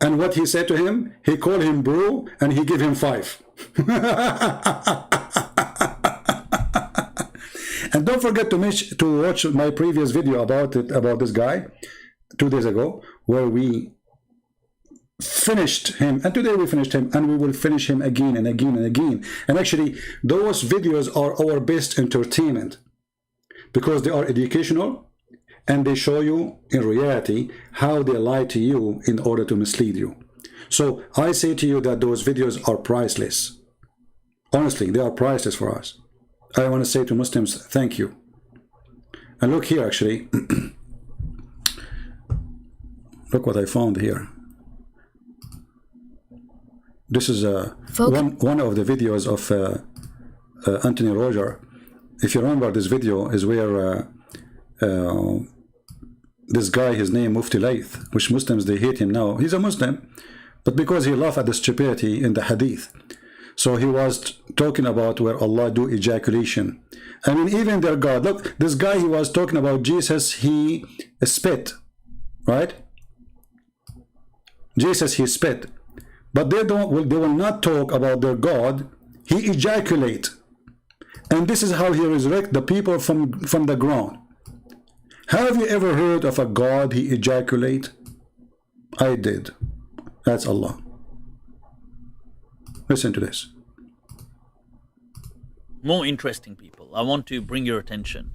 And what he said to him, he called him bro, and he gave him 5. And don't forget to watch my previous video about this guy 2 days ago, where we finished him, and today we finished him, and we will finish him again and again and again. And actually, those videos are our best entertainment because they are educational and they show you in reality how they lie to you in order to mislead you. So I say to you that those videos are priceless. Honestly, they are priceless for us. I want to say to Muslims, thank you. And look here, actually. Look what I found here. This is one of the videos of Anthony Roger. If you remember, this video is where this guy, his name Mufti Layth, which Muslims, they hate him now. He's a Muslim, but because he laughed at the stupidity in the hadith. So he was talking about where Allah do ejaculation. I mean, even their God. Look, this guy, he was talking about Jesus, he spit, right? Jesus, he spit. but they will not talk about their God. He ejaculate, and this is how he resurrect the people from the ground. Have you ever heard of a God he ejaculate? I did. That's Allah. Listen to this. More interesting, people. I want to bring your attention.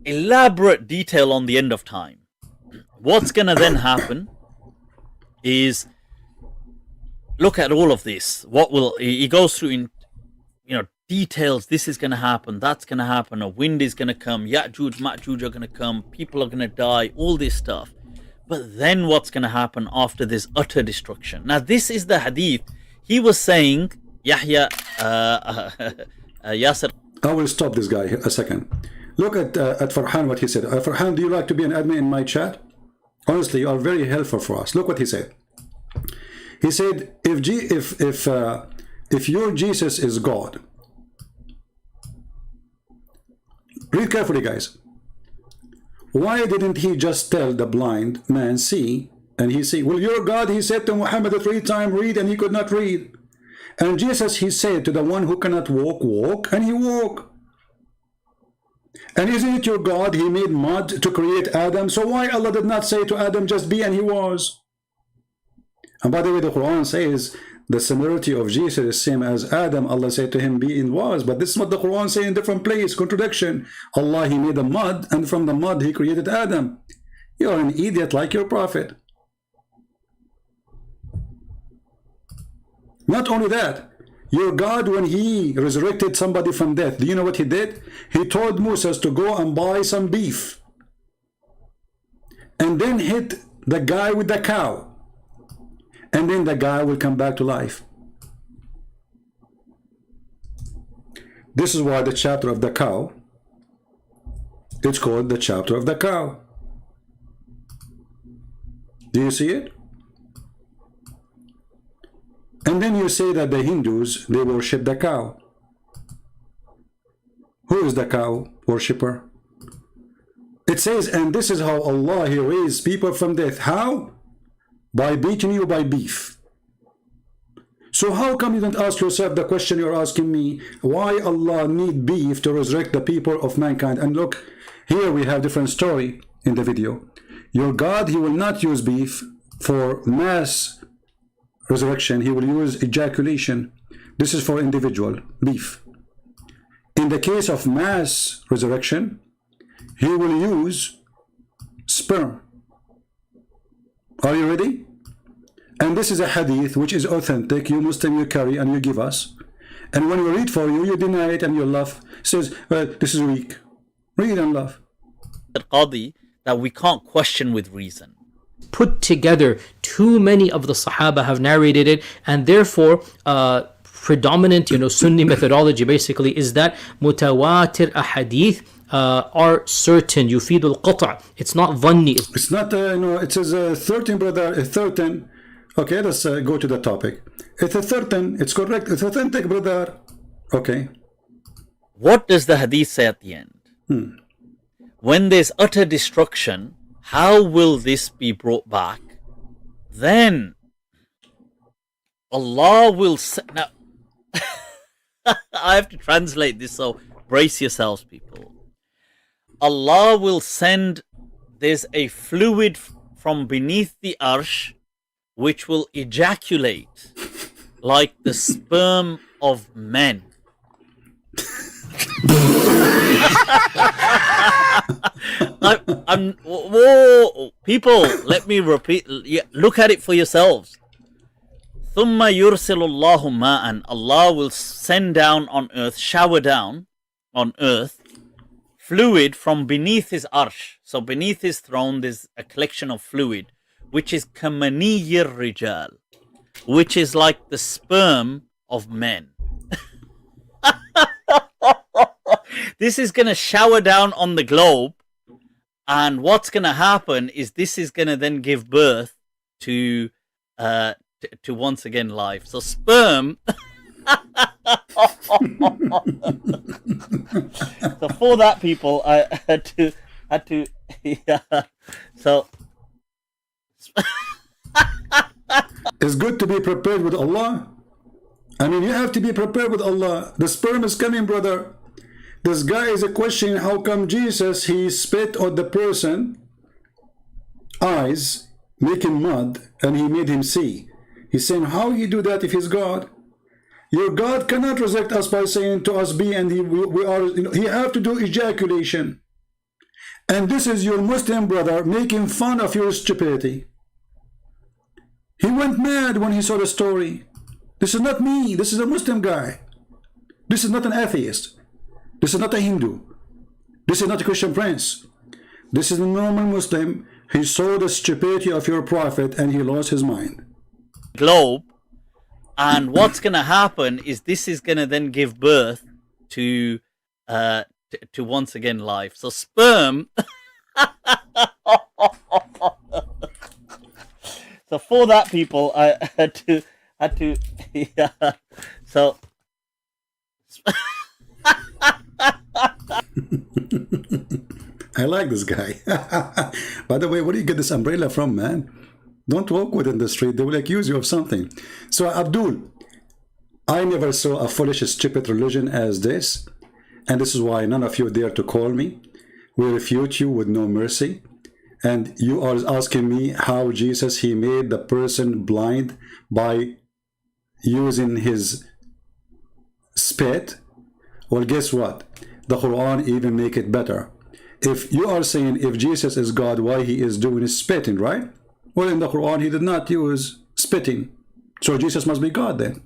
Elaborate detail on the end of time. What's gonna then happen is, look at all of this. What will he goes through in, details. This is gonna happen. That's gonna happen. A wind is gonna come. Ya'juj, Ma'juj are gonna come. People are gonna die. All this stuff. But then what's gonna happen after this utter destruction? Now this is the hadith. He was saying, Yahya, Yasir. I will stop this guy a second. Look at Farhan, what he said. Farhan, do you like to be an admin in my chat? Honestly, you are very helpful for us. Look what he said. He said, if your Jesus is God, read carefully, guys. Why didn't he just tell the blind man, see, and he see? Well, your God, he said to Muhammad 3 times, read, and he could not read. And Jesus, he said to the one who cannot walk, walk, and he walked. And isn't it your God, he made mud to create Adam? So why Allah did not say to Adam, just be, and he was? And by the way, the Quran says the similarity of Jesus is same as Adam. Allah said to him, be and was. But this is what the Quran says in different place. Contradiction. Allah, he made the mud, and from the mud he created Adam. You are an idiot like your prophet. Not only that, your God, when he resurrected somebody from death, do you know what he did? He told Moses to go and buy some beef and then hit the guy with the cow, and then the guy will come back to life. This is why the chapter of the cow, it's called the chapter of the cow. Do you see it? And then you say that the Hindus, they worship the cow. Who is the cow worshipper? It says, and this is how Allah, he raised people from death. How? By beating you by beef. So how come you don't ask yourself the question you're asking me? Why Allah need beef to resurrect the people of mankind? And look, here we have different story in the video. Your God, he will not use beef for mass resurrection. He will use ejaculation. This is for individual beef. In the case of mass resurrection, he will use sperm. Are you ready? And this is a hadith which is authentic. You Muslim, you carry and you give us. And when we read for you, you deny it and you laugh. It says, well, this is weak. Read and laugh. Qadi, that we can't question with reason. Put together, too many of the Sahaba have narrated it, and therefore predominant Sunni methodology basically is that mutawatir ahadith are certain. Yufidul qata'. It's not dhanni. It's not it says 13, brother, 13. Okay, let's go to the topic. It's a 13. It's correct. It's authentic, brother. Okay. What does the hadith say at the end? When there's utter destruction, how will this be brought back? Then Allah will now I have to translate this, so brace yourselves, people. Allah will send, there's a fluid from beneath the arsh which will ejaculate like the sperm of men. Whoa, people, let me repeat. Look at it for yourselves. ثُمَّ يُرْسِلُ اللَّهُ مَاءً. Allah will send down on earth, shower down on earth, fluid from beneath his arsh. So beneath his throne, there's a collection of fluid, which is kamaniyir rijal, which is like the sperm of men. This is going to shower down on the globe, and what's going to happen is this is going to then give birth to once again life. So sperm. So for that, people, I had to yeah. So It's good to be prepared with Allah. I mean, you have to be prepared with Allah. The sperm is coming, brother. This guy is a question, how come Jesus, he spit on the person eyes, making mud, and he made him see. He's saying, how he do that if he's God? Your God cannot resurrect us by saying to us, be, and we are, you know, he have to do ejaculation. And this is your Muslim brother making fun of your stupidity. He went mad when he saw the story. This is not me. This is a Muslim guy. This is not an atheist. This is not a Hindu. This is not a Christian prince. This is a normal Muslim. He saw the stupidity of your prophet and he lost his mind. Globe, and what's going to happen is this is going to then give birth to once again life. So sperm. So for that, people, I had to yeah. So I like this guy. By the way, where do you get this umbrella from, man? Don't walk with it in the street. They will accuse you of something. So, Abdul, I never saw a foolish, stupid religion as this. And this is why none of you dare to call me. We refute you with no mercy. And you are asking me how Jesus, he made the person blind by using his spit. Well, guess what? The Quran even make it better. If you are saying if Jesus is God, why he is doing is spitting, right? Well, in the Quran, he did not use spitting. So Jesus must be God then.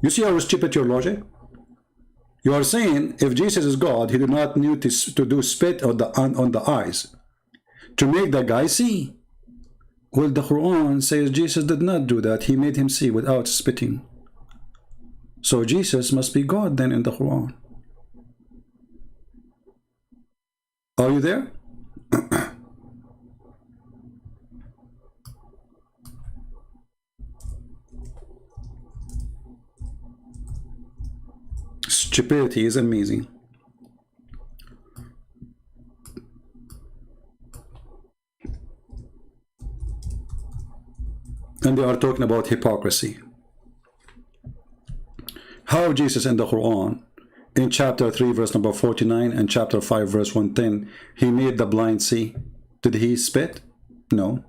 You see how stupid your logic? You are saying if Jesus is God, he did not need to do spit on the eyes to make the guy see. Well, the Quran says Jesus did not do that. He made him see without spitting. So Jesus must be God then in the Quran. Are you there? Stupidity is amazing. And they are talking about hypocrisy. How Jesus in the Quran, in chapter 3 verse number 49 and chapter 5 verse 110, he made the blind see. Did he spit? No.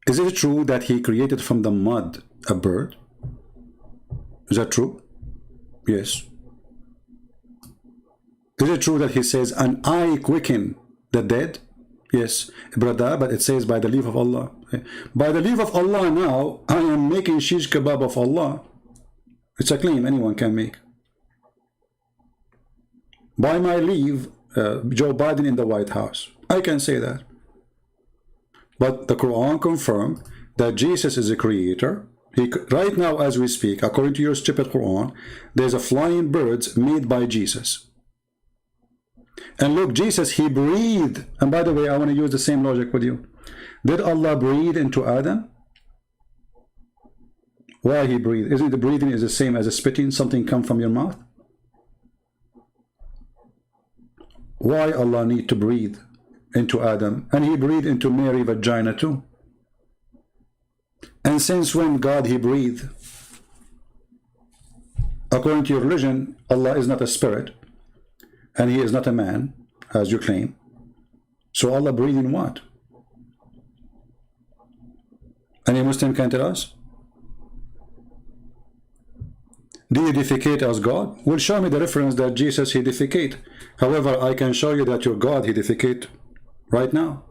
Is it true that he created from the mud a bird? Is that true? Yes. Is it true that he says an eye quicken the dead? Yes, brother, but it says by the leave of Allah. By the leave of Allah now, I am making shish kebab of Allah. It's a claim anyone can make. By my leave, Joe Biden in the White House. I can say that. But the Quran confirmed that Jesus is a creator. Right now as we speak, according to your stupid Quran, there's a flying birds made by Jesus. And look, Jesus, he breathed. And by the way, I want to use the same logic with you. Did Allah breathe into Adam? Why he breathed? Isn't the breathing is the same as a spitting? Something come from your mouth? Why Allah need to breathe into Adam? And he breathed into Mary vagina too. And since when God he breathed? According to your religion, Allah is not a spirit. And he is not a man, as you claim. So Allah breathed in what? Any Muslim can tell us? Do you defecate as God? Well, show me the reference that Jesus, he defecate. However, I can show you that your God, he defecate right now.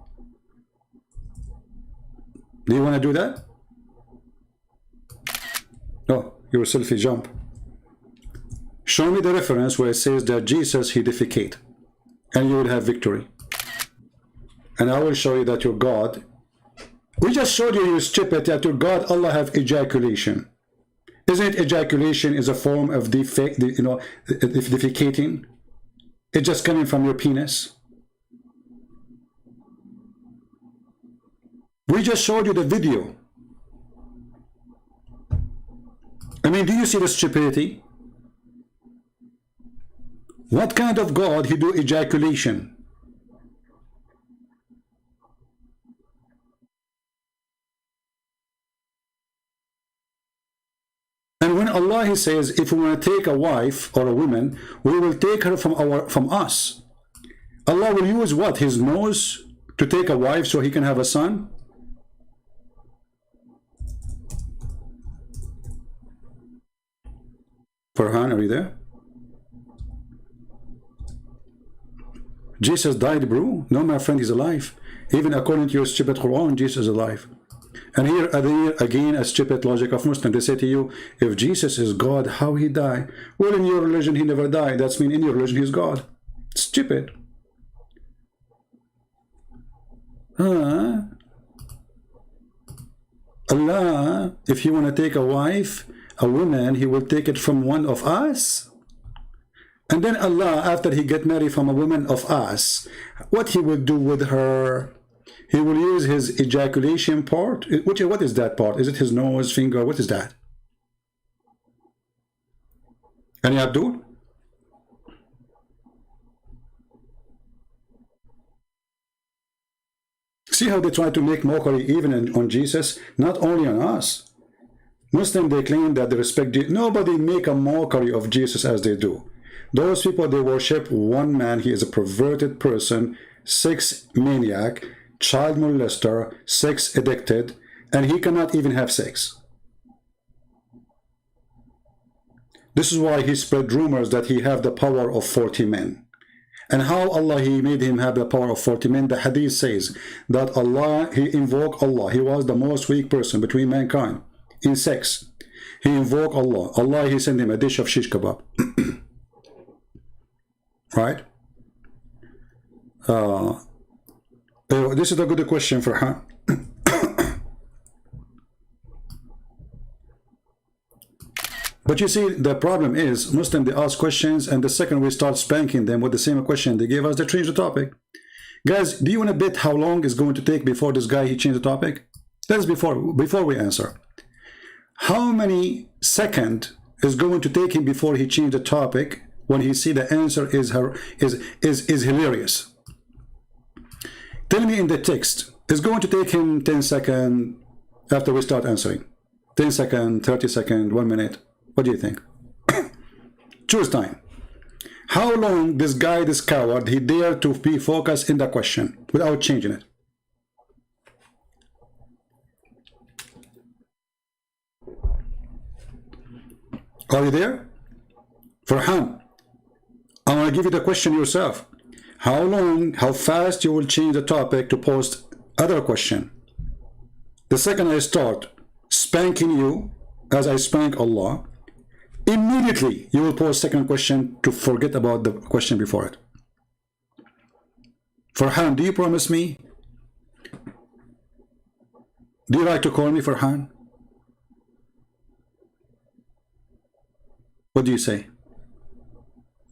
Do you want to do that? No, your selfie jump. Show me the reference where it says that Jesus, he defecate. And you will have victory. And I will show you that your God, we just showed you, you stupid, that your God, Allah have ejaculation. Isn't ejaculation is a form of defecating? It's just coming from your penis. We just showed you the video. I mean, do you see the stupidity? What kind of God he do ejaculation? Allah, He says, if we want to take a wife or a woman, we will take her from us. Allah will use what? His nose to take a wife so He can have a son? Farhan, are you there? Jesus died, bro. No, my friend, He's alive. Even according to your stupid Quran, Jesus is alive. And here again, a stupid logic of Muslims. They say to you, if Jesus is God, how He died? Well, in your religion, He never died. That's mean in your religion, He's God. Stupid. Allah, if He want to take a wife, a woman, He will take it from one of us. And then Allah, after He get married from a woman of us, what He will do with her? He will use His ejaculation part. What is that part? Is it His nose, finger? What is that? Any Abdul? See how they try to make mockery even on Jesus, not only on us. Muslims, they claim that they respect Jesus. Nobody make a mockery of Jesus as they do. Those people, they worship one man. He is a perverted person, sex maniac, child molester, sex addicted, and he cannot even have sex. This is why he spread rumors that he have the power of 40 men. And how Allah, He made him have the power of 40 men. The hadith says that Allah, He invoked Allah. He was the most weak person between mankind in sex. He invoked Allah. Allah, He sent him a dish of shish kebab. Right? This is a good question for her. But you see, the problem is, Muslims, they ask questions, and the second we start spanking them with the same question they gave us, they change the topic. Guys, do you want to bet how long it's going to take before this guy, he changed the topic? That is before we answer. How many seconds is going to take him before he changed the topic when he see the answer is hilarious? Tell me in the text, it's going to take him 10 seconds after we start answering. 10 seconds, 30 seconds, 1 minute. What do you think? Choose time. How long this guy, this coward, he dared to be focused in the question without changing it? Are you there? Farhan, I want to give you the question yourself. How long, how fast you will change the topic to post other question? The second I start spanking you, as I spank Allah, immediately you will post second question to forget about the question before it. Farhan, do you promise me? Do you like to call me Farhan? What do you say?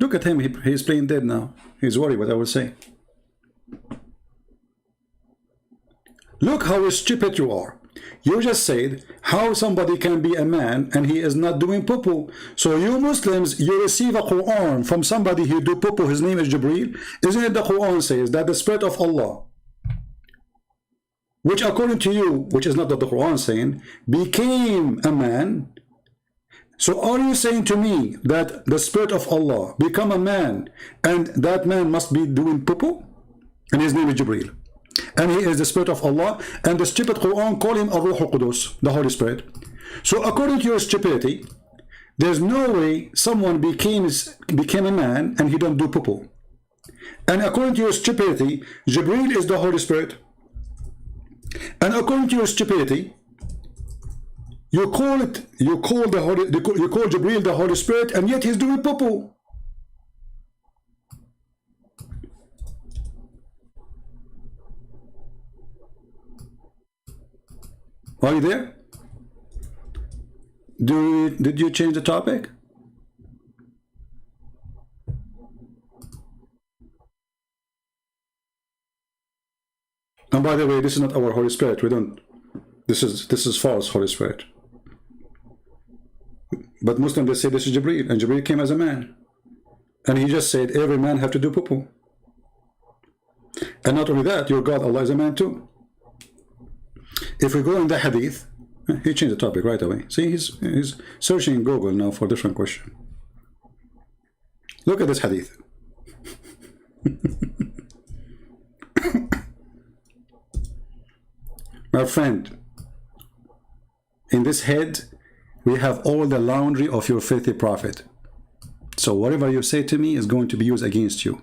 Look at him, he's playing dead now. He's worried what I will say. Look how stupid you are. You just said how somebody can be a man and he is not doing poo-poo. So you Muslims, you receive a Quran from somebody who do poo-poo, his name is Jibreel. Isn't it the Quran says that the Spirit of Allah, which according to you, which is not what the Quran saying, became a man? So are you saying to me that the Spirit of Allah become a man and that man must be doing poo-poo? And his name is Jibreel. And he is the Spirit of Allah, and the stupid Quran call him Ar-Ruh Al-Qudus, the Holy Spirit. So according to your stupidity, there's no way someone became a man and he don't do poo-poo. And according to your stupidity, Jibreel is the Holy Spirit. And according to your stupidity, you call Jibreel the Holy Spirit, and yet he's doing poo-poo. Are you there? Did you change the topic? And by the way, this is not our Holy Spirit. We don't. This is false Holy Spirit. But Muslims, they say this is Jibreel, and Jibreel came as a man, and he just said every man have to do poo-poo. And not only that, your God Allah is a man too. If we go in the hadith, He changed the topic right away. See, he's searching in Google now for a different question. Look at this hadith. My friend, in this head, we have all the laundry of your filthy prophet. So whatever you say to me is going to be used against you.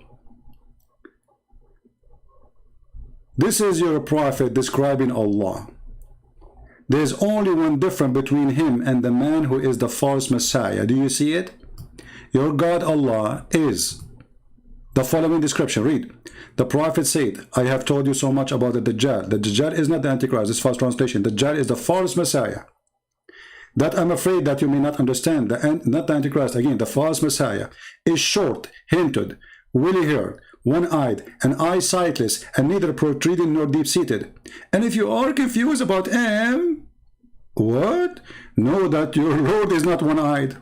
This is your prophet describing Allah. There's only one difference between him and the man who is the false Messiah. Do you see it? Your God Allah is the following description. Read. The prophet said, I have told you so much about the Dajjal. The Dajjal is not the Antichrist. It's false translation. The Dajjal is the false Messiah. That I'm afraid that you may not understand. Not the Antichrist. Again, the false Messiah is short, hinted, woolly-haired, one-eyed, and eye-sightless, and neither protruding nor deep-seated. And if you are confused about him, what? Know that your Lord is not one-eyed.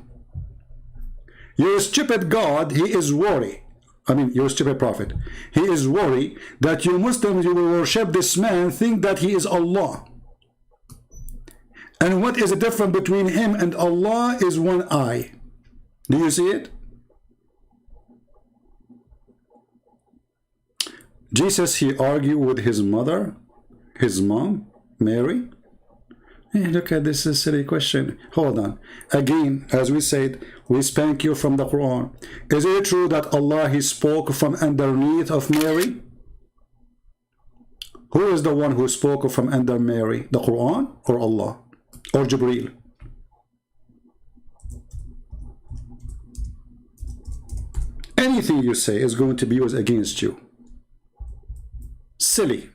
Your stupid God, he is worried. I mean, your stupid prophet. He is worried that you Muslims, you will worship this man, think that he is Allah. And what is the difference between him and Allah is one eye. Do you see it? Jesus, he argued with his mother, his mom, Mary. Hey, look at this silly question. Hold on. Again, as we said, we spank you from the Quran. Is it true that Allah, he spoke from underneath of Mary? Who is the one who spoke from under Mary? The Quran or Allah? Or Jibreel? Anything you say is going to be used against you. Silly.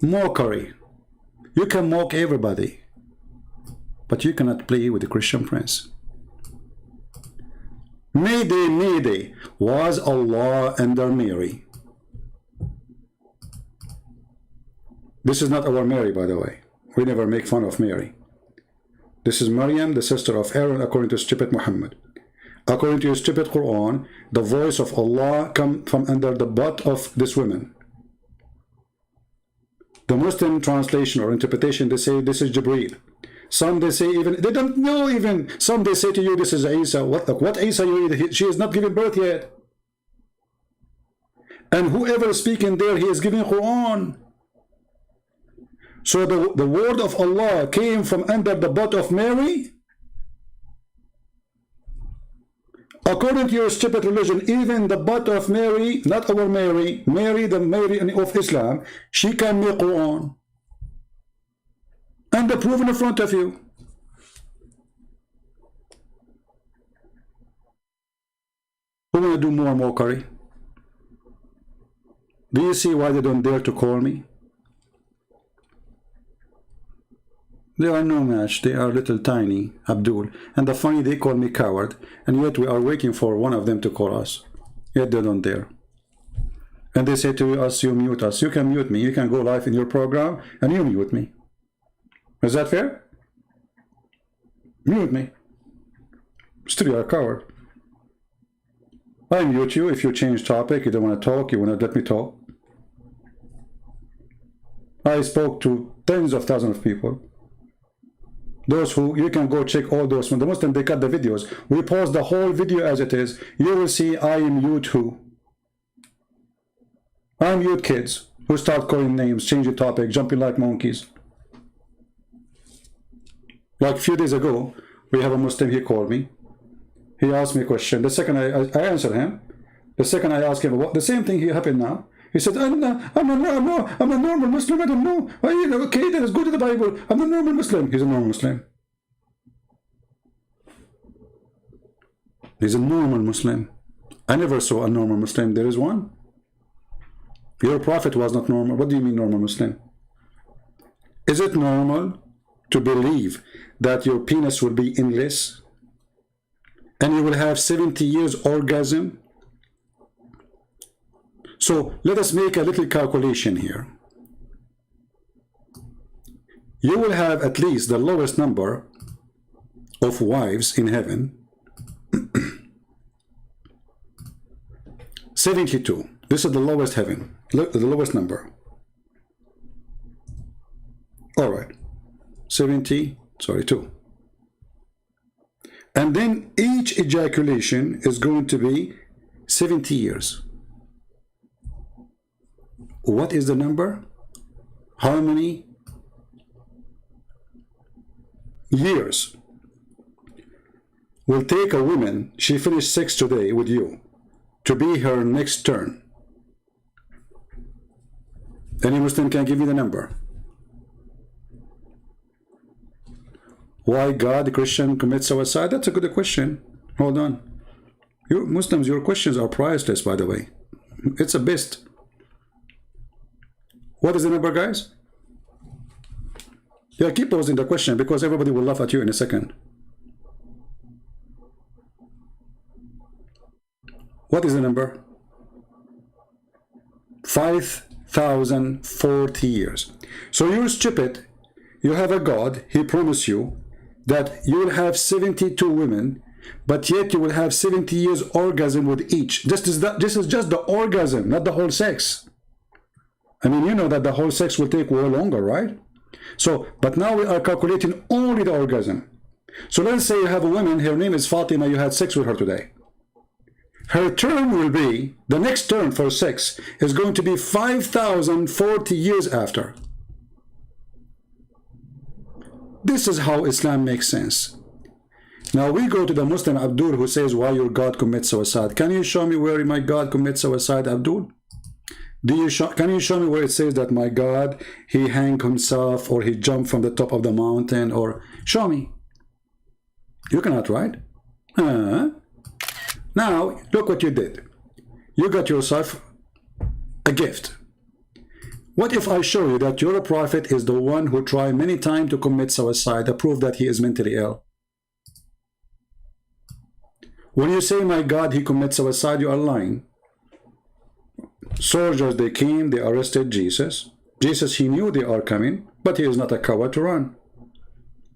Mockery. You can mock everybody, but you cannot play with the Christian prince. Mayday, Mayday, was Allah under Mary? This is not our Mary, by the way. We never make fun of Mary. This is Maryam, the sister of Aaron, according to stupid Muhammad. According to your stupid Quran, the voice of Allah come from under the butt of this woman. The Muslim translation or interpretation, they say this is Jibreel. Some they say even, they don't know even. Some they say to you, this is Isa. What Isa you eat? She is not giving birth yet. And whoever is speaking there, he is giving Quran. So the word of Allah came from under the butt of Mary. According to your stupid religion, even the butt of Mary, not our Mary, Mary, the Mary of Islam, she can make Quran. And the proof in front of you. Who want to do more mockery? Do you see why they don't dare to call me? They are no match. They are little tiny, Abdul. And the funny, they call me coward. And yet we are waiting for one of them to call us. Yet they don't dare. And they say to us, you mute us. You can mute me. You can go live in your program and you mute me. Is that fair? Mute me. Still, you are a coward. I mute you if you change topic. You don't want to talk. You want to let me talk. I spoke to tens of thousands of people. Those who, you can go check all those. When the Muslims, they cut the videos. We pause the whole video as it is. You will see I mute who. I mute kids who start calling names, change the topic, jumping like monkeys. Like a few days ago, we have a Muslim, he called me. He asked me a question. The second I answered him. The second I asked him, what, the same thing here happened now. He said, I'm a normal Muslim, I don't know. Okay, then let's go to the Bible. I'm a normal Muslim. He's a normal Muslim. He's a normal Muslim. I never saw a normal Muslim. There is one. Your prophet was not normal. What do you mean normal Muslim? Is it normal to believe that your penis will be endless and you will have 70 years orgasm? So let us make a little calculation here. You will have at least the lowest number of wives in heaven. 72. This is the lowest heaven, the lowest number All right. 2. And then each ejaculation is going to be 70 years. What is the number? How many years will take a woman, she finished sex today with you, to be her next turn? Any Muslim can give you the number. Why God, Christian commit suicide? That's a good question. Hold on. You Muslims, your questions are priceless, by the way. It's a best. What is the number, guys? Yeah, keep posing the question because everybody will laugh at you in a second. What is the number? 5,040 years. So you're stupid. You have a God. He promised you that you will have 72 women, but yet you will have 70 years orgasm with each. This is just the orgasm, not the whole sex. I mean, you know that the whole sex will take way longer, right? So, but now we are calculating only the orgasm. So let's say you have a woman, her name is Fatima, you had sex with her today. Her turn will be, the next turn for sex is going to be 5,040 years after. This is how Islam makes sense. Now we go to the Muslim Abdul who says, why your God commits suicide? Can you show me where my God commits suicide, Abdul? Can you show me where it says that my God, he hanged himself or he jumped from the top of the mountain? Or show me. You cannot, right? Now, look what you did. You got yourself a gift. What if I show you that your prophet is the one who tried many times to commit suicide, to prove that he is mentally ill? When you say, my God, he commits suicide, you are lying. Soldiers, they came, they arrested Jesus. Jesus, he knew they are coming, but he is not a coward to run.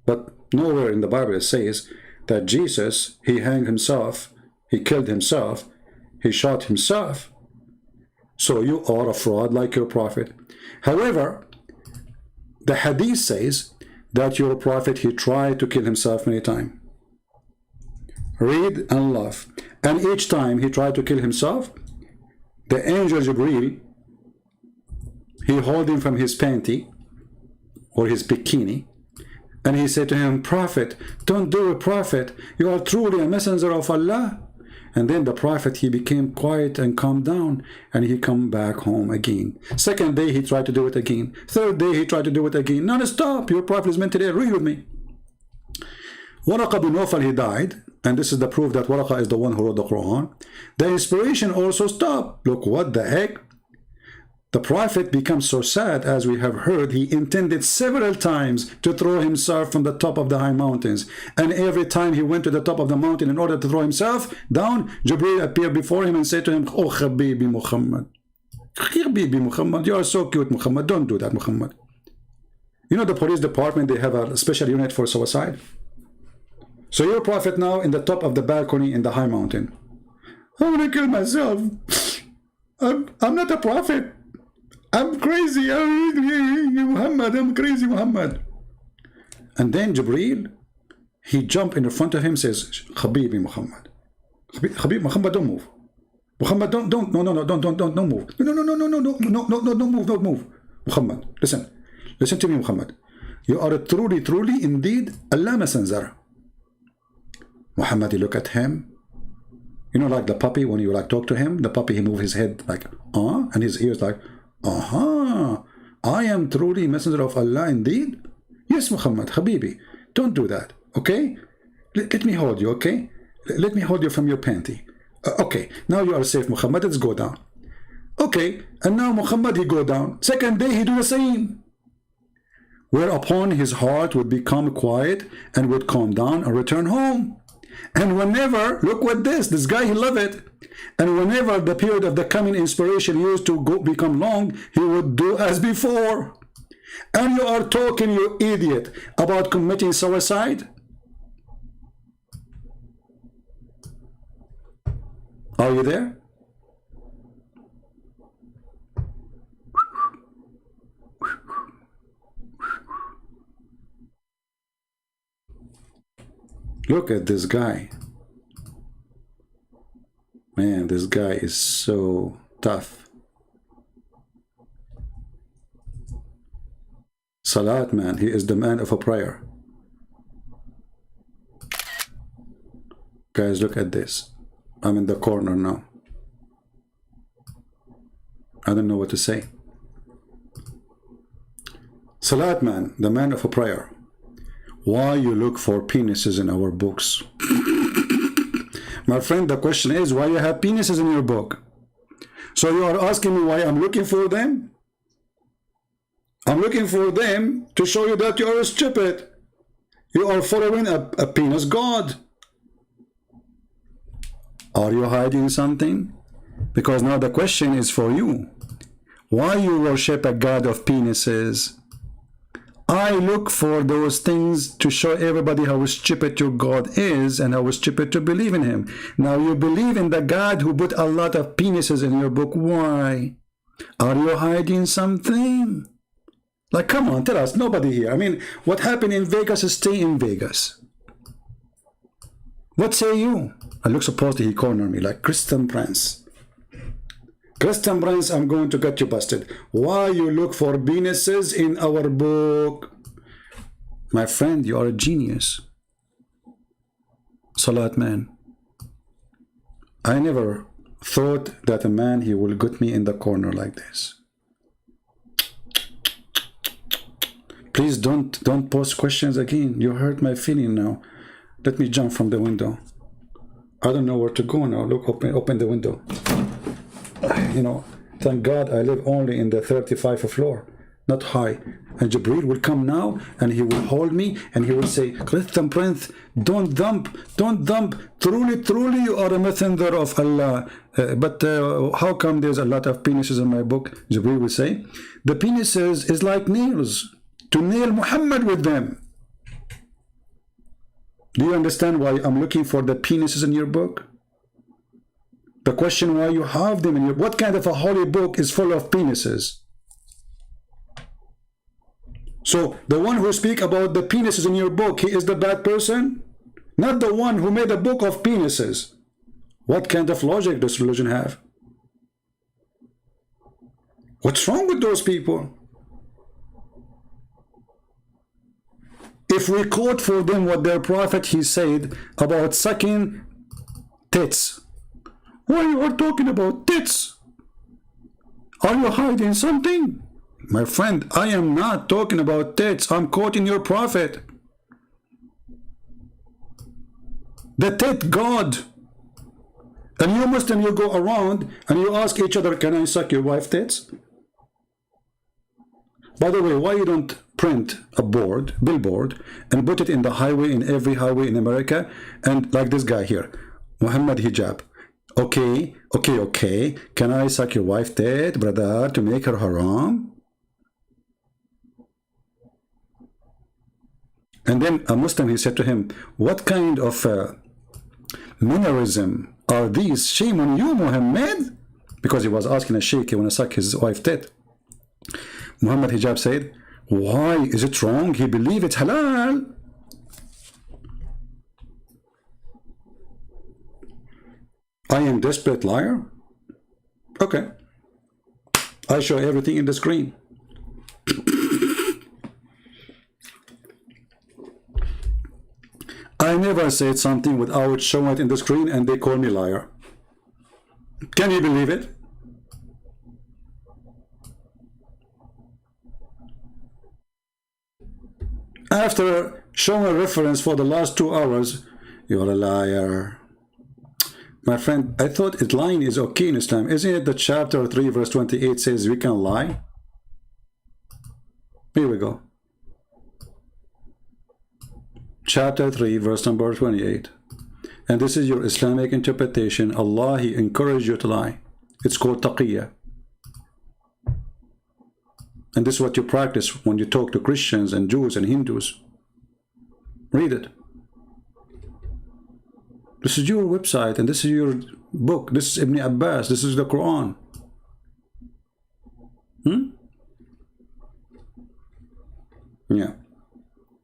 But nowhere in the Bible it says that Jesus, he hanged himself, he killed himself, he shot himself. So you are a fraud like your prophet. However, the hadith says that your prophet, he tried to kill himself many times. Read and laugh. And each time he tried to kill himself, the angel Jibreel, he held him from his panty or his bikini, and he said to him, Prophet, don't do it, Prophet. You are truly a messenger of Allah. And then the prophet, he became quiet and calmed down, and he come back home again. Second day, he tried to do it again. Third day, he tried to do it again. Non-stop. Your prophet is mentally ill. Read with me. Waraqa bin Nawfal, he died, and this is the proof that Waraqa is the one who wrote the Quran. The inspiration also stopped. Look, what the heck? The prophet becomes so sad, as we have heard, he intended several times to throw himself from the top of the high mountains. And every time he went to the top of the mountain in order to throw himself down, Jibreel appeared before him and said to him, Oh, Habibi Muhammad. Habibi Muhammad, you are so cute, Muhammad. Don't do that, Muhammad. You know the police department, they have a special unit for suicide. So your prophet now in the top of the balcony in the high mountain. I want to kill myself. I'm not a prophet. I'm crazy. Muhammad, I'm crazy, Muhammad. And then Jibreel, he jumped in front of him, says, Habibi Muhammad. Habib Muhammad, don't move. Muhammad, don't move. No, don't move. Muhammad, listen to me, Muhammad. You are truly, indeed, Allah messenger. Muhammad, he look at him. You know, like the puppy, when you like talk to him, the puppy, he move his head like, and his ears like, I am truly messenger of Allah indeed. Yes, Muhammad, Habibi, don't do that, okay? Let me hold you, okay? Let me hold you from your panty. Okay, now you are safe, Muhammad, let's go down. Okay, and now Muhammad, he go down. Second day, he do the same. Whereupon his heart would become quiet and would calm down and return home. And whenever, look what this guy, he love it. And whenever the period of the coming inspiration used to become long, he would do as before. And you are talking, you idiot, about committing suicide? Are you there? Look at this guy. Man, this guy is so tough. Salat, man, he is the man of a prayer. Guys, look at this. I'm in the corner now. I don't know what to say. Salat, man, the man of a prayer. Why you look for penises in our books? My friend, the question is, why you have penises in your book? So you are asking me why I'm looking for them? I'm looking for them to show you that you are stupid. You are following a penis god. Are you hiding something? Because now the question is for you. Why you worship a god of penises? I look for those things to show everybody how stupid your God is and how stupid to believe in him. Now you believe in the God who put a lot of penises in your book. Why? Are you hiding something? Like, come on, tell us. Nobody here. I mean, what happened in Vegas, stay in Vegas. What say you? I look supposed he cornered me like Christian Prince. Christian Prince, I'm going to get you busted. Why you look for penises in our book? My friend, you are a genius. Salat, man. I never thought that a man, he will get me in the corner like this. Please don't post questions again. You hurt my feeling now. Let me jump from the window. I don't know where to go now. Look, open the window. You know, thank God I live only in the 35th floor, not high. And Jibreel will come now and he will hold me and he will say, Christian Prince, don't dump. Truly, you are a messenger of Allah. But how come there's a lot of penises in my book? Jibreel will say, the penises is like nails, to nail Muhammad with them. Do you understand why I'm looking for the penises in your book? The question why you have them in your... What kind of a holy book is full of penises? So the one who speak about the penises in your book, he is the bad person? Not the one who made a book of penises. What kind of logic does religion have? What's wrong with those people? If we quote for them what their prophet he said about sucking tits, why you are talking about tits? Are you hiding something? My friend, I am not talking about tits. I'm quoting your prophet. The tit God. And you Muslim, you go around and you ask each other, can I suck your wife tits? By the way, why you don't print a billboard, and put it in the highway, in every highway in America, and like this guy here, Muhammad Hijab. Okay. Can I suck your wife tit, brother, to make her haram? And then a Muslim, he said to him, what kind of mannerism are these? Shame on you, Muhammad. Because he was asking a sheikh, he want to suck his wife tit. Muhammad Hijab said, why is it wrong? He believe it's halal. I am desperate liar? Okay. I show everything in the screen. I never said something without showing it in the screen and they call me liar. Can you believe it? After showing a reference for the last 2 hours, you're a liar. My friend, I thought lying is okay in Islam. Isn't it that chapter 3 verse 28 says we can lie? Here we go. Chapter 3 verse number 28. And this is your Islamic interpretation. Allah, He encouraged you to lie. It's called taqiyya. And this is what you practice when you talk to Christians and Jews and Hindus. Read it. This is your website and this is your book. This is Ibn Abbas. This is the Quran. Yeah.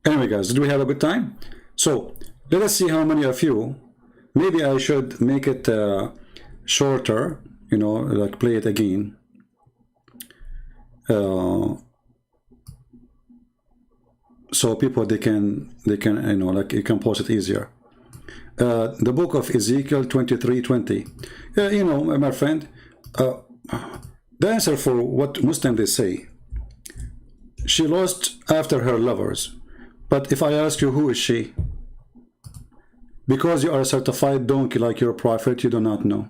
Anyway, guys, did we have a good time? So, Let us see how many of you. Maybe I should make it shorter, you know, like play it again. So people they can you know, like you can post it easier. The book of Ezekiel 23:20. You know, my friend, the answer for what Muslims they say, she lost after her lovers. But if I ask you, who is she? Because you are a certified donkey like your prophet, you do not know.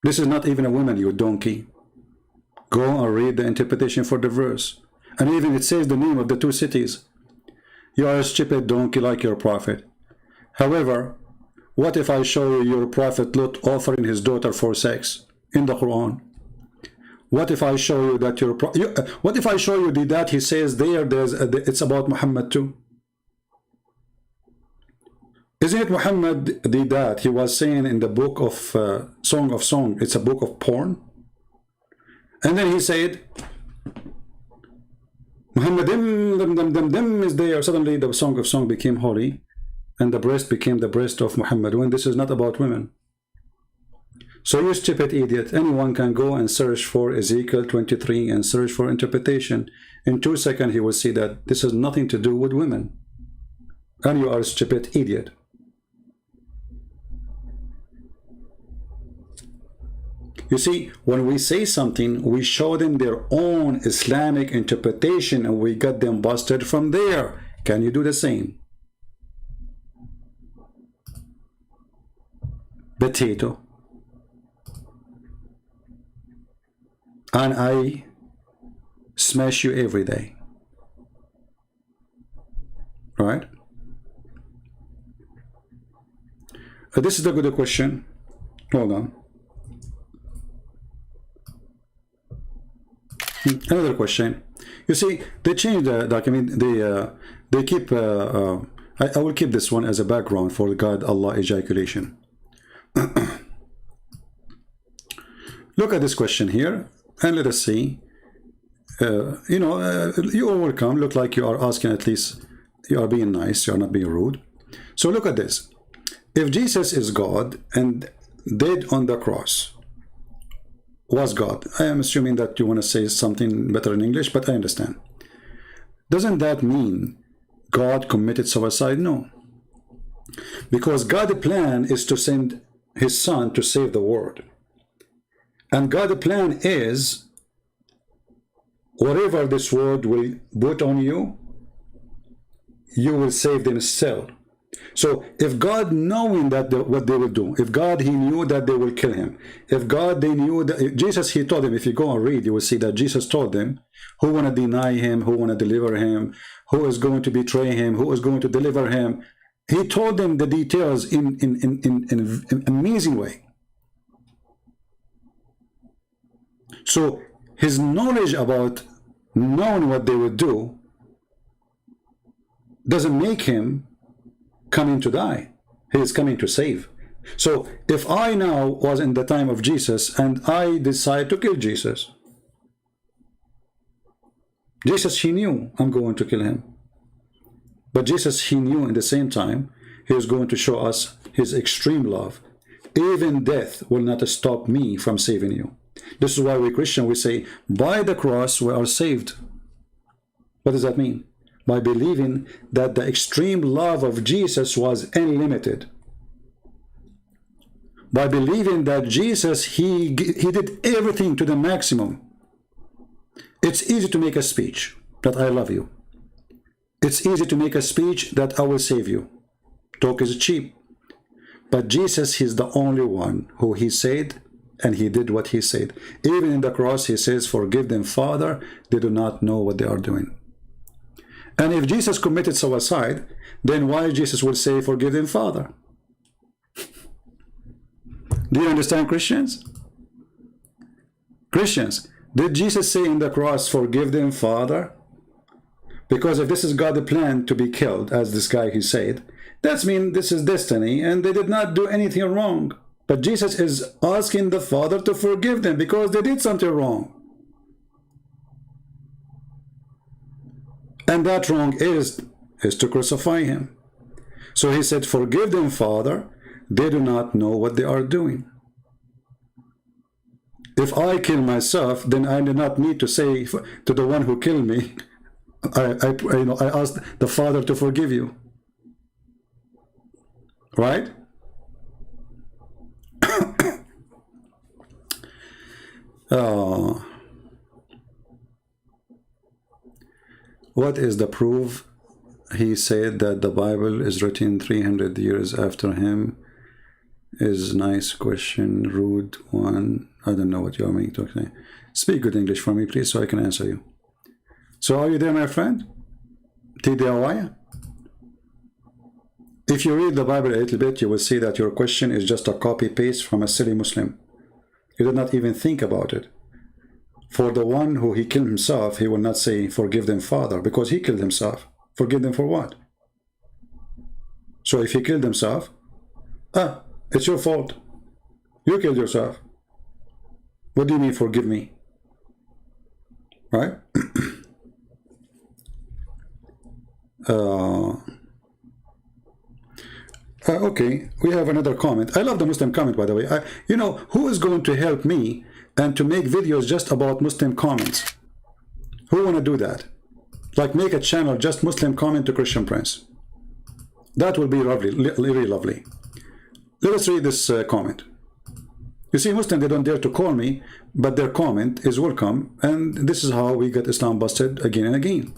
This is not even a woman, you donkey. Go and read the interpretation for the verse. And even it says the name of the two cities. You are a stupid donkey like your prophet. However, what if I show you your prophet Lot offering his daughter for sex in the Quran? What if I show you that what if I show you that he says it's about Muhammad too? Isn't it Muhammad did that? He was saying in the book of Song of Song, it's a book of porn. And then he said, Muhammad is there. Suddenly the Song of Song became holy, and the breast became the breast of Muhammad, when this is not about women. So you stupid idiot, anyone can go and search for Ezekiel 23 and search for interpretation. In 2 seconds he will see that this has nothing to do with women. And you are a stupid idiot. You see, when we say something, we show them their own Islamic interpretation and we got them busted from there. Can you do the same? Potato. And I smash you every day. Right? This is a good question. Hold on. Another question. You see, they changed the document. They keep. I will keep this one as a background for God, Allah, ejaculation. Look at this question here, and let us see. You know, you are welcome. Look like you are asking, at least you are being nice. You are not being rude. So look at this. If Jesus is God and dead on the cross, was God. I am assuming that you want to say something better in English, but I understand. Doesn't that mean God committed suicide? No. Because God's plan is to send his son to save the world. And God's plan is whatever this world will put on you, you will save them still. So if God knowing that what they will do, if God he knew that they will kill him, if God they knew that Jesus he told them, if you go and read, you will see that Jesus told them who want to deny him, who want to deliver him, who is going to betray him, who is going to deliver him. He told them the details in an amazing way. So his knowledge about knowing what they would do doesn't make him coming to die. He is coming to save. So if I now was in the time of Jesus and I decide to kill Jesus, Jesus he knew I'm going to kill him. But Jesus he knew in the same time he is going to show us his extreme love. Even death will not stop me from saving you. This is why we Christian we say by the cross we are saved. What does that mean? By believing that the extreme love of Jesus was unlimited. By believing that Jesus, he did everything to the maximum. It's easy to make a speech that I love you. It's easy to make a speech that I will save you. Talk is cheap. But Jesus, he's the only one who he said, and he did what he said. Even in the cross, he says, forgive them, Father, they do not know what they are doing. And if Jesus committed suicide, then why Jesus will say, forgive them, Father? Do you understand, Christians? Christians, did Jesus say in the cross, forgive them, Father? Because if this is God's plan to be killed, as this guy he said, that means this is destiny, and they did not do anything wrong. But Jesus is asking the Father to forgive them because they did something wrong. And that wrong is to crucify him. So he said, forgive them, Father, they do not know what they are doing. If I kill myself, then I do not need to say to the one who killed me, I asked the Father to forgive you. Right? What is the proof? He said that the Bible is written 300 years after him. Is nice question, rude one. I don't know what you are meaning to say. Speak good English for me, please, so I can answer you. So are you there, my friend? TDIY? If you read the Bible a little bit, you will see that your question is just a copy-paste from a silly Muslim. You did not even think about it. For the one who he killed himself, he will not say, forgive them, Father, because he killed himself. Forgive them for what? So if he killed himself, it's your fault. You killed yourself. What do you mean, forgive me? Right? Okay, we have another comment. I love the Muslim comment, by the way. You know, who is going to help me and to make videos just about Muslim comments? Who want to do that? Like make a channel just Muslim comment to Christian Prince. That will be lovely, really lovely. Let us read this comment. You see, Muslims, they don't dare to call me, but their comment is welcome, and this is how we get Islam busted again and again.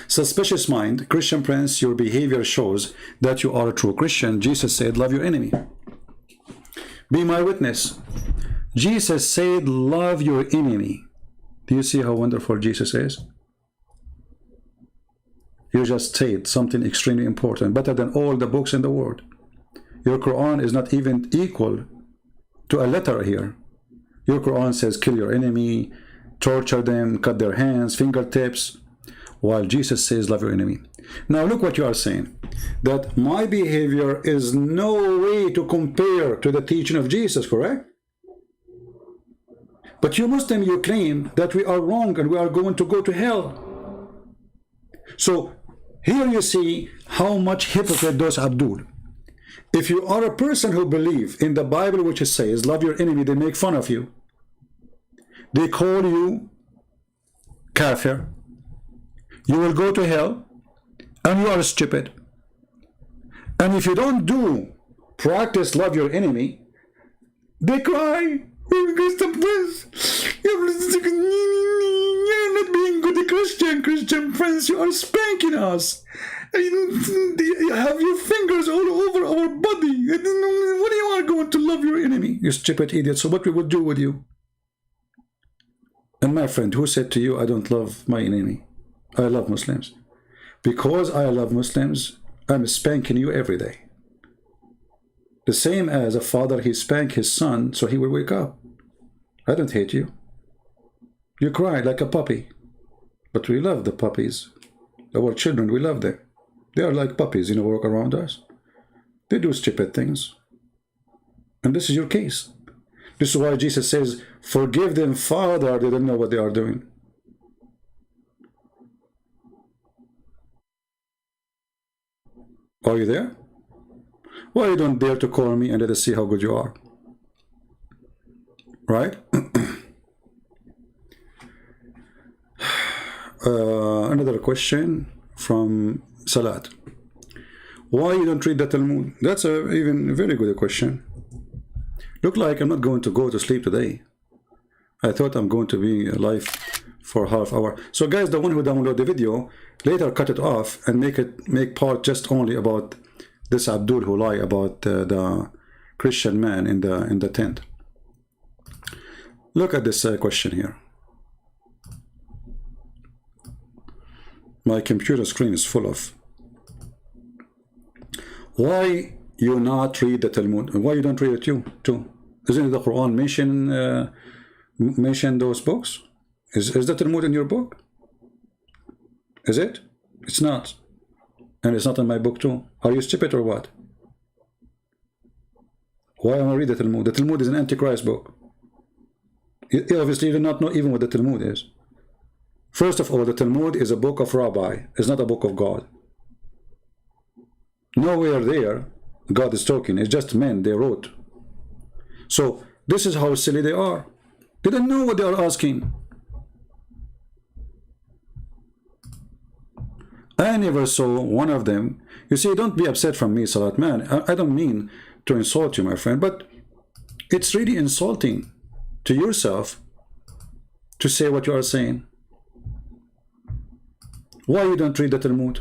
Suspicious mind, Christian Prince, your behavior shows that you are a true Christian. Jesus said, love your enemy. Be my witness. Jesus said, love your enemy. Do you see how wonderful Jesus is? You just said something extremely important, better than all the books in the world. Your Quran is not even equal to a letter here. Your Quran says, kill your enemy, torture them, cut their hands, fingertips, while Jesus says, love your enemy. Now look what you are saying, that my behavior is no way to compare to the teaching of Jesus, correct? But you Muslim, you claim that we are wrong and we are going to go to hell. So here you see how much hypocrite those Abdul. If you are a person who believes in the Bible which it says, love your enemy, they make fun of you. They call you kafir. You will go to hell, and you are stupid. And if you don't practice love your enemy, they cry, Christian Prince, you're not being good Christian Prince, you are spanking us. You have your fingers all over our body. What do you are going to love your enemy? You stupid idiot. So what we will do with you? And my friend, who said to you, I don't love my enemy? I love Muslims. Because I love Muslims, I'm spanking you every day. The same as a father, he spank his son so he will wake up. I don't hate you. You cry like a puppy. But we love the puppies. Our children, we love them. They are like puppies, walk around us. They do stupid things. And this is your case. This is why Jesus says, forgive them, Father, they don't know what they are doing. Are you there? Why you don't dare to call me and let us see how good you are? Right? Another question from Salat. Why you don't read the Talmud? That's even a very good question. Look like I'm not going to go to sleep today. I thought I'm going to be alive for half hour. So guys, the one who download the video, later cut it off and make part just only about this Abdul who lie about the Christian man in the tent. Look at this question here. My computer screen is full of. Why you not read the Talmud? Why you don't read it too? Isn't the Quran mention those books? Is the Talmud in your book? Is it? It's not. And it's not in my book too. Are you stupid or what? Why am I read the Talmud? The Talmud is an Antichrist book. You obviously do not know even what the Talmud is. First of all, the Talmud is a book of rabbi. It's not a book of God. Nowhere there God is talking. It's just men, they wrote. So this is how silly they are. They don't know what they are asking. I never saw one of them. You see, don't be upset from me, Salat man. I don't mean to insult you, my friend, but it's really insulting to yourself to say what you are saying. Why you don't read the Talmud?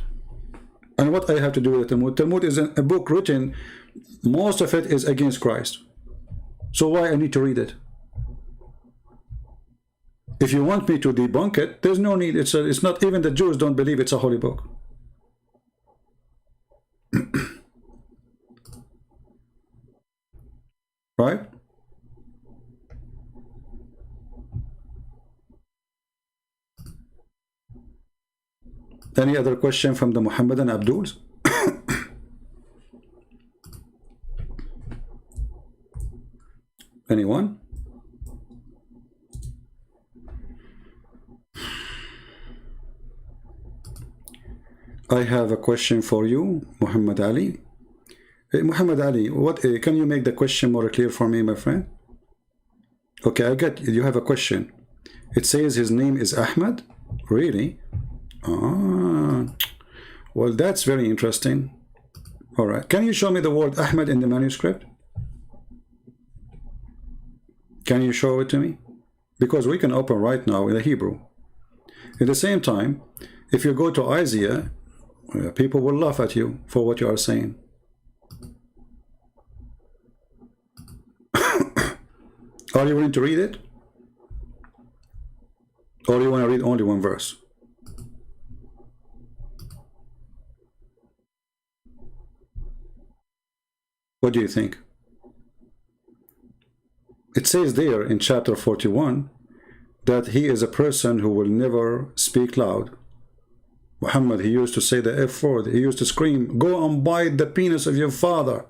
And what I have to do with the Talmud? Talmud is a book written, most of it is against Christ. So why I need to read it? If you want me to debunk it, there's no need. It's not, even the Jews don't believe it's a holy book. Right? Any other question from the Muhammadan Abduls? Anyone? I have a question for you, Muhammad Ali. Hey, Muhammad Ali, what can you make the question more clear for me, my friend? Okay, I get you have a question. It says his name is Ahmad? Really? Ah, well, that's very interesting. All right, can you show me the word Ahmad in the manuscript? Can you show it to me? Because we can open right now in the Hebrew. At the same time, if you go to Isaiah, people will laugh at you for what you are saying. Are you willing to read it? Or you want to read only one verse? What do you think? It says there in chapter 41 that he is a person who will never speak loud. Muhammad, he used to say the F word. He used to scream, "Go and bite the penis of your father."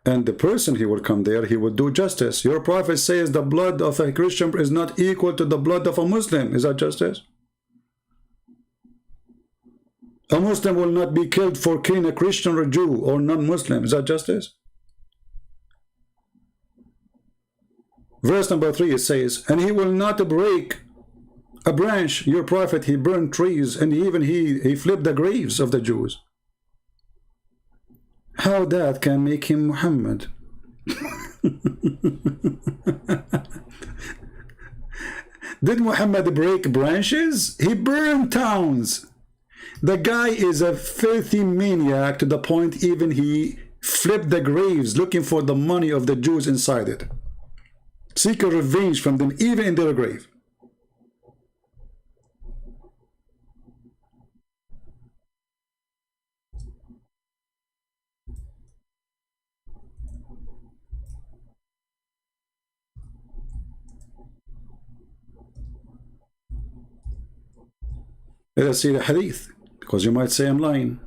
And the person he will come there, he will do justice. Your prophet says the blood of a Christian is not equal to the blood of a Muslim. Is that justice? A Muslim will not be killed for killing a Christian or Jew or non-Muslim. Is that justice? Verse number 3, it says, and he will not break a branch. Your prophet, he burned trees, and even he flipped the graves of the Jews. How that can make him Muhammad? Did Muhammad break branches? He burned towns. The guy is a filthy maniac to the point even he flipped the graves looking for the money of the Jews inside it. Seek a revenge from them even in their grave. Let us see the hadith, because you might say I'm lying.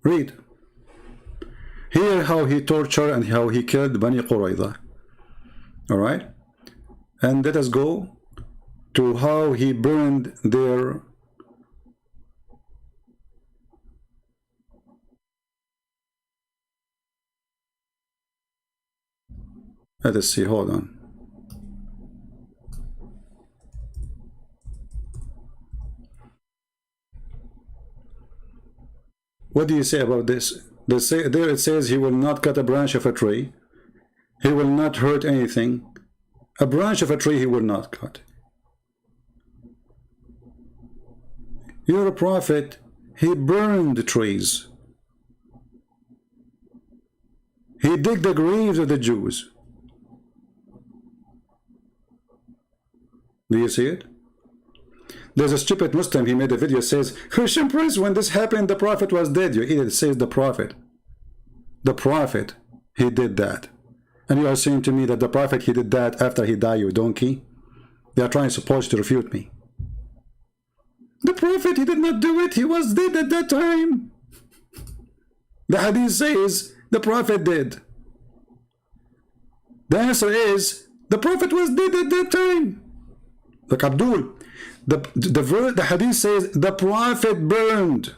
Read. Hear how he tortured and how he killed Bani Qurayza. Alright? And let us go to how he burned their... Let us see, hold on. What do you say about this? There it says he will not cut a branch of a tree. He will not hurt anything. A branch of a tree he will not cut. You're a prophet. He burned trees. He digged the graves of the Jews. Do you see it? There's a stupid Muslim, he made a video, says, Christian priest, when this happened, the prophet was dead. You idiot, it says the prophet. The prophet, he did that. And you are saying to me that the prophet, he did that after he died, you donkey? They are trying supposed to refute me. The prophet, he did not do it. He was dead at that time. The hadith says the prophet did. The answer is, the prophet was dead at that time. Like Abdul, the hadith says the Prophet burned.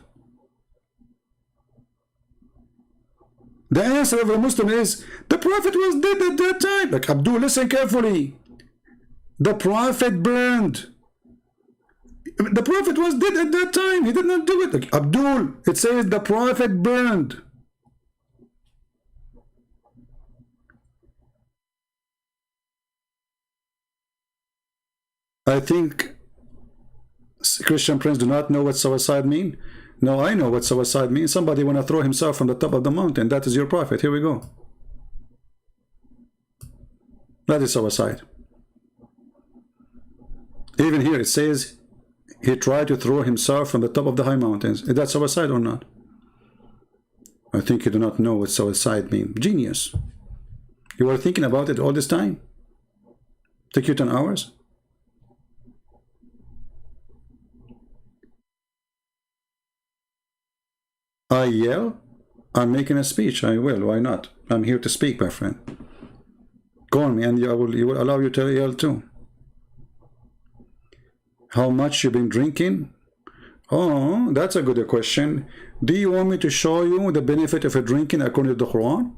The answer of a Muslim is the Prophet was dead at that time. Like Abdul, listen carefully. The Prophet burned. The Prophet was dead at that time. He did not do it. Like Abdul, it says the Prophet burned. I think Christian Prince do not know what suicide mean. No, I know what suicide means. Somebody want to throw himself from the top of the mountain. That is your prophet. Here we go. That is suicide. Even here it says he tried to throw himself from the top of the high mountains. Is that suicide or not? I think you do not know what suicide means. Genius. You were thinking about it all this time? Took you 10 hours? I yell? I'm making a speech. I will. Why not? I'm here to speak, my friend. Call me and you will allow you to yell too. How much you been drinking? Oh, that's a good question. Do you want me to show you the benefit of a drinking according to the Quran?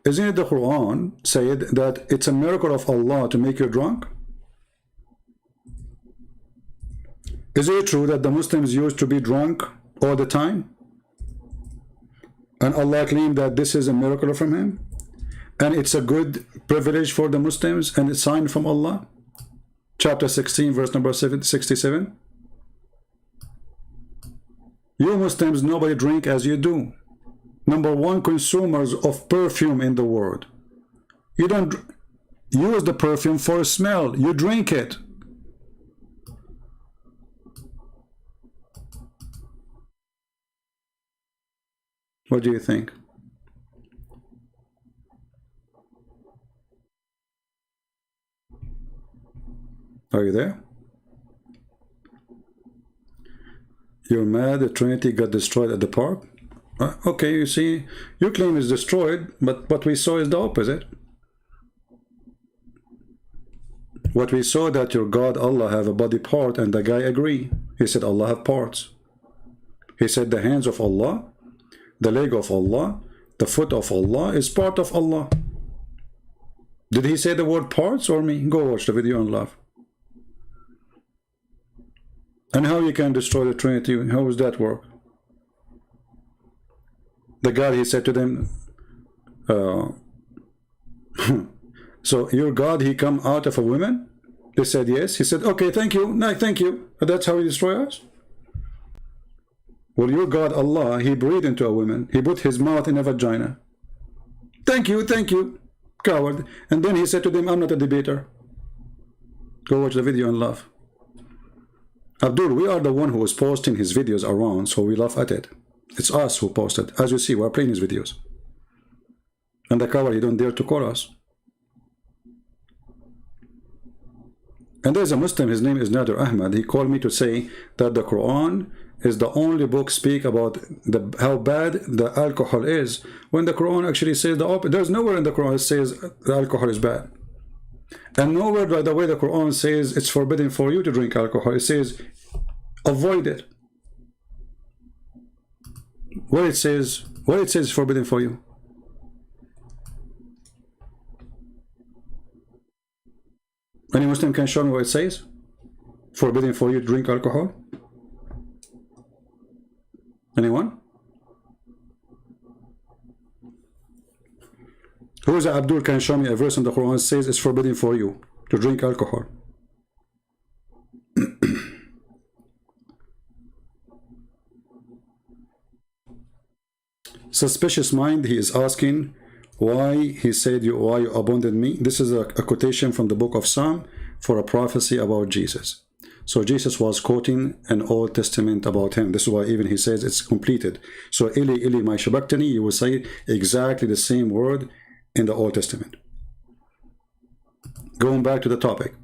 Isn't it the Quran said that it's a miracle of Allah to make you drunk? Is it true that the Muslims used to be drunk all the time? And Allah claimed that this is a miracle from Him? And it's a good privilege for the Muslims and a sign from Allah? Chapter 16, verse number 67. You Muslims, nobody drink as you do. Number one consumers of perfume in the world. You don't use the perfume for a smell. You drink it. What do you think? Are you there? You're mad the Trinity got destroyed at the park? Okay, you see, your claim is destroyed, but what we saw is the opposite. What we saw that your God Allah have a body part, and the guy agree. He said Allah have parts. He said the hands of Allah, the leg of Allah, the foot of Allah is part of Allah. Did he say the word parts or me? Go watch the video and laugh. And how you can destroy the Trinity? How does that work? The God, he said to them, so your God, he come out of a woman? They said yes. He said, okay, thank you. No, thank you. That's how he destroy us? Well, your God, Allah, he breathed into a woman. He put his mouth in a vagina. Thank you, coward. And then he said to them, I'm not a debater. Go watch the video and laugh. Abdul, we are the one who is posting his videos around, so we laugh at it. It's us who posted. As you see, we're playing his videos. And the coward, he don't dare to call us. And there's a Muslim, his name is Nader Ahmad. He called me to say that the Quran is the only book speak about how bad the alcohol is, when the Quran actually says the opposite. There's nowhere in the Quran it says the alcohol is bad. And nowhere, by the way, the Quran says it's forbidden for you to drink alcohol. It says avoid it. Where it says it's forbidden for you. Any Muslim can show me what it says? Forbidden for you to drink alcohol? Anyone? Who is Abdul can show me a verse in the Quran that says it's forbidden for you to drink alcohol? Suspicious mind, he is asking why he said why you abandoned me. This is a quotation from the book of Psalm for a prophecy about Jesus. So Jesus was quoting an Old Testament about him. This is why even he says it's completed. So Ili Ili ma shabaktani, you will say exactly the same word in the Old Testament. Going back to the topic.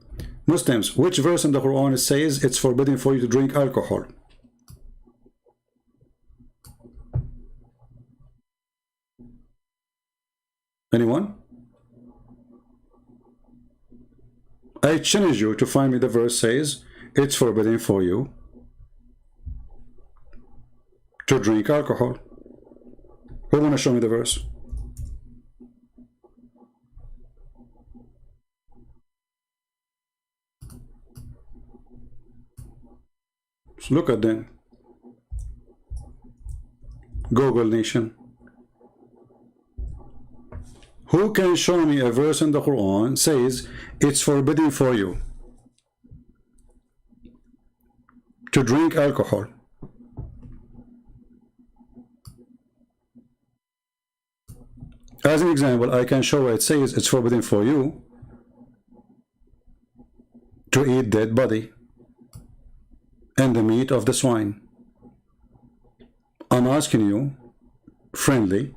Muslims, which verse in the Quran says it's forbidden for you to drink alcohol? Anyone? I challenge you to find me the verse says it's forbidden for you to drink alcohol. Who wanna show me the verse? So look at them. Google Nation. Who can show me a verse in the Quran says it's forbidden for you to drink alcohol? As an example, I can show where it says it's forbidden for you to eat dead body and the meat of the swine. I'm asking you, friendly,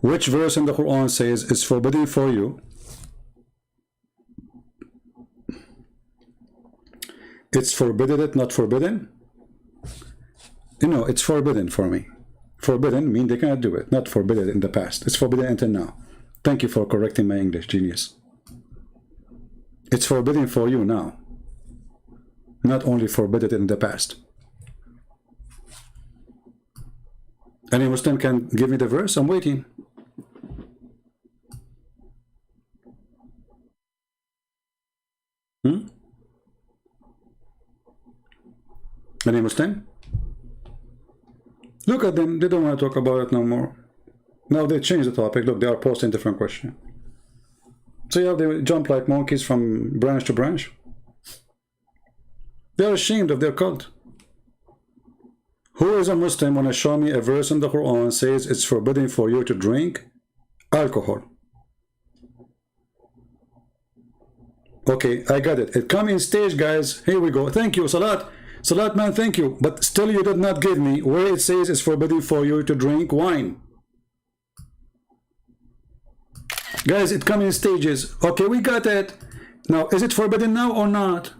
which verse in the Quran says it's forbidden for you? It's forbidden it, not forbidden? You know, it's forbidden for me. Forbidden means they cannot do it, not forbidden in the past. It's forbidden until now. Thank you for correcting my English, genius. It's forbidden for you now, not only forbidden in the past. Any Muslim can give me the verse? I'm waiting. Any Muslim? Look at them. They don't want to talk about it no more. Now they change the topic. Look, they are posting different question. So yeah, they jump like monkeys from branch to branch. They are ashamed of their cult. Who is a Muslim want to show me a verse in the Quran says it's forbidden for you to drink alcohol? Okay, I got it. It come in stage, guys. Here we go. Thank you, Salat. Salat, man, thank you. But still you did not give me where it says it's forbidden for you to drink wine. Guys, it come in stages. Okay, we got it. Now, is it forbidden now or not?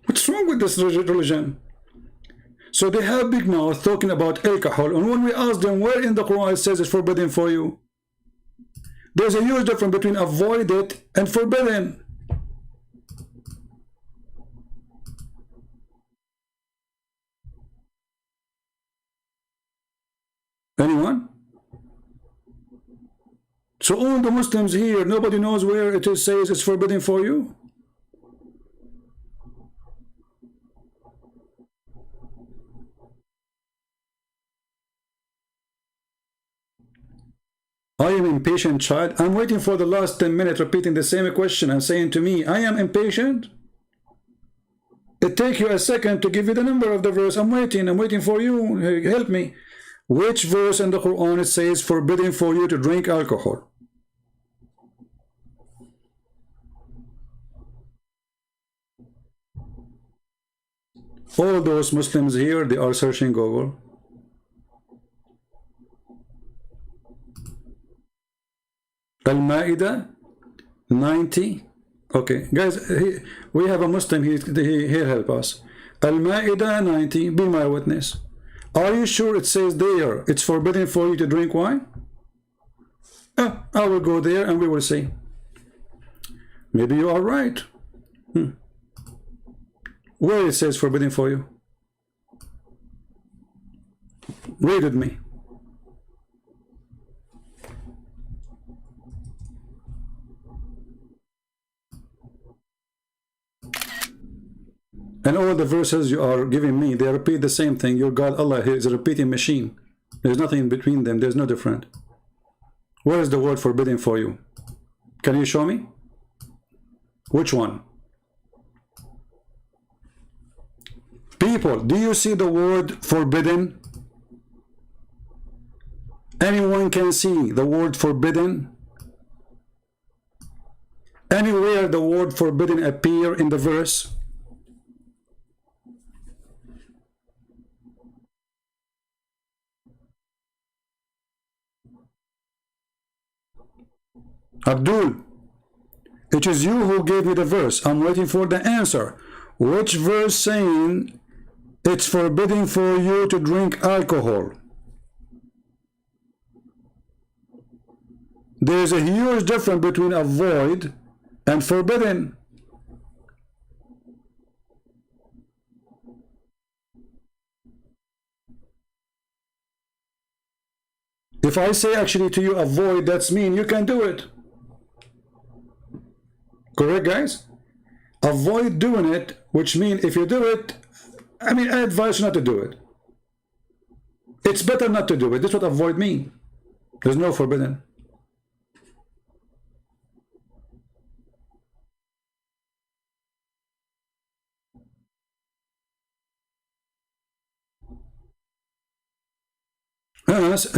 What's wrong with this religion? So they have big mouth talking about alcohol, and when we ask them where in the Quran it says it's forbidden for you, there's a huge difference between avoid it and forbidden. Anyone? So all the Muslims here, nobody knows where it says it's forbidden for you? I am impatient, child. I'm waiting for the last 10 minutes repeating the same question and saying to me, I am impatient. It takes you a second to give you the number of the verse. I'm waiting for you. Help me. Which verse in the Quran it says forbidden for you to drink alcohol? All those Muslims here, they are searching Google. Al-Ma'idah 90. Okay, guys, we have a Muslim here help us. Al-Ma'idah 90, be my witness. Are you sure it says there it's forbidden for you to drink wine? I will go there and we will see. Maybe you are right. Where it says forbidden for you? Read with me. And all the verses you are giving me, they repeat the same thing. Your God, Allah, is a repeating machine. There's nothing between them. There's no different. Where is the word forbidden for you? Can you show me? Which one? People, do you see the word forbidden? Anyone can see the word forbidden? Anywhere the word forbidden appear in the verse? Abdul, it is you who gave me the verse. I'm waiting for the answer. Which verse saying It's forbidden for you to drink alcohol. There's a huge difference between avoid and forbidden. If I say actually to you avoid, that's mean you can do it. Correct, guys? Avoid doing it, which means if you do it, I mean, I advise you not to do it. It's better not to do it. That's what avoid mean. There's no forbidden.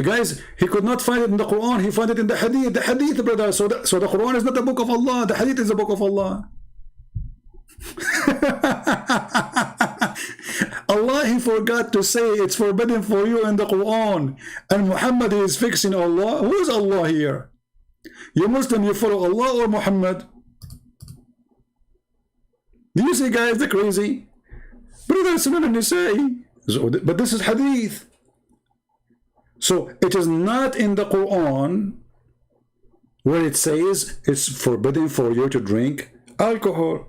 Guys, he could not find it in the Quran. He found it in the Hadith. The Hadith, brother. So the Quran is not the book of Allah. The Hadith is the book of Allah. Allah, he forgot to say it's forbidden for you in the Quran. And Muhammad is fixing Allah. Who is Allah here? You Muslim, you follow Allah or Muhammad? Do you see, guys, the crazy? Brother, Sunan Nisa'i. But this is Hadith. So it is not in the Quran where it says it's forbidden for you to drink alcohol.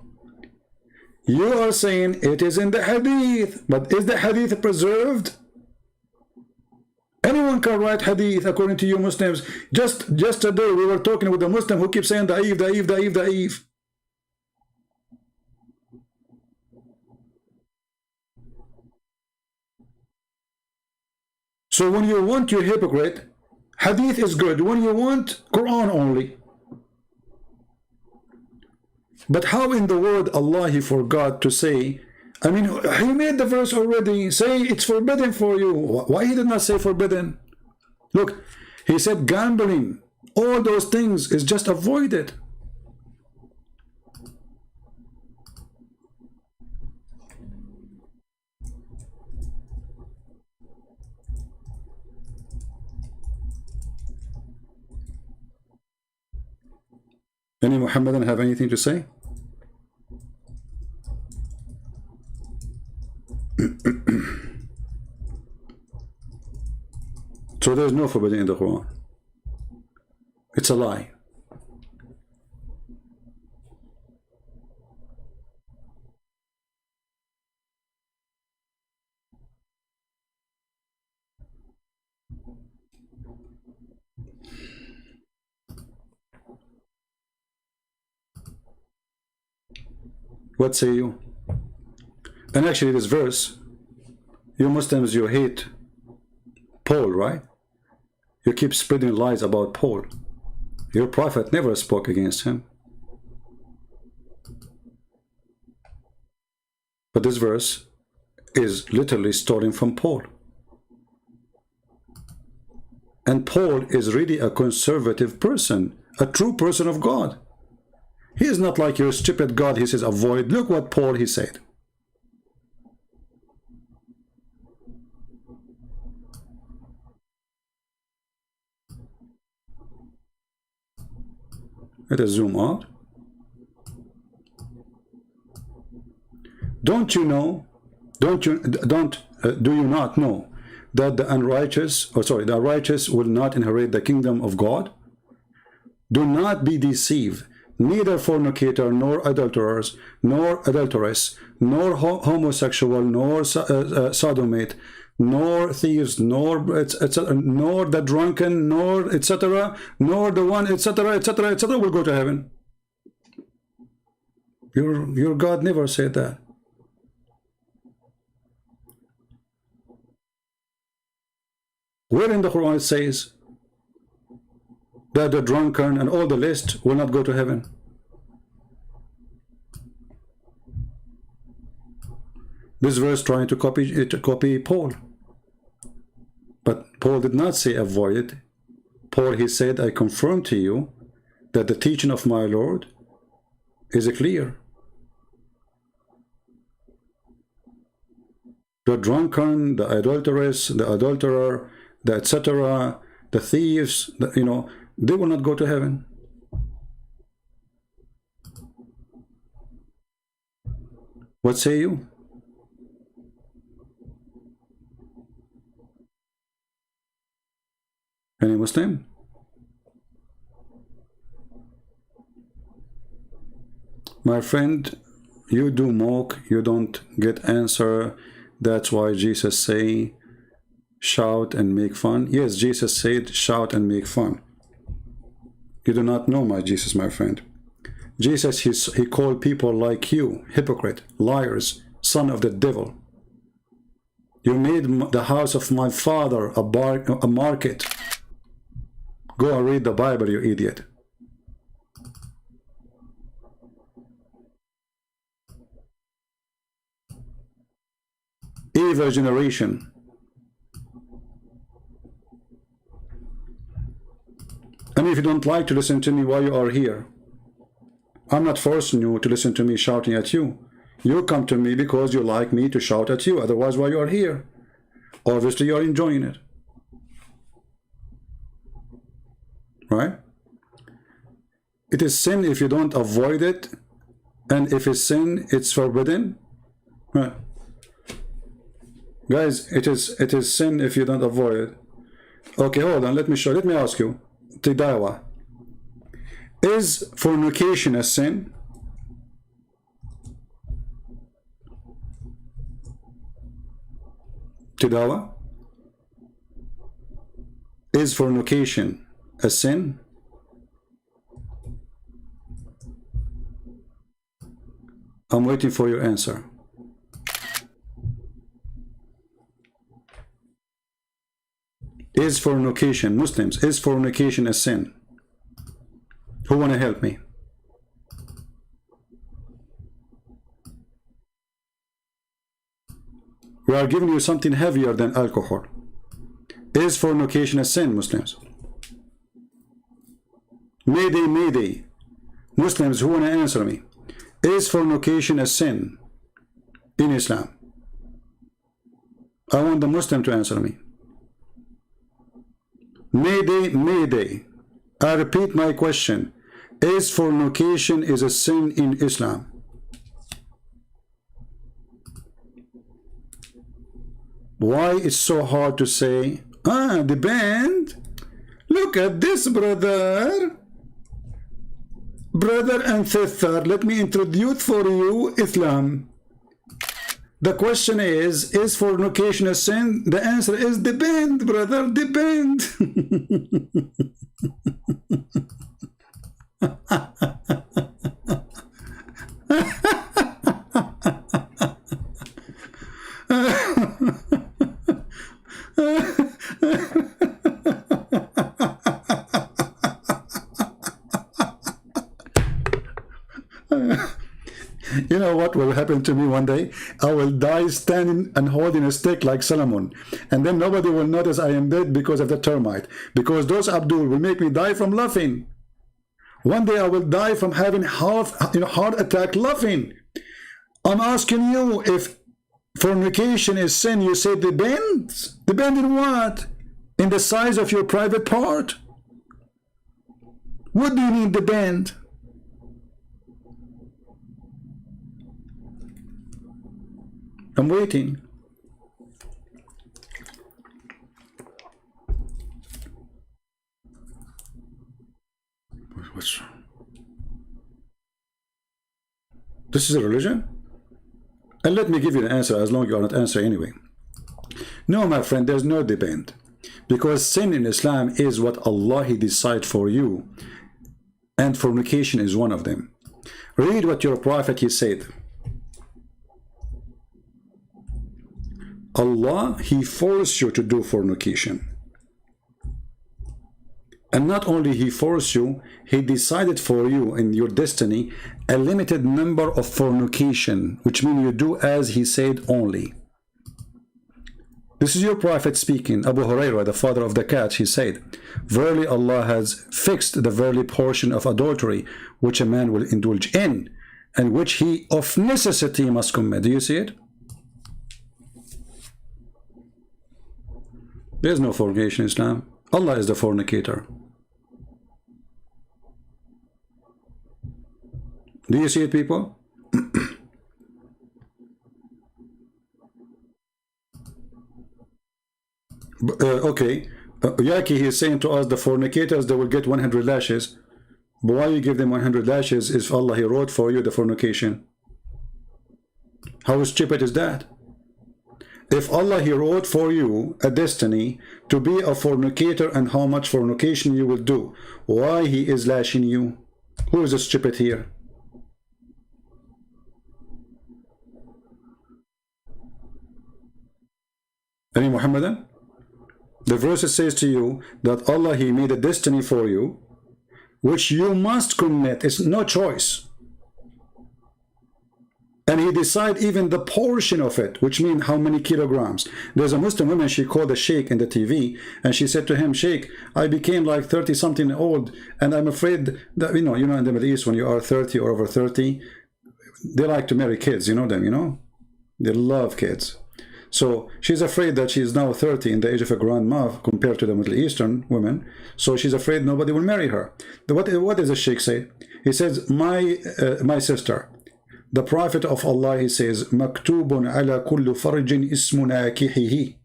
You are saying it is in the Hadith, but is the Hadith preserved? Anyone can write Hadith according to you Muslims. Just today we were talking with a Muslim who keeps saying da'if, da'if, da'if, da'if. So when you want, you're hypocrite. Hadith is good. When you want, Quran only. But how in the world Allah he forgot to say, I mean, he made the verse already, say it's forbidden for you. Why he did not say forbidden? Look, he said gambling, all those things is just avoided. Any Muhammadan have anything to say? So there's no forbidden in the Quran. It's a lie. What say you? And actually this verse, you Muslims, you hate Paul, right? You keep spreading lies about Paul. Your prophet never spoke against him. But this verse is literally stolen from Paul. And Paul is really a conservative person, a true person of God. He is not like your stupid God. He says avoid. Look what Paul he said. Let us zoom out. Don't you know? Do you not know that the unrighteous, the righteous will not inherit the kingdom of God? Do not be deceived. Neither fornicator, nor adulterers, nor adulteress, nor homosexual, nor sodomite, nor thieves, nor etc., nor the drunken, nor etc., nor the one etc., etc., etc. will go to heaven. Your God never said that. Where in the Quran it says that the drunken and all the list will not go to heaven? This verse trying to copy Paul. But Paul did not say avoid it. Paul, he said, I confirm to you that the teaching of my Lord is clear. The drunken, the adulteress, the adulterer, the etc., the thieves, they will not go to heaven. What say you? Any Muslim? My friend, you do mock, you don't get answer. That's why Jesus say, shout and make fun. Yes, Jesus said, shout and make fun. You do not know my Jesus, my friend. Jesus, he called people like you, hypocrite, liars, son of the devil. You made the house of my father a market. Go and read the Bible, you idiot. Evil generation. And if you don't like to listen to me while you are here, I'm not forcing you to listen to me shouting at you. You come to me because you like me to shout at you. Otherwise, why you are here? Obviously, you are enjoying it. Right? It is sin if you don't avoid it. And if it's sin, it's forbidden. Right? Guys, it is sin if you don't avoid it. Okay, hold on. Let me ask you. Tidawa. Is fornication a sin? Tidawa. Is fornication a sin? I'm waiting for your answer. Is fornication, Muslims, is fornication a sin? Who want to help me? We are giving you something heavier than alcohol. Is fornication a sin, Muslims? Mayday, mayday. Muslims, who want to answer me? Is fornication a sin in Islam? I want the Muslim to answer me. Mayday, mayday. I repeat my question. Is fornication is a sin in Islam? Why it's so hard to say, the band? Look at this, brother. Brother and sister, let me introduce for you Islam. The question is fornication a sin? The answer is depend, brother, depend. You know what will happen to me one day? I will die standing and holding a stick like Solomon, and then nobody will notice I am dead because of the termite, because those Abdul will make me die from laughing. One day I will die from having heart attack laughing. I'm asking you, if fornication is sin, you say depends. Depend in what? In the size of your private part? What do you mean depend? I'm waiting. What's wrong? This is a religion? And let me give you the answer, as long as you are not answering anyway. No, my friend, there's no depend. Because sin in Islam is what Allah He decides for you. And fornication is one of them. Read what your prophet He said. Allah, He forced you to do fornication. And not only He forced you, He decided for you in your destiny a limited number of fornication, which means you do as He said only. This is your prophet speaking. Abu Hurairah, the father of the cat, he said, verily Allah has fixed the verily portion of adultery which a man will indulge in, and which he of necessity must commit. Do you see it? There's no fornication in Islam. Allah is the fornicator. Do you see it, people? Okay. Yaki, he is saying to us, the fornicators, they will get 100 lashes. But why you give them 100 lashes if Allah, He wrote for you the fornication? How stupid is that? If Allah, He wrote for you a destiny to be a fornicator and how much fornication you will do, why He is lashing you? Who is stupid here? Any Muhammadan? The verse says to you that Allah, He made a destiny for you which you must commit. It's no choice. And He decide even the portion of it, which means how many kilograms. There's a Muslim woman, she called a sheikh in the TV, and she said to him, Sheikh, I became like 30 something old, and I'm afraid that, you know in the Middle East, when you are 30 or over 30, they like to marry kids, you know them, they love kids. So she's afraid that she's now 30 in the age of a grandma compared to the Middle Eastern women. So she's afraid nobody will marry her. What does the sheikh say? He says, my sister, the Prophet of Allah, he says, "Maktubun ala kullu farjin ismu nakihihi."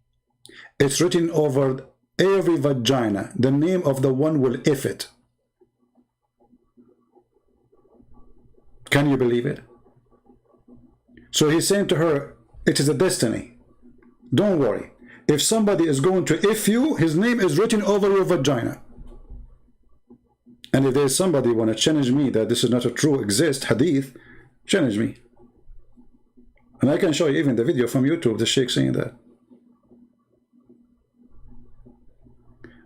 It's written over every vagina, the name of the one will if it. Can you believe it? So he's saying to her, it is a destiny. Don't worry. If somebody is going to if you, his name is written over your vagina. And if there's somebody want to challenge me that this is not a true hadith, challenge me. And I can show you even the video from YouTube, the sheikh saying that.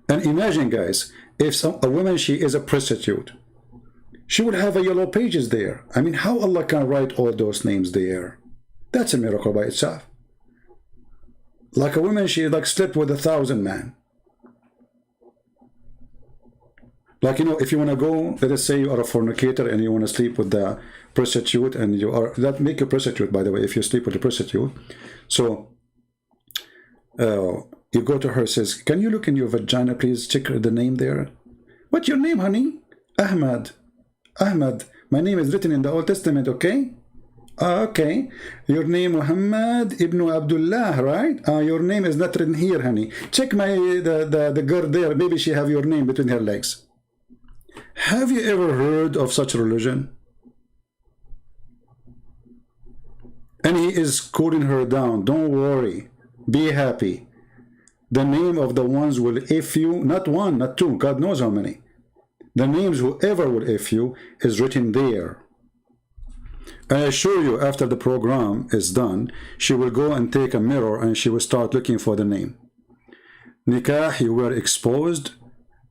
And imagine, guys, if a woman, she is a prostitute, she would have a yellow pages there. I mean, how Allah can write all those names there? That's a miracle by itself. Like a woman, she like slept with 1,000 men. Like, if you want to go, let us say you are a fornicator and you want to sleep with the prostitute, and you are, that make you prostitute, by the way, if you sleep with a prostitute. So you go to her, says, can you look in your vagina, please, check the name there. What's your name, honey? Ahmad. Ahmad. My name is written in the Old Testament, okay? Okay. Your name Muhammad Ibn Abdullah, right? Your name is not written here, honey. Check the girl there. Maybe she have your name between her legs. Have you ever heard of such religion? And he is cooling her down. Don't worry. Be happy. The name of the ones will if you, not one, not two, God knows how many. The names whoever will if you is written there. I assure you, after the program is done, she will go and take a mirror and she will start looking for the name. Nikah, you were exposed.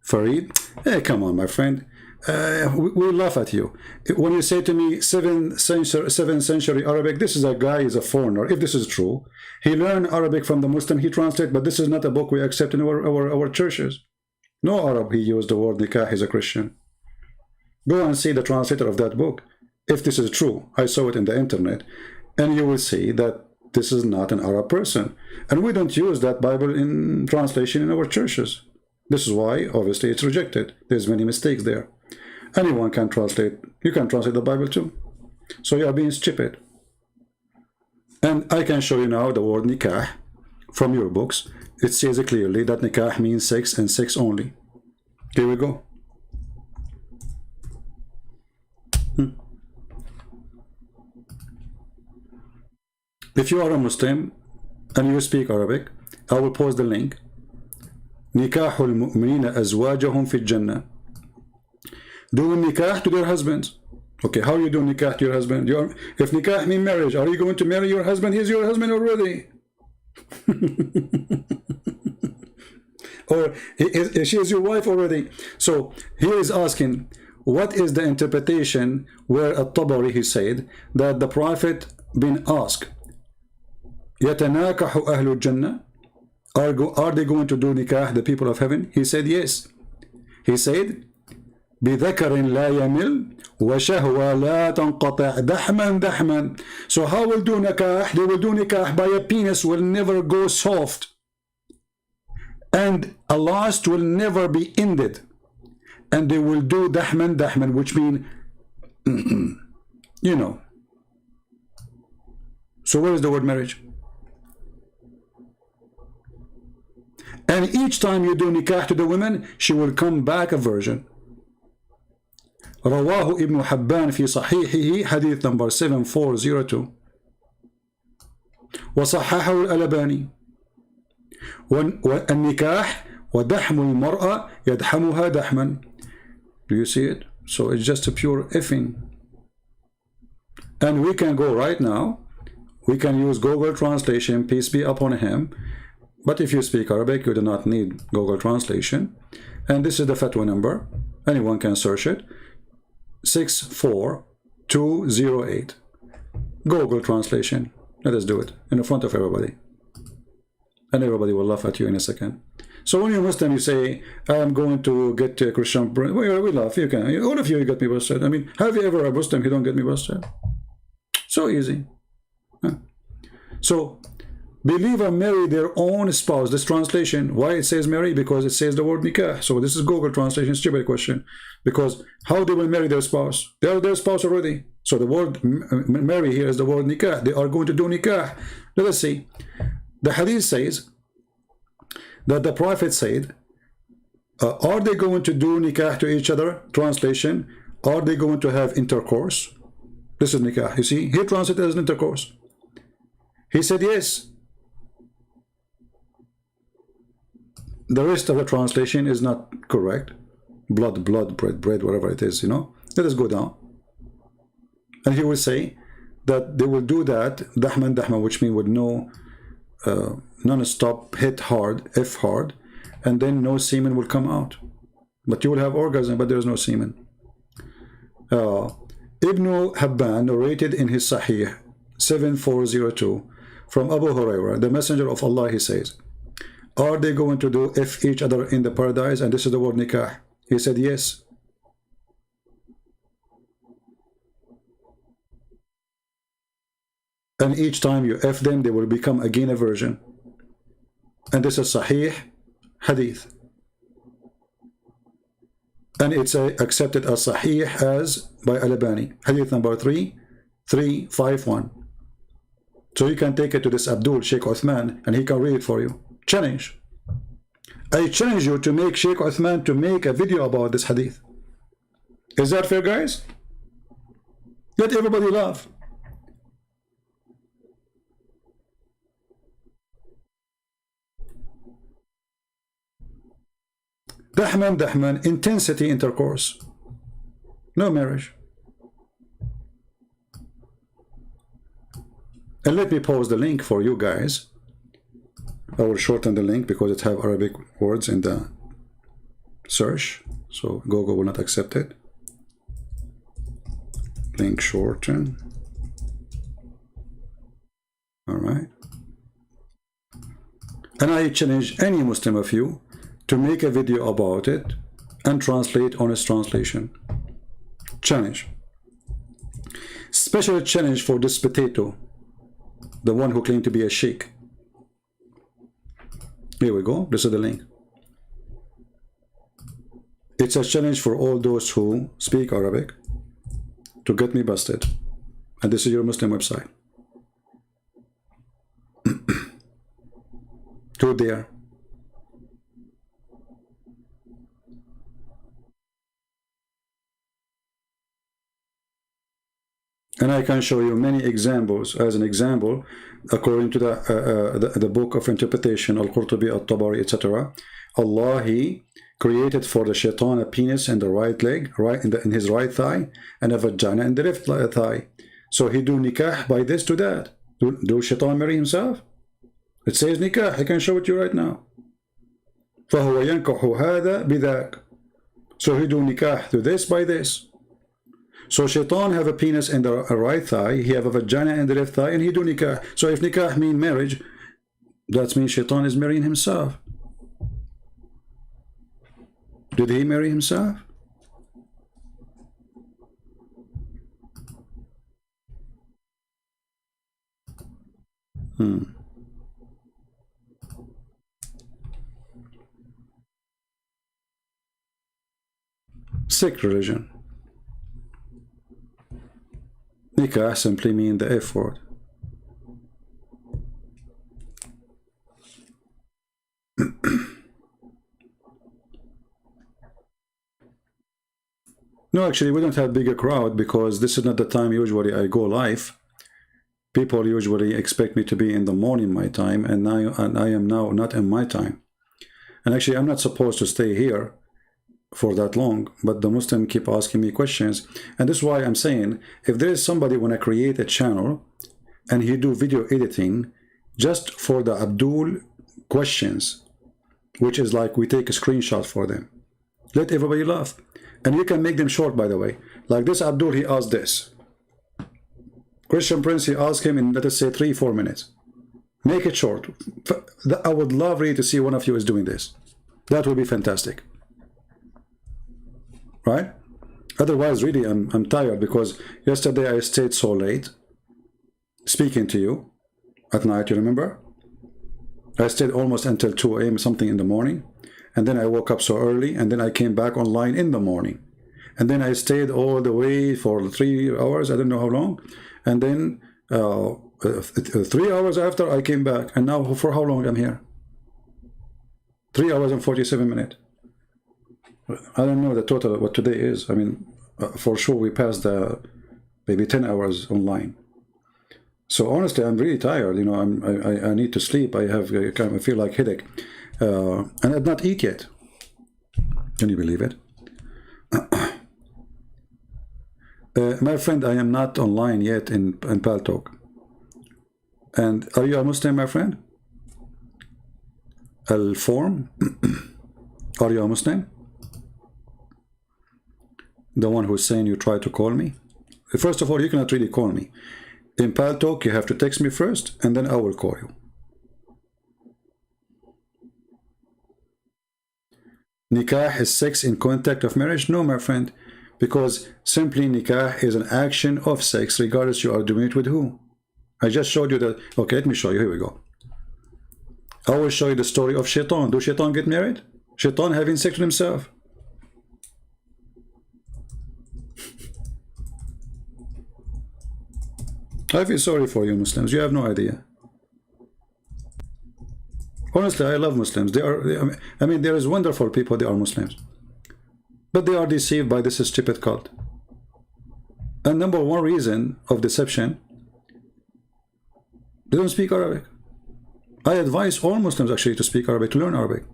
Farid, hey, come on, my friend. We laugh at you. When you say to me 7th century Arabic, this is a guy, is a foreigner. If this is true, he learned Arabic from the Muslim, he translates, but this is not a book we accept in our churches. No Arab, he used the word nikah, he's a Christian. Go and see the translator of that book. If this is true, I saw it in the internet, and you will see that this is not an Arab person. And we don't use that Bible in translation in our churches. This is why, obviously, it's rejected. There's many mistakes there. Anyone can translate. You can translate the Bible too. So you are being stupid. And I can show you now the word nikah from your books. It says clearly that nikah means sex and sex only. Here we go. If you are a Muslim and you speak Arabic, I will post the link. Nikahul mu'minina azwajahum fi jannah. Doing nikah to their husbands. Okay, how you do nikah to your husband? If nikah means marriage, are you going to marry your husband? He's your husband already. Or she is your wife already. So he is asking, what is the interpretation where at-Tabari, he said that the Prophet been asked, يَتَنَاكَحُ أَهْلُ الْجَنَّةِ, are they going to do nikah, the people of heaven? He said yes. He said, بِذَكَرٍ لَا يَمِلْ وَشَهْوَى لَا تَنْقَطَعْ دَحْمًا دَحْمًا. So how will do nikah? They will do nikah by a penis will never go soft, and a lust will never be ended, and they will do dahman dahman, which mean you know. So where is the word marriage? And each time you do nikah to the women, she will come back a virgin. رواه ابن حبان في صحيحه حديث number 7402 وصححه الألباني. والنكاح ودحم المرأة يدحمها دحما. Do you see it? So it's just a pure effing. And we can go right now, we can use Google Translation, peace be upon him. But if you speak Arabic, you do not need Google Translation. And this is the fatwa number. Anyone can search it. 64208. Google Translation. Let us do it in front of everybody. And everybody will laugh at you in a second. So when you're Muslim, you say, I am going to get a Christian. We laugh. You can. All of you get me busted. I mean, have you ever a Muslim who don't get me busted? So easy. Huh? So, believer marry their own spouse. This translation, why it says marry? Because it says the word nikah. So this is Google Translation, stupid question. Because how they will marry their spouse? They are their spouse already. So the word marry here is the word nikah. They are going to do nikah. Let us see. The hadith says that the Prophet said, are they going to do nikah to each other? Translation, are they going to have intercourse? This is nikah. You see, he translated as intercourse. He said yes. The rest of the translation is not correct. Blood, blood, bread, bread, whatever it is, you know. Let us go down. And he will say that they will do that, dahman, dahman, which means with no non-stop, hit hard, F hard, and then no semen will come out. But you will have orgasm, but there is no semen. Ibn Habban narrated in his Sahih 7402 from Abu Hurairah, the Messenger of Allah, he says, are they going to do F each other in the paradise? And this is the word nikah. He said yes. And each time you F them, they will become again a virgin. And this is Sahih Hadith. And it's accepted as Sahih as by Al-Albani. Hadith number 3351. So you can take it to this Abdul Sheikh Uthman and he can read it for you. Challenge. I challenge you to make Sheikh Uthman to make a video about this hadith. Is that fair, guys? Let everybody laugh. Dahman, dahman, intensity intercourse. No marriage. And let me pause the link for you guys. I will shorten the link because it have Arabic words in the search. So Google will not accept it. Link shorten. Alright. And I challenge any Muslim of you to make a video about it and translate honest translation. Challenge. Special challenge for this potato, the one who claimed to be a sheikh. Here we go. This is the link. It's a challenge for all those who speak Arabic to get me busted. And this is your Muslim website. To there. And I can show you many examples. As an example, according to the book of interpretation, Al-Qurtubi, Al-Tabari, etc., Allah, He created for the shaitan a penis in the right leg, in his right thigh, and a vagina in the left thigh. So he do nikah by this to that. Do shaitan marry himself? It says nikah. I can show it to you right now. فَهُوَ يَنْكَحُ هَذَا بِذَاكَ. So he do nikah to this by this. So shaitan have a penis in the right thigh, he have a vagina in the left thigh, and he do nikah. So if nikah mean marriage, that means shaitan is marrying himself. Did he marry himself? Sikh religion. Nikah simply mean the F word. No, actually, we don't have bigger crowd because this is not the time usually I go live. People usually expect me to be in the morning my time, and I am now not in my time. And actually, I'm not supposed to stay here for that long, but the Muslim keep asking me questions. And this is why I'm saying, if there is somebody when I create a channel and he do video editing just for the Abdul questions, which is like we take a screenshot for them, let everybody laugh. And you can make them short, by the way. Like this Abdul, he asked this. Christian Prince, he asked him in, let us say, 3-4 minutes. Make it short. I would love really to see one of you is doing this. That would be fantastic. Right? Otherwise, really, I'm tired because yesterday I stayed so late speaking to you at night, you remember? I stayed almost until 2 a.m. something in the morning. And then I woke up so early, and then I came back online in the morning. And then I stayed all the way for 3 hours, I don't know how long. And then 3 hours after I came back. And now for how long I'm here? 3 hours and 47 minutes. I don't know the total what today is. I mean, for sure we passed maybe 10 hours online. So honestly, I'm really tired. You know, I need to sleep. I feel like headache. And I've not eat yet. Can you believe it? My friend, I am not online yet in Paltalk. And are you a Muslim, my friend? Al-Form? Are you a Muslim? The one who's saying you try to call me? First of all, you cannot really call me. In Paltalk, you have to text me first, and then I will call you. Nikah is sex in contact of marriage? No, my friend, because simply nikah is an action of sex, regardless you are doing it with who. I just showed you that. Okay, let me show you. Here we go. I will show you the story of Shaitan. Do Shaitan get married? Shaitan having sex with himself. I feel sorry for you Muslims. You have no idea. Honestly, I love Muslims. I mean, there is wonderful people, they are Muslims. But they are deceived by this stupid cult. And number one reason of deception, they don't speak Arabic. I advise all Muslims actually to speak Arabic, to learn Arabic.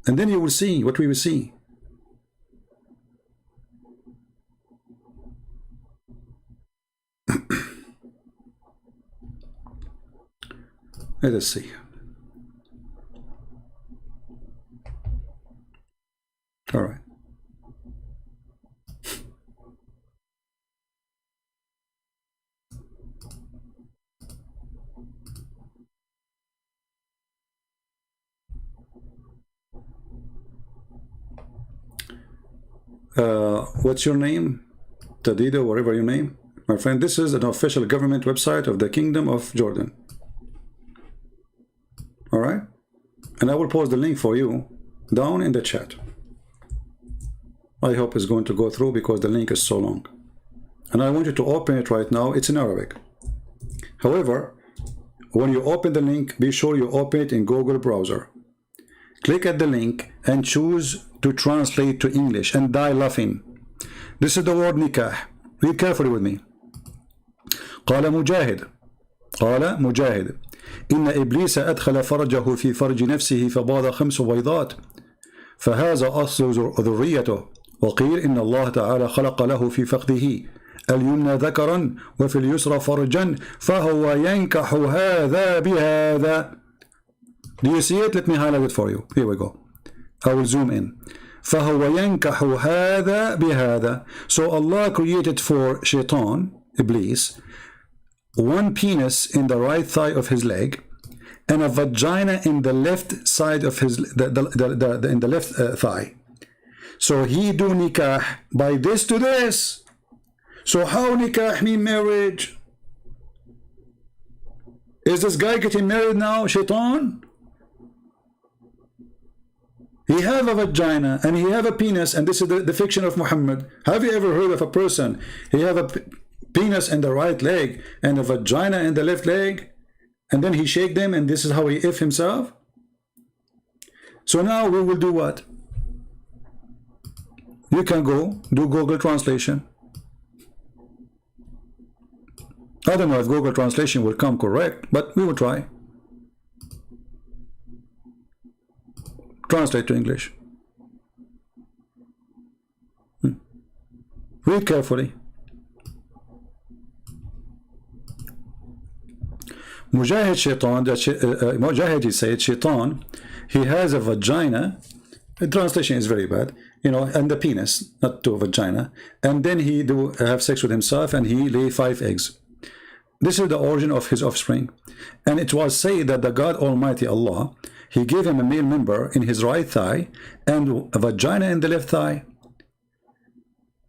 And then you will see what we will see. Let us see. All right. What's your name? Tadido, whatever your name. My friend, this is an official government website of the Kingdom of Jordan. All right? And I will post the link for you down in the chat. I hope it's going to go through because the link is so long. And I want you to open it right now. It's in Arabic. However, when you open the link, be sure you open it in Google browser. Click at the link and choose to translate to English and die laughing. This is the word nikah. Read carefully with me. قال مجاهد إن إبليس أدخل فرجه في فرج نفسه فباض 5 بيضات فهذا أصل ذريته وقيل إن الله تعالى خلق له في فخذه اليمنى ذكرا وفي اليسرى فرجا فهو ينكح هذا بهذا. Do you see it? Let me highlight it for you. Here we go. I will zoom in. فهو ينكح هذا بهذا. So Allah created for Shaitan, Iblis, one penis in the right thigh of his leg and a vagina in the left side of his in the left thigh. So he do nikah by this to this. So how nikah mean marriage? Is this guy getting married now, Shaitan? He have a vagina and he have a penis, and this is the fiction of Muhammad. Have you ever heard of a person, he have a penis in the right leg and a vagina in the left leg, and then he shake them and this is how he if himself? So now we will do what? You can go do Google translation. I don't know if Google translation will come correct, but we will try. Translate to English. Read carefully. Mujahid Shaitan, Mujahid, he said, Shaitan, he has a vagina. The translation is very bad, you know, and the penis, not to a vagina. And then he do have sex with himself, and he lay 5 eggs. This is the origin of his offspring. And it was said that the God Almighty Allah, he gave him a male member in his right thigh and a vagina in the left thigh.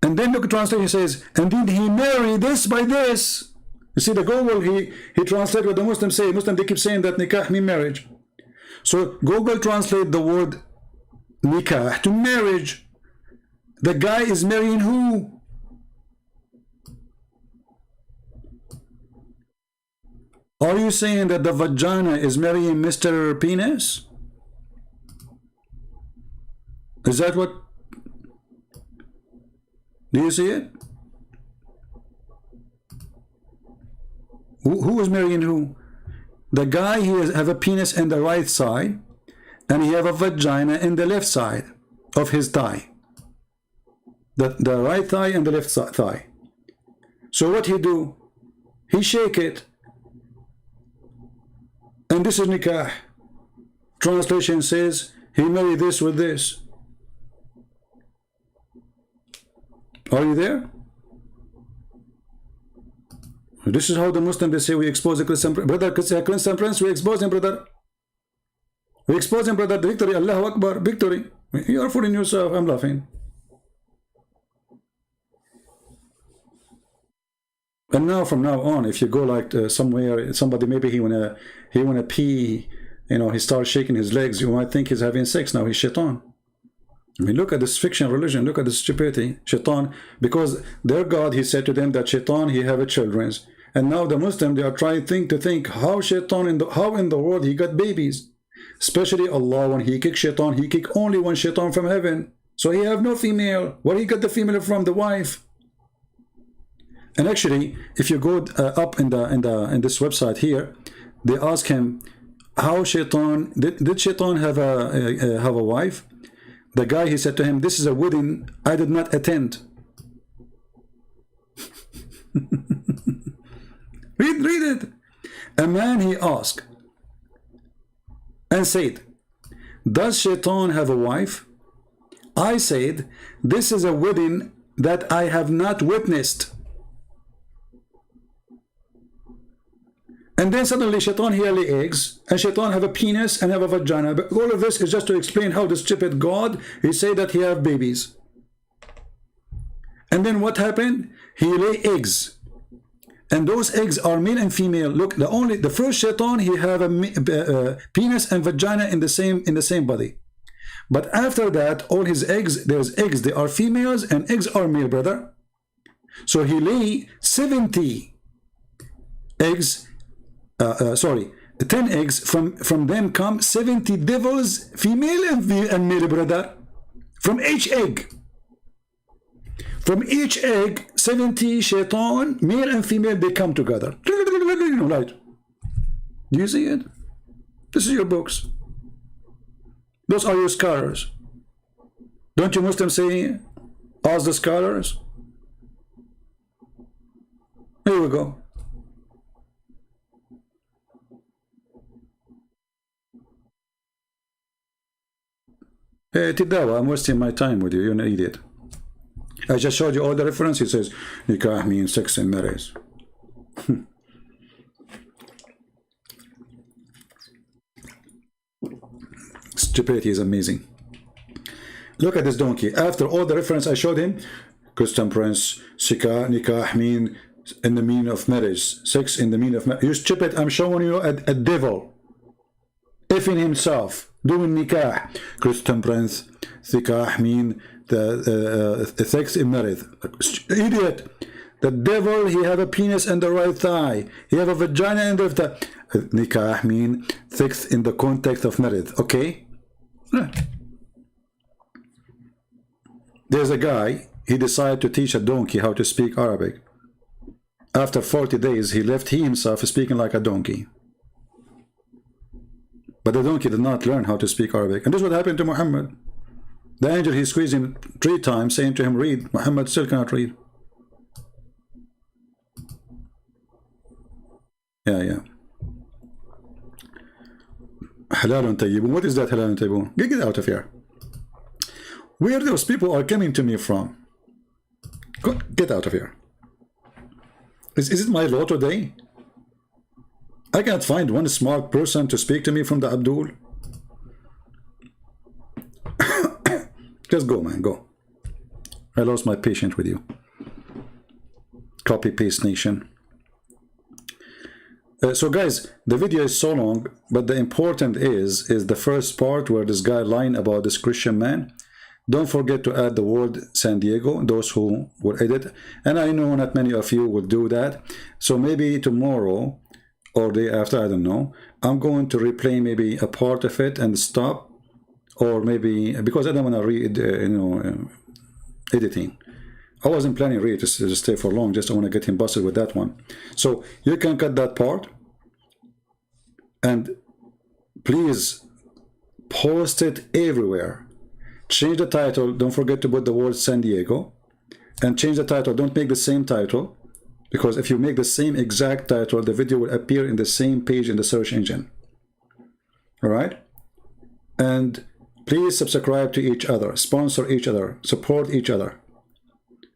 And then look at translation, says, and then he married this by this. You see, the Google, he translated what the Muslims say. Muslims, they keep saying that nikah means marriage. So Google translate the word nikah to marriage. The guy is marrying who? Are you saying that the vagina is marrying Mr. Penis? Is that what? Do you see it? Who is marrying who? The guy, he have a penis in the right side, and he have a vagina in the left side of his thigh. The right thigh and the left thigh. So what he do? He shake it. And this is nikah. Translation says he married this with this. Are you there? This is how the Muslims, they say we expose the Christian brother, Christian prince, we expose him, brother. We expose him, brother. Victory, Allahu Akbar, victory. You are fooling yourself. I'm laughing. And now, from now on, if you go like somewhere, somebody maybe he wanna pee, you know, he starts shaking his legs, you might think he's having sex. Now he's shaitan. I mean, look at this fiction religion. Look at this stupidity. Shaitan, because their God, he said to them that shaitan, he have a children's. And now the Muslim, they are trying to think how shaitan how in the world he got babies. Especially Allah, when he kick shaitan, he kick only one shaitan from heaven. So he have no female. Where he got the female from? The wife. And actually, if you go up in this website here, they ask him how shaitan did shaitan have a wife? The guy, he said to him, this is a wedding I did not attend. read it. A man, he asked and said, does shaitan have a wife? I said, this is a wedding that I have not witnessed. And then suddenly shaitan here lay eggs, and shaitan have a penis and have a vagina. But all of this is just to explain how the stupid God, he say that he have babies. And then what happened? He lay eggs. And those eggs are male and female. Look, the first shaitan, he have a penis and vagina in the same body. But after that, all his eggs, there's eggs, they are females and eggs are male, brother. So he lay 70 eggs. 10 eggs, from them come 70 devils, female and male, brother. From each egg. From each egg, 70 shaitan, male and female, they come together. Right. Do you see it? This is your books. Those are your scholars. Don't you Muslims say, ask the scholars? Here we go. Hey, Tidawa, I'm wasting my time with you. You're an idiot. I just showed you all the references. It says nikah means sex and marriage. Stupidity is amazing. Look at this donkey. After all the reference I showed him, Christian prince, nikah mean in the meaning of marriage, sex in the meaning of marriage. You stupid! I'm showing you a devil, effing himself, doing nikah. Christian prince, nikah mean the sex in marriage. Idiot! The devil, he have a penis in the right thigh. He have a vagina in the left thigh. Nikah mean sex in the context of marriage. Okay? There's a guy, he decided to teach a donkey how to speak Arabic. After 40 days, he left himself speaking like a donkey. But the donkey did not learn how to speak Arabic. And this is what happened to Muhammad. The angel, he squeezed him 3 times, saying to him, read. Muhammad still cannot read. Yeah. Halalun tayyibun. What is that halalun tayyibun? Get out of here. Where those people are coming to me from? Get out of here. Is it my law today? I can't find one smart person to speak to me from the Abdul. Just go, man, go. I lost my patience with you. Copy paste nation. So guys, the video is so long, but the important is the first part where this guy lying about this Christian man. Don't forget to add the word San Diego, those who will edit. And I know not many of you will do that. So maybe tomorrow or day after, I don't know, I'm going to replay maybe a part of it and stop. Or maybe, because I don't want to read, editing. I wasn't planning really to stay for long, just I want to get him busted with that one. So you can cut that part. And please post it everywhere. Change the title. Don't forget to put the word San Diego. And change the title. Don't make the same title. Because if you make the same exact title, the video will appear in the same page in the search engine. Alright? And please subscribe to each other. Sponsor each other. Support each other.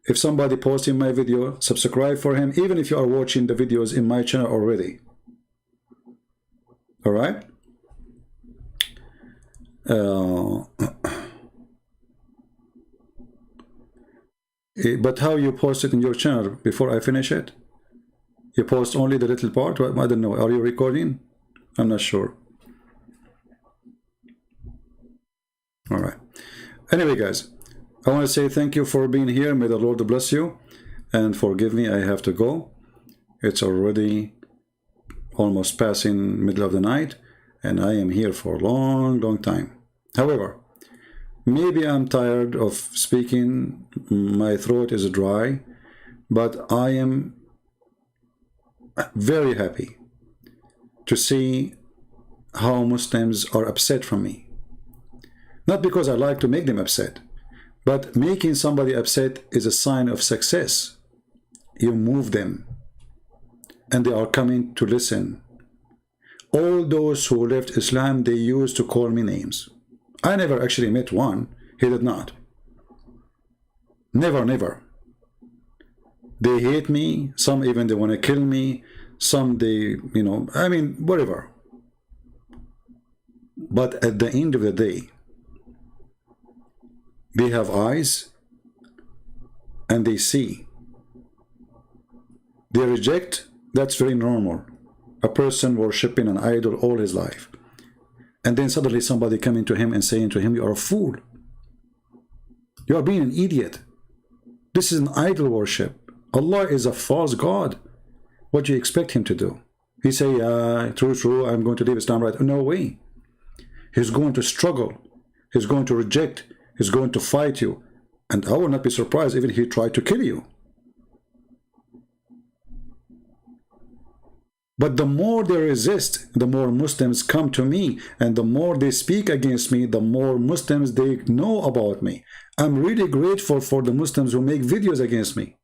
If somebody posts in my video, subscribe for him. Even if you are watching the videos in my channel already. Alright? But how you post it in your channel before I finish it? You post only the little part? I don't know. Are you recording? I'm not sure. Alright. Anyway, guys, I want to say thank you for being here. May the Lord bless you. And forgive me, I have to go. It's already almost passing middle of the night. And I am here for a long, long time. However, maybe I'm tired of speaking, my throat is dry, but I am very happy to see how Muslims are upset from me. Not because I like to make them upset, but making somebody upset is a sign of success. You move them, and they are coming to listen. All those who left Islam, they used to call me names. I never actually met one. He did not. Never, never. They hate me. Some even they want to kill me. Some they, I mean, whatever. But at the end of the day, they have eyes and they see. They reject. That's very normal. A person worshipping an idol all his life. And then suddenly somebody coming to him and saying to him, you are a fool. You are being an idiot. This is an idol worship. Allah is a false God. What do you expect him to do? He say, true, I'm going to leave Islam right. No way. He's going to struggle. He's going to reject. He's going to fight you. And I will not be surprised even if he tried to kill you. But the more they resist, the more Muslims come to me. And the more they speak against me, the more Muslims they know about me. I'm really grateful for the Muslims who make videos against me.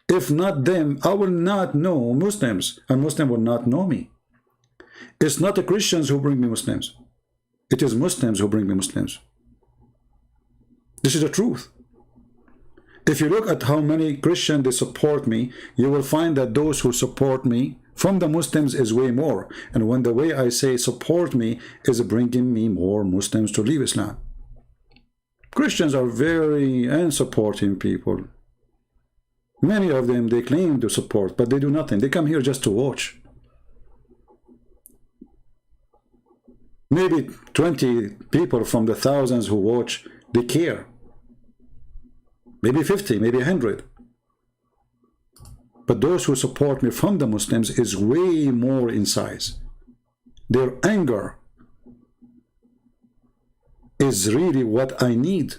If not them, I will not know Muslims. And Muslims will not know me. It's not the Christians who bring me Muslims. It is Muslims who bring me Muslims. This is the truth. If you look at how many Christians they support me, you will find that those who support me from the Muslims is way more. And when the way I say support me is bringing me more Muslims to leave Islam. Christians are very unsupporting people. Many of them, they claim to support, but they do nothing. They come here just to watch. Maybe 20 people from the thousands who watch, they care. Maybe 50, maybe 100. But those who support me from the Muslims is way more in size. Their anger is really what I need.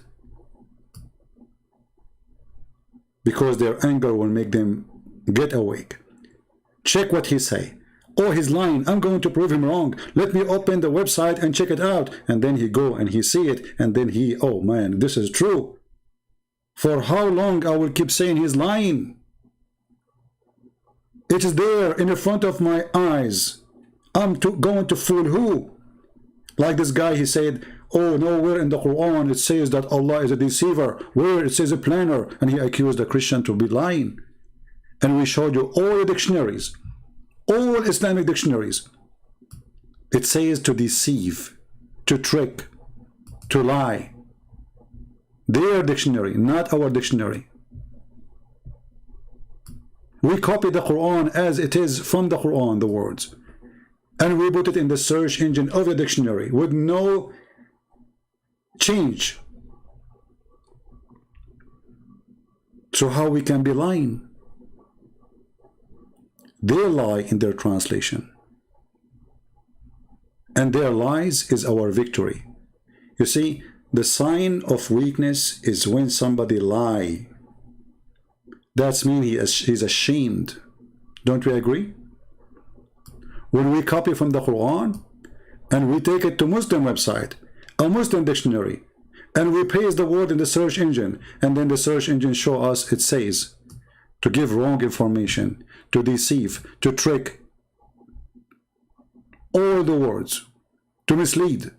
because their anger will make them get awake. Check what he say. Oh, he's lying. I'm going to prove him wrong. Let me open the website and check it out. And then he go and he see it. And then he, oh man, this is true. For how long I will keep saying he's lying? It is there in the front of my eyes. I'm going to fool who? Like this guy, he said, oh, nowhere in the Quran it says that Allah is a deceiver. Where it says a planner. And he accused the Christian to be lying. And we showed you all the dictionaries, all Islamic dictionaries. It says to deceive, to trick, to lie. Their dictionary, not our dictionary. We copy the Quran as it is from the Quran, the words. And we put it in the search engine of the dictionary with no change. So how we can be lying? They lie in their translation. And their lies is our victory. You see, the sign of weakness is when somebody lie. That means he's ashamed. Don't we agree? When we copy from the Quran and we take it to Muslim website, a Muslim dictionary, and we paste the word in the search engine, and then the search engine show us it says to give wrong information, to deceive, to trick, all the words, to mislead,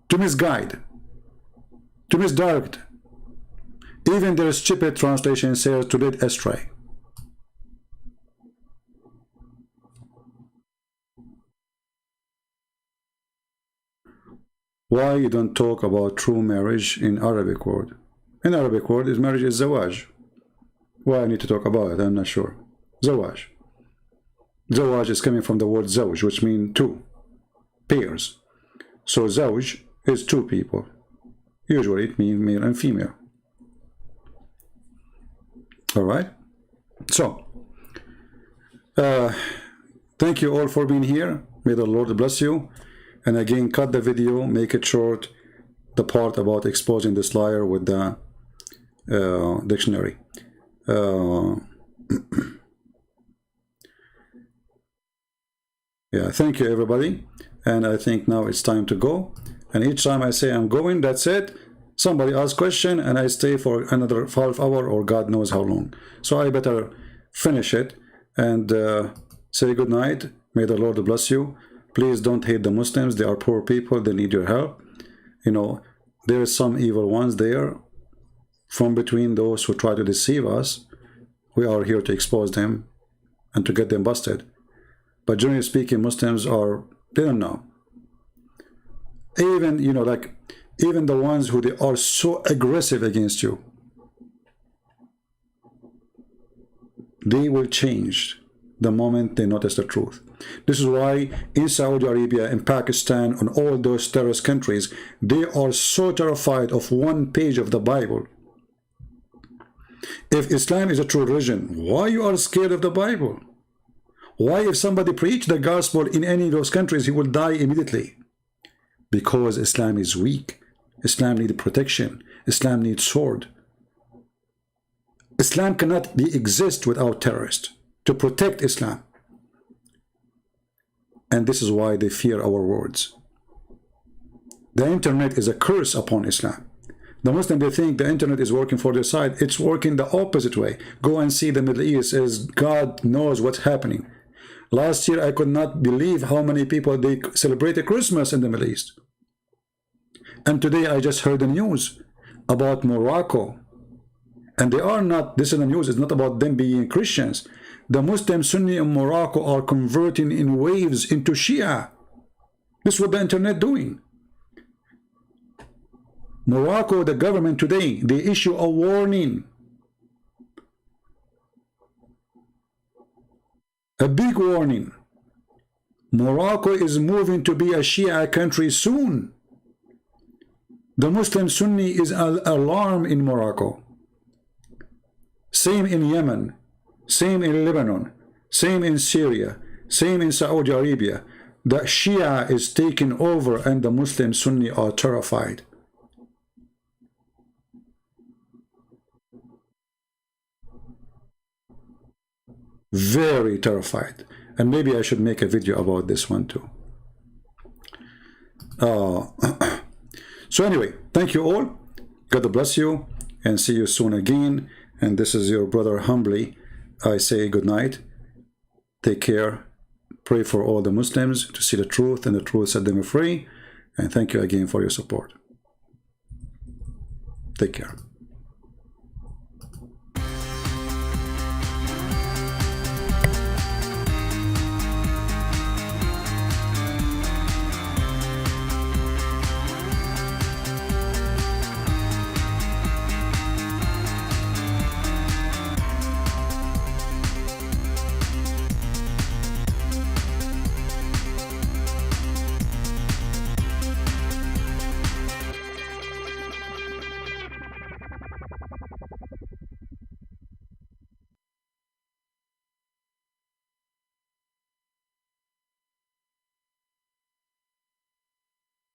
to misguide, to misdirect. Even their stupid translation says to lead astray. Why you don't talk about true marriage in Arabic word? In Arabic word, is marriage is zawaj. Why I need to talk about it? I'm not sure. Zawaj. Zawaj is coming from the word zawj, which means two, pairs. So zawj is two people. Usually it means male and female. All right. So, thank you all for being here. May the Lord bless you. And again, cut the video, make it short, the part about exposing this liar with the dictionary. Yeah, thank you everybody. And I think now it's time to go. And each time I say I'm going, that's it. Somebody asks question and I stay for another half hour or God knows how long. So I better finish it and say good night. May the Lord bless you. Please don't hate the Muslims. They are poor people. They need your help. You know, there is some evil ones there from between those who try to deceive us. We are here to expose them and to get them busted. But generally speaking, Muslims are, they don't know. Even, you know, like, even the ones who they are so aggressive against you, they will change the moment they notice the truth. This is why in Saudi Arabia, in Pakistan, on all those terrorist countries, they are so terrified of one page of the Bible. If Islam is a true religion, why you are scared of the Bible? Why if somebody preach the gospel in any of those countries, he will die immediately? Because Islam is weak. Islam needs protection. Islam needs sword. Islam cannot exist without terrorists to protect Islam. And this is why they fear our words. The internet is a curse upon Islam. The Muslims, they think the internet is working for their side. It's working the opposite way. Go and see the Middle East, as God knows what's happening. Last year, I could not believe how many people they celebrated Christmas in the Middle East. And today I just heard the news about Morocco. And they are not, this is the news, it's not about them being Christians. The Muslim Sunni in Morocco are converting in waves into Shia. This is what the internet doing. Morocco, the government today, they issue a warning. A big warning. Morocco is moving to be a Shia country soon. The Muslim Sunni is alarmed in Morocco. Same in Yemen. Same in Lebanon. Same in Syria. Same in Saudi Arabia. The Shia is taking over and the Muslim Sunni are terrified. very terrified. And maybe I should make a video about this one too. So anyway, thank you all. God bless you, and see you soon again. And this is your brother humbly. I say good night. Take care. Pray for all the Muslims to see the truth, and the truth set them free. And thank you again for your support. Take care.